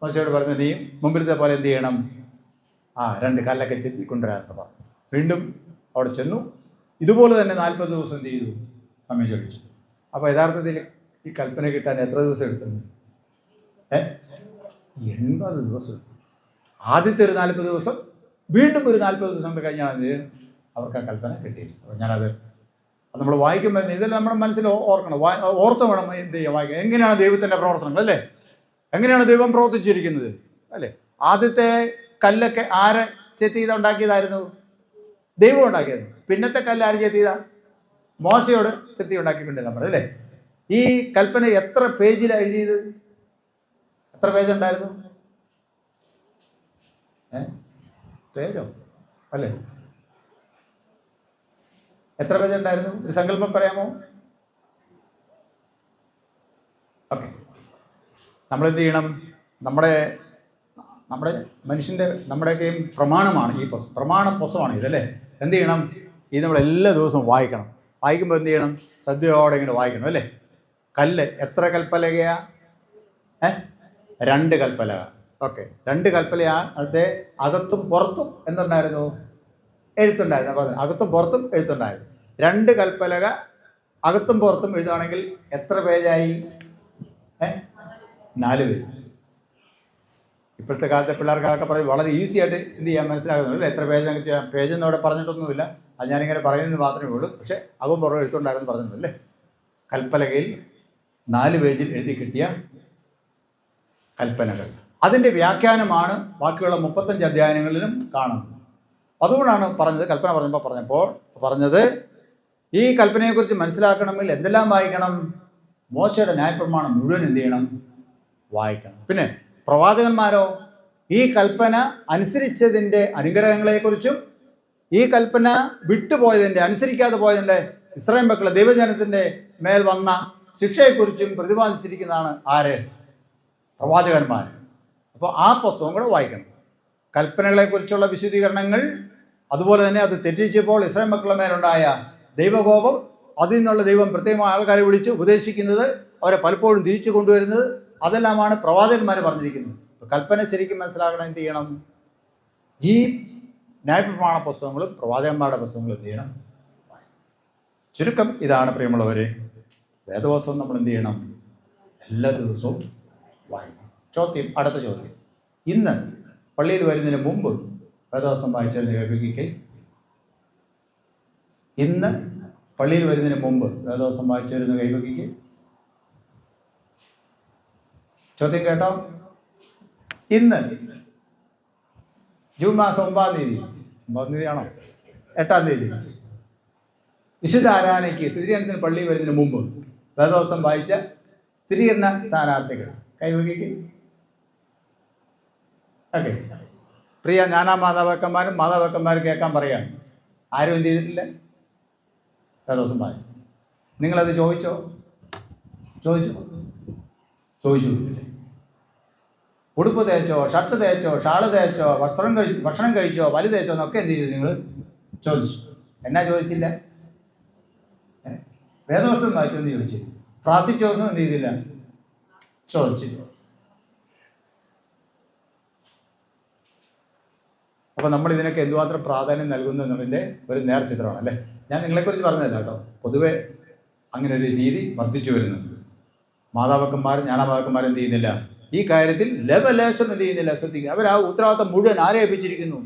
[SPEAKER 1] മോശയോട് പറഞ്ഞു, നീ മുമ്പിലത്തെ പോലെ എന്ത് ചെയ്യണം? 2 കല്ലൊക്കെ ചെത്തി കൊണ്ടുവരാനൊക്കെ പറഞ്ഞു. വീണ്ടും അവിടെ ചെന്നു. ഇതുപോലെ തന്നെ 40 ദിവസം എന്ത് ചെയ്തു? സമയം ചോദിച്ചു. അപ്പോൾ യഥാർത്ഥത്തിൽ ഈ കൽപ്പന കിട്ടാൻ എത്ര ദിവസം എടുത്തു? 80 ദിവസം എടുത്തു. ആദ്യത്തെ ഒരു 40 ദിവസം, വീണ്ടും ഒരു 40 ദിവസം കൊണ്ട് കഴിഞ്ഞാണ് അവർക്ക് ആ കൽപ്പന കിട്ടിയത്. അപ്പോൾ ഞാനത് നമ്മൾ വായിക്കുമ്പോൾ ഇതെല്ലാം നമ്മുടെ മനസ്സിൽ ഓർക്കണം, ഓർത്ത് വേണം എന്ത് ചെയ്യാൻ വായിക്കാം. എങ്ങനെയാണ് ദൈവത്തിൻ്റെ പ്രവർത്തനങ്ങൾ, അല്ലേ? എങ്ങനെയാണ് ദൈവം പ്രവർത്തിച്ചിരിക്കുന്നത്, അല്ലേ? ആദ്യത്തെ കല്ലൊക്കെ ആര് ചെത്തി ചെയ്ത് ഉണ്ടാക്കിയതായിരുന്നു? ദൈവം ഉണ്ടാക്കിയത്. പിന്നത്തെ കല്ല് ആര് ചെത്തി ചെയ്താ? മോശയോട് ചെത്തി ഉണ്ടാക്കിക്കൊണ്ടില്ല നമ്മൾ, അല്ലേ? ഈ കൽപ്പന എത്ര പേജിലാണ് എഴുതിയത്? എത്ര പേജ് ഉണ്ടായിരുന്നു? പേജോ അല്ലേ? എത്ര പേജ് ഉണ്ടായിരുന്നു? ഒരു സങ്കല്പം പറയാമോ? ഓക്കെ, നമ്മളെന്ത് ചെയ്യണം? നമ്മുടെ മനുഷ്യൻ്റെ നമ്മുടെയൊക്കെയും പ്രമാണമാണ് ഈ പ്രമാണ പുസ്തകമാണ് ഇതല്ലേ? എന്ത് ചെയ്യണം? ഇത് നമ്മൾ എല്ലാ ദിവസവും വായിക്കണം. വായിക്കുമ്പോൾ എന്ത് ചെയ്യണം? ശ്രദ്ധയോടെ ഇങ്ങനെ വായിക്കണം, അല്ലേ? കല്ല് എത്ര കൽപ്പലകയാ? 2 കൽപ്പലക. ഓക്കെ, 2 കൽപ്പലയാ. അതിൻ്റെ അകത്തും പുറത്തും എന്തുണ്ടായിരുന്നു? എഴുത്തുണ്ടായിരുന്നു. പറഞ്ഞു, അകത്തും പുറത്തും എഴുത്തുണ്ടായിരുന്നു. 2 കൽപ്പലക അകത്തും പുറത്തും എഴുതുകയാണെങ്കിൽ എത്ര പേജായി? 4 പേജ്. ഇപ്പോഴത്തെ കാലത്തെ പിള്ളേർക്ക് അതൊക്കെ പറയും വളരെ ഈസി ആയിട്ട് എന്ത് ചെയ്യാൻ മനസ്സിലാകുന്നുള്ളൂ, അല്ലേ? എത്ര പേജ് ചെയ്യാം? പേജൊന്നും അവിടെ പറഞ്ഞിട്ടൊന്നുമില്ല, അത് ഞാനിങ്ങനെ പറയുന്നത് മാത്രമേ ഉള്ളൂ. പക്ഷേ അകം പുറം എഴുത്തുണ്ടായിരുന്നു പറഞ്ഞിട്ടുണ്ടല്ലേ? കൽപ്പലകയിൽ 4 പേജിൽ എഴുതി കിട്ടിയ കൽപ്പനകൾ. അതിൻ്റെ വ്യാഖ്യാനമാണ് ബാക്കിയുള്ള 35 അധ്യായങ്ങളിലും കാണുന്നത്. അതുകൊണ്ടാണ് പറഞ്ഞത്, കൽപ്പന പറഞ്ഞപ്പോൾ പറഞ്ഞത് ഈ കൽപ്പനയെക്കുറിച്ച് മനസ്സിലാക്കണമെങ്കിൽ എന്തെല്ലാം വായിക്കണം? മോശയുടെ ന്യായപ്രമാണം മുഴുവൻ എന്ത് ചെയ്യണം? വായിക്കണം. പിന്നെ പ്രവാചകന്മാരോ ഈ കൽപ്പന അനുസരിച്ചതിൻ്റെ അനുഗ്രഹങ്ങളെക്കുറിച്ചും ഈ കൽപ്പന വിട്ടുപോയതിൻ്റെ, അനുസരിക്കാതെ പോയതിൻ്റെ ഇസ്രായേൽ മക്കളെ ദൈവജനത്തിൻ്റെ മേൽ വന്ന ശിക്ഷയെക്കുറിച്ചും പ്രതിപാദിച്ചിരിക്കുന്നതാണ് ആര്? പ്രവാചകന്മാർ. അപ്പോൾ ആ പുസ്തകം കൂടെ വായിക്കണം. കൽപ്പനകളെക്കുറിച്ചുള്ള വിശദീകരണങ്ങൾ, അതുപോലെ തന്നെ അത് തെറ്റിച്ചപ്പോൾ ഇസ്രായേൽ മക്കളുടെ മേലുണ്ടായ ദൈവകോപം, അതിൽ നിന്നുള്ള ദൈവം പ്രത്യേകമായ ആൾക്കാരെ വിളിച്ച് ഉപദേശിക്കുന്നത്, അവരെ പലപ്പോഴും തിരിച്ചു കൊണ്ടുവരുന്നത്, അതെല്ലാമാണ് പ്രവാചകന്മാർ പറഞ്ഞിരിക്കുന്നത്. കൽപ്പന ശരിക്കും മനസ്സിലാക്കണം എന്ത് ചെയ്യണം? ഈ ന്യായപ്രമാണ പുസ്തകങ്ങളും പ്രവാചകന്മാരുടെ പുസ്തകങ്ങളും എന്ത് ചെയ്യണം? ചുരുക്കം ഇതാണ് പ്രിയമുള്ളവരെ, വേദവസ്തം നമ്മൾ എന്ത് ചെയ്യണം? എല്ലാ ദിവസവും വായിക്കണം. അടുത്ത ചോദ്യം, ഇന്ന് പള്ളിയിൽ വരുന്നതിന് മുമ്പ് വേദവസ്തം വായിച്ചതിന് കേൾപ്പിക്കേ. ഇന്ന് പള്ളിയിൽ വരുന്നതിന് മുമ്പ് വേദവസ്തം വായിച്ചതിന് കൈവയ്ക്കേ. ചോദ്യം കേട്ടോ? ഇന്ന് ജൂൺ മാസം 9-ാം തീയതി, 9-ാം തീയതിയാണോ 8-ാം തീയതി, വിശുദ്ധ ആരാധനയ്ക്ക് സ്ഥിരീകരണത്തിന് പള്ളിയിൽ വരുന്നതിന് മുമ്പ് വേദവസ്തം വായിച്ച സ്ഥിരീകരണ സ്ഥാനാർത്ഥികൾ കൈവയ്ക്കേ. ഓക്കെ, പ്രിയ ജ്ഞാനാ മാതാപിതാക്കന്മാരും മാതാപിതാക്കന്മാരും കേൾക്കാൻ പറയാണ്. ആരും എന്ത് ചെയ്തിട്ടില്ല? വേദോസം വായിച്ചു. നിങ്ങളത് ചോദിച്ചോ? ചോദിച്ചില്ലേ? ഉടുപ്പ് തേച്ചോ, ഷർട്ട് തേച്ചോ, ഷാള് തേച്ചോ, ഭക്ഷണം കഴിച്ചോ, വലി തേച്ചോ എന്നൊക്കെ എന്ത് ചെയ്തു? നിങ്ങൾ ചോദിച്ചു. എന്നാ ചോദിച്ചില്ല? വേദോസം വായിച്ചോ എന്ന് ചോദിച്ചു. പ്രാർത്ഥിച്ചോ എന്നും എന്ത് ചെയ്തില്ല? ചോദിച്ചില്ല. അപ്പോൾ നമ്മൾ ഇതിനൊക്കെ എന്തുമാത്രം പ്രാധാന്യം നൽകുന്നു എന്നതിൻ്റെ ഒരു നേർചിത്രമാണ് അല്ലേ. ഞാൻ നിങ്ങളെക്കുറിച്ച് പറഞ്ഞതല്ല കേട്ടോ, പൊതുവെ അങ്ങനെ ഒരു രീതി വർദ്ധിച്ചു വരുന്നുണ്ട്. മാതാപിതാക്കന്മാരും ജ്ഞാനമാതാക്കന്മാരും എന്ത് ചെയ്യുന്നില്ല? ഈ കാര്യത്തിൽ ലെവലേശം എന്ത് ചെയ്യുന്നില്ല? ശ്രദ്ധിക്കുക. അവർ ആ ഉത്തരവാദിത്തം മുഴുവൻ ആരേൽപ്പിച്ചിരിക്കുന്നു?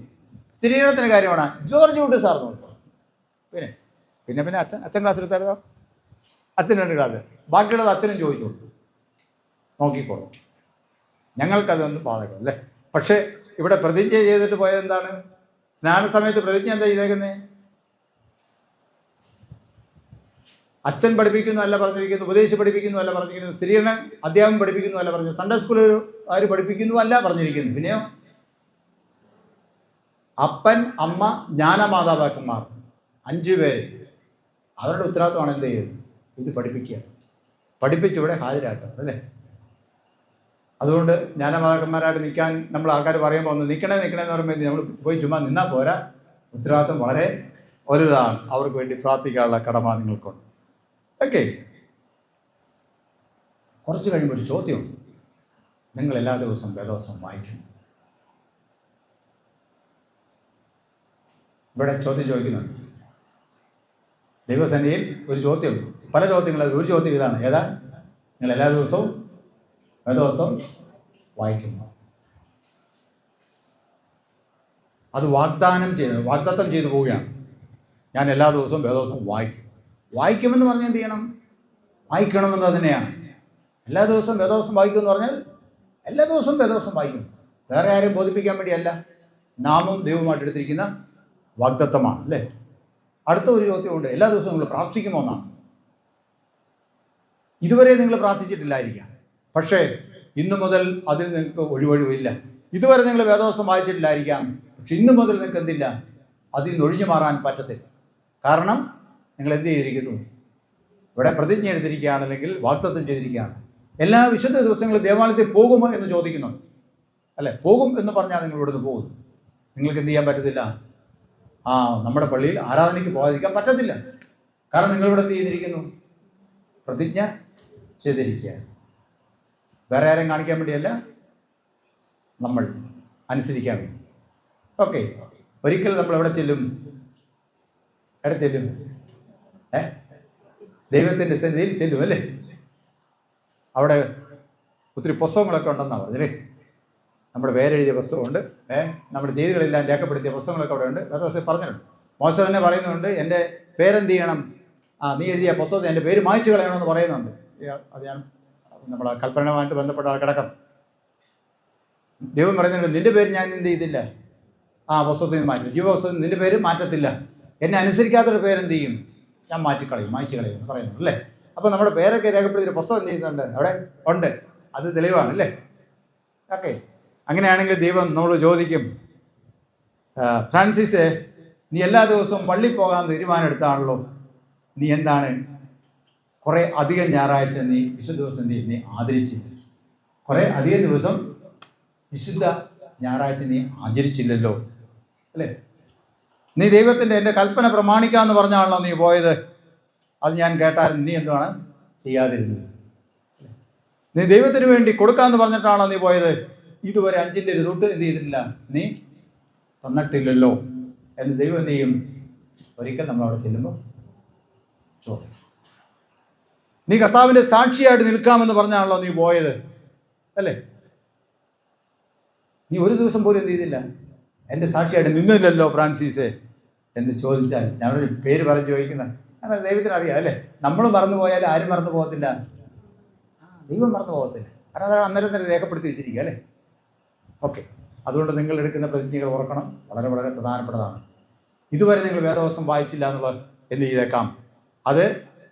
[SPEAKER 1] സ്ഥിരീകരണത്തിൻ്റെ കാര്യമാണ്. ജോർജ് കുട്ടി സാർ നോക്കുക. പിന്നെ അച്ഛൻ ക്ലാസ് എടുത്താലോ? അച്ഛൻ 2 ക്ലാസ്, ബാക്കിയുള്ളത് അച്ഛനും ചോദിച്ചു കൊടുത്തു, നോക്കിക്കോളും. ഞങ്ങൾക്കതൊന്നും ബാധകം അല്ലേ. പക്ഷേ ഇവിടെ പ്രതിജ്ഞ ചെയ്തിട്ട് പോയത് എന്താണ്? സ്നാന സമയത്ത് പ്രതിജ്ഞ എന്താ ചെയ്തേക്കുന്നത്? അച്ഛൻ പഠിപ്പിക്കുന്നു അല്ല പറഞ്ഞിരിക്കുന്നു, ഉപദേശിച്ച് പഠിപ്പിക്കുന്നു അല്ല പറഞ്ഞിരിക്കുന്നു, സ്ഥിരീകരണ അധ്യാപനം പഠിപ്പിക്കുന്നു അല്ല പറഞ്ഞു, സൺഡേ സ്കൂളിൽ ആര് പഠിപ്പിക്കുന്നു അല്ല പറഞ്ഞിരിക്കുന്നു. പിന്നെയോ അപ്പൻ, അമ്മ, ജ്ഞാനമാതാപിതാക്കന്മാർ 5 പേര്, അവരുടെ ഉത്തരവാദിത്വമാണ് എന്ത് ചെയ്യുന്നത്? ഇത് പഠിപ്പിക്കുക, പഠിപ്പിച്ചിവിടെ ഹാജരാക്കുക അല്ലേ. അതുകൊണ്ട് ജ്ഞാനമാതാക്കന്മാരായിട്ട് നിൽക്കാൻ നമ്മൾ ആൾക്കാർ പറയുമ്പോൾ ഒന്ന് നിൽക്കണേ എന്ന് പറയുമ്പോൾ നമ്മൾ പോയി ചുമ്മാ നിന്നാൽ പോരാ. ഉത്തരവാദിത്വം വളരെ വലുതാണ്. അവർക്ക് വേണ്ടി പ്രാർത്ഥിക്കാനുള്ള കടമ നിങ്ങൾക്കുണ്ട്. ഓക്കെ. കുറച്ച് കഴിയുമ്പോൾ ഒരു ചോദ്യമുണ്ട്. നിങ്ങൾ എല്ലാ ദിവസവും വേദോസം വായിക്കും? ഇവിടെ ചോദ്യം ചോദിക്കുന്നുണ്ട്. ദൈവസന്നിധിയിൽ ഒരു ചോദ്യം, പല ചോദ്യങ്ങളും, ഒരു ചോദ്യം ഇതാണ്. ഏതാ? നിങ്ങൾ എല്ലാ ദിവസവും വേദോസം വായിക്കുന്നു? അത് വാഗ്ദത്തം ചെയ്തു പോവുകയാണ്. ഞാൻ എല്ലാ ദിവസവും വേദോസം വായിക്കുമെന്ന് പറഞ്ഞാൽ എന്ത് ചെയ്യണം? വായിക്കണമെന്ന് തന്നെയാണ്. എല്ലാ ദിവസവും വേദോസം വായിക്കുമെന്ന് പറഞ്ഞാൽ എല്ലാ ദിവസവും വേദോസം വായിക്കും. വേറെ ആരെയും ബോധിപ്പിക്കാൻ വേണ്ടിയല്ല, നാമും ദൈവമായിട്ട് എടുത്തിരിക്കുന്ന വാഗ്ദത്തമാണ് അല്ലേ. അടുത്ത ഒരു ചോദ്യമുണ്ട്. എല്ലാ ദിവസവും നിങ്ങൾ പ്രാർത്ഥിക്കുമോ എന്നാണ്. ഇതുവരെ നിങ്ങൾ പ്രാർത്ഥിച്ചിട്ടില്ലായിരിക്കാം, പക്ഷേ ഇന്നു മുതൽ അതിൽ നിങ്ങൾക്ക് ഒഴിവൊഴിവില്ല. ഇതുവരെ നിങ്ങൾ വേദോസം വായിച്ചിട്ടില്ലായിരിക്കാം, പക്ഷെ ഇന്നു മുതൽ നിങ്ങൾക്ക് എന്തില്ല? അതിൽ നിന്ന് ഒഴിഞ്ഞു മാറാൻ പറ്റത്തില്ല. കാരണം നിങ്ങൾ എന്ത് ചെയ്തിരിക്കുന്നു? ഇവിടെ പ്രതിജ്ഞ എടുത്തിരിക്കുകയാണ്, അല്ലെങ്കിൽ വാഗ്ദത്തം ചെയ്തിരിക്കുകയാണ്. എല്ലാ വിശുദ്ധ ദിവസങ്ങളും ദേവാലയത്തിൽ പോകുമോ എന്ന് ചോദിക്കുന്നു അല്ലേ. പോകും എന്ന് പറഞ്ഞാൽ നിങ്ങൾ ഇവിടുന്ന് പോകുന്നു. നിങ്ങൾക്ക് എന്ത് ചെയ്യാൻ പറ്റത്തില്ല? നമ്മുടെ പള്ളിയിൽ ആരാധനയ്ക്ക് പോകാതിരിക്കാൻ പറ്റത്തില്ല. കാരണം നിങ്ങളിവിടെ എന്ത് ചെയ്തിരിക്കുന്നു? പ്രതിജ്ഞ ചെയ്തിരിക്കുകയാണ്. വേറെ ആരെയും കാണിക്കാൻ വേണ്ടിയല്ല, നമ്മൾ അനുസരിക്കാൻ വേണ്ടി. ഓക്കെ. ഒരിക്കൽ നമ്മൾ എവിടെ ചെല്ലും? ദൈവത്തിൻ്റെ സന്നിധിയിൽ ചെല്ലും അല്ലേ. അവിടെ ഒത്തിരി പുസ്തകങ്ങളൊക്കെ ഉണ്ടെന്നാണ് പറഞ്ഞല്ലേ. നമ്മുടെ പേരെഴുതിയ പുസ്തകമുണ്ട്, നമ്മുടെ ചെയ്തികളെല്ലാം രേഖപ്പെടുത്തിയ പുസ്തകങ്ങളൊക്കെ അവിടെ ഉണ്ട്. വേദോസത്തിൽ പറഞ്ഞിട്ടുണ്ട്. മോശ തന്നെ പറയുന്നുണ്ട്, എൻ്റെ പേരെന്ത് ചെയ്യണം? നീ എഴുതിയ പുസ്തകത്തിൽ എൻ്റെ പേര് മായ്ച്ചു കളയണമെന്ന് പറയുന്നുണ്ട്. അത് ഞാൻ നമ്മളെ കൽപ്പനയുമായിട്ട് ബന്ധപ്പെട്ട കിടക്കുന്നു. ദൈവം പറയുന്നുണ്ട്, നിൻ്റെ പേര് ഞാൻ എന്ത് ചെയ്തില്ല? പുസ്തകത്തിൽ നിന്ന് മാറ്റി, ജീവപുസ്തകത്തിൽ നിൻ്റെ പേര് മാറ്റത്തില്ല. എന്നെ അനുസരിക്കാത്തൊരു പേരെന്ത് ചെയ്യും? ഞാൻ മായ്ച്ചു കളയും എന്ന് പറയുന്നു അല്ലേ. അപ്പോൾ നമ്മുടെ പേരൊക്കെ രേഖപ്പെടുത്തിയ പുസ്തകം എന്ത് ചെയ്യുന്നുണ്ട്? അവിടെ ഉണ്ട്. അത് തെളിവാണ് അല്ലേ. ഓക്കെ. അങ്ങനെയാണെങ്കിൽ ദൈവം നമ്മളോട് ചോദിക്കും, ഫ്രാൻസിസേ, നീ എല്ലാ ദിവസവും പള്ളിയിൽ പോകാൻ തീരുമാനം എടുത്താണല്ലോ, നീ എന്താണ് കുറേ അധികം ഞായറാഴ്ച നീ വിശുദ്ധ ദിവസം നീ ആദരിച്ചില്ല? കുറേ അധികം ദിവസം വിശുദ്ധ ഞായറാഴ്ച നീ ആചരിച്ചില്ലല്ലോ അല്ലേ. നീ ദൈവത്തിൻ്റെ എൻ്റെ കൽപ്പന പ്രമാണിക്കാമെന്ന് പറഞ്ഞാണല്ലോ നീ പോയത്. അത് ഞാൻ കേട്ടാലും നീ എന്താണ് ചെയ്യാതിരുന്നത്? നീ ദൈവത്തിന് വേണ്ടി കൊടുക്കാമെന്ന് പറഞ്ഞിട്ടാണോ നീ പോയത്? ഇതുവരെ 5ൻ്റെ ഒരു തൊട്ട് എന്ത് ചെയ്തിട്ടില്ല, നീ തന്നിട്ടില്ലല്ലോ എന്ന് ദൈവം എന്ത് ചെയ്യും? ഒരിക്കൽ നമ്മളവിടെ ചെല്ലുമ്പോൾ ചോദിക്കും. നീ കർത്താവിൻ്റെ സാക്ഷിയായിട്ട് നിൽക്കാമെന്ന് പറഞ്ഞാണല്ലോ നീ പോയത് അല്ലേ. നീ ഒരു ദിവസം പോലും എന്ത് ചെയ്തില്ല? എൻ്റെ സാക്ഷിയായിട്ട് നിന്നില്ലല്ലോ ഫ്രാൻസിസേ എന്ന് ചോദിച്ചാൽ ഞങ്ങളുടെ പേര് പറഞ്ഞ് ചോദിക്കുന്ന അങ്ങനെ ദൈവത്തിന് അറിയാം അല്ലേ. നമ്മൾ മറന്നു പോയാൽ ആരും മറന്നു പോകത്തില്ല, ദൈവം മറന്നു പോകത്തില്ല. കാരണം അതാണ് അന്നേരം തന്നെ രേഖപ്പെടുത്തി വെച്ചിരിക്കുക അല്ലേ. ഓക്കെ. അതുകൊണ്ട് നിങ്ങൾ എടുക്കുന്ന പ്രതിജ്ഞകൾ ഓർക്കണം, വളരെ വളരെ പ്രധാനപ്പെട്ടതാണ്. ഇതുവരെ നിങ്ങൾ വേദവസം വായിച്ചില്ല എന്നുള്ളത് എന്ത് ചെയ്തേക്കാം? അത്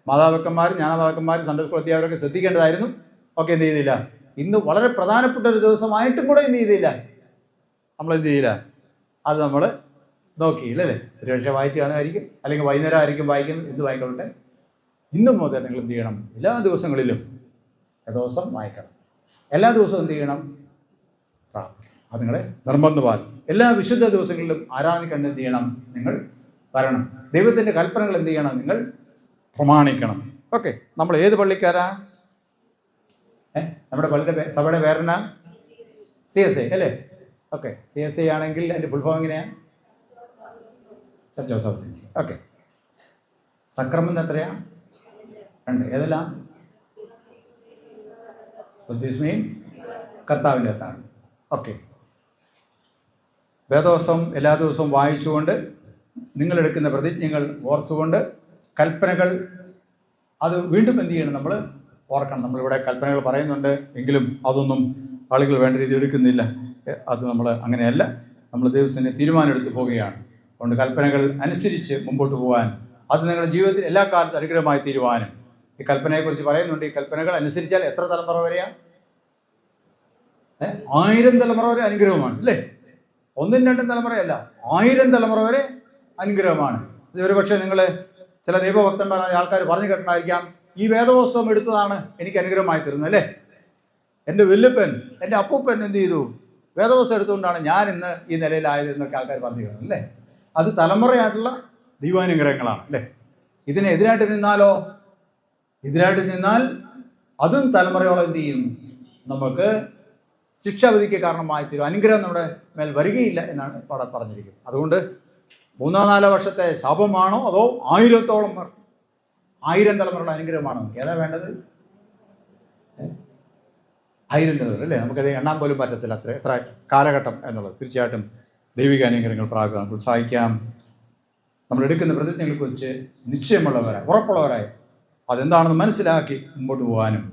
[SPEAKER 1] മാതാപിതാക്കന്മാരും ജ്ഞാനമാതാക്കന്മാരും സൺഡേ സ്കൂൾ അധ്യാപകരൊക്കെ ശ്രദ്ധിക്കേണ്ടതായിരുന്നു. ഓക്കെ. എന്ത് ചെയ്തില്ല? ഇന്ന് വളരെ പ്രധാനപ്പെട്ട ഒരു ദിവസമായിട്ടും കൂടെ എന്ത് ചെയ്തില്ല? നമ്മളെന്ത് ചെയ്യില്ല? അത് നമ്മൾ നോക്കിയില്ലല്ലേ? ഒരുപക്ഷെ വായിച്ച് കാണുമായിരിക്കും, അല്ലെങ്കിൽ വൈകുന്നേരം ആയിരിക്കും വായിക്കുന്നത്. എന്ത് വായിക്കോട്ടെ, ഇന്നു മുതൽ നിങ്ങൾ എന്ത് ചെയ്യണം? എല്ലാ ദിവസങ്ങളിലും ദിവസം വായിക്കണം. എല്ലാ ദിവസവും എന്ത് ചെയ്യണം? പ്രാർത്ഥിക്കണം. അത് നിങ്ങളെ നിർബന്ധമാണ്. എല്ലാ വിശുദ്ധ ദിവസങ്ങളിലും ആരാധനയ്ക്ക് എന്ത് ചെയ്യണം? നിങ്ങൾ വരണം. ദൈവത്തിൻ്റെ കൽപ്പനകൾ എന്ത് ചെയ്യണം? നിങ്ങൾ പ്രമാണിക്കണം. ഓക്കെ, നമ്മൾ ഏത് പള്ളിക്കാരാ? നമ്മുടെ പള്ളിയുടെ സഭയുടെ പേരെന്നാ? CSI അല്ലേ? ഓക്കെ, CSI ആണെങ്കിൽ അതിൻ്റെ ഫുൾഫോം എങ്ങനെയാണ്? Cent Joseph. ഓക്കെ, സക്രമം എത്രയാ? 2. ഏതെല്ലാം? ബുദ്ധിസ്മയും കർത്താവിൻ്റെ അത്താണ്. ഓക്കെ, വേദോസം എല്ലാ ദിവസവും വായിച്ചുകൊണ്ട് നിങ്ങളെടുക്കുന്ന പ്രതിജ്ഞകൾ ഓർത്തുകൊണ്ട് കൽപ്പനകൾ അത് വീണ്ടും എന്ത് ചെയ്യണം? നമ്മൾ ഓർക്കണം. നമ്മളിവിടെ കൽപ്പനകൾ പറയുന്നുണ്ട്, എങ്കിലും അതൊന്നും ആളുകൾ വേണ്ട രീതിയിൽ എടുക്കുന്നില്ല. അത് നമ്മൾ അങ്ങനെയല്ല. നമ്മൾ ദിവസത്തിന് തീരുമാനമെടുത്ത് പോവുകയാണ്. അതുകൊണ്ട് കൽപ്പനകൾ അനുസരിച്ച് മുമ്പോട്ട് പോകാൻ, അത് നിങ്ങളുടെ ജീവിതത്തിൽ എല്ലാ കാലത്തും അനുഗ്രഹമായി തീരുവാനും ഈ കൽപ്പനയെക്കുറിച്ച് പറയുന്നുണ്ട്. ഈ കൽപ്പനകൾ അനുസരിച്ചാൽ എത്ര തലമുറ വരെയാണ്? 1000 തലമുറ വരെ അനുഗ്രഹമാണ് അല്ലേ? 1 2 തലമുറയല്ല, 1000 തലമുറ വരെ അനുഗ്രഹമാണ്. ഇത് ഒരുപക്ഷെ നിങ്ങൾ ചില ദൈവഭക്തന്മാരായ ആൾക്കാർ പറഞ്ഞു കേട്ടിട്ടുണ്ടായിരിക്കാം, ഈ വേദപുസ്തകം എടുത്തതാണ് എനിക്ക് അനുഗ്രഹമായി തരുന്നത് അല്ലേ? എൻ്റെ വല്യപ്പൻ, എൻ്റെ അപ്പൂപ്പൻ എന്ത് ചെയ്തു? വേദപുസ്തകം എടുത്തുകൊണ്ടാണ് ഞാൻ ഇന്ന് ഈ നിലയിലായത് എന്നൊക്കെ ആൾക്കാർ പറഞ്ഞു കേട്ടു അല്ലേ? അത് തലമുറയായിട്ടുള്ള ദൈവാനുഗ്രഹങ്ങളാണ് അല്ലേ? ഇതിനെതിരായിട്ട് നിന്നാലോ? എതിരായിട്ട് നിന്നാൽ അതും തലമുറയോളം എന്ത് ചെയ്യും? നമുക്ക് ശിക്ഷാവിധിക്ക് കാരണമായി തീരും. അനുഗ്രഹം നമ്മുടെ മേൽ വരികയില്ല എന്നാണ് അവിടെ പറഞ്ഞിരിക്കുന്നത്. അതുകൊണ്ട് 3-4 വർഷത്തെ ശാപമാണോ അതോ 1000-ഓളം വർഷം, 1000 തലമുറയുടെ അനുഗ്രഹമാണോ? ഏതാ വേണ്ടത്? 1000 തലമുറ അല്ലേ? നമുക്കത് എണ്ണാൻ പോലും പറ്റത്തില്ല എത്ര കാലഘട്ടം എന്നുള്ളത്. തീർച്ചയായിട്ടും ദൈവിക അനുഗ്രഹങ്ങൾ പ്രാപിക്കാൻ ഉത്സാഹിക്കാം. നമ്മളെടുക്കുന്ന പ്രതിജ്ഞകളെക്കുറിച്ച് നിശ്ചയമുള്ളവരായി, ഉറപ്പുള്ളവരായി അതെന്താണെന്ന് മനസ്സിലാക്കി മുമ്പോട്ട് പോകാനും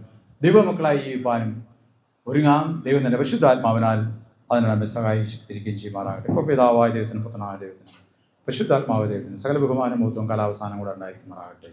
[SPEAKER 1] ദൈവമക്കളായി ജീവിക്കാനും ഒരുങ്ങാം. ദൈവം തന്നെ പരിശുദ്ധാത്മാവിനാൽ അതിനെ നമ്മെ സഹായിച്ചിരിക്കുകയും ചെയ്യുമാറാകട്ടെ. ഇപ്പോൾ പിതാവായ ദൈവത്തിന്, പുത്രനായ ദൈവത്തിന്, പരിശുദ്ധാത്മാവായ ദൈവത്തിന് സകല ബഹുമാനവും കാലാവസാനം കൂടെ ഉണ്ടായിരിക്കുമാറാകട്ടെ.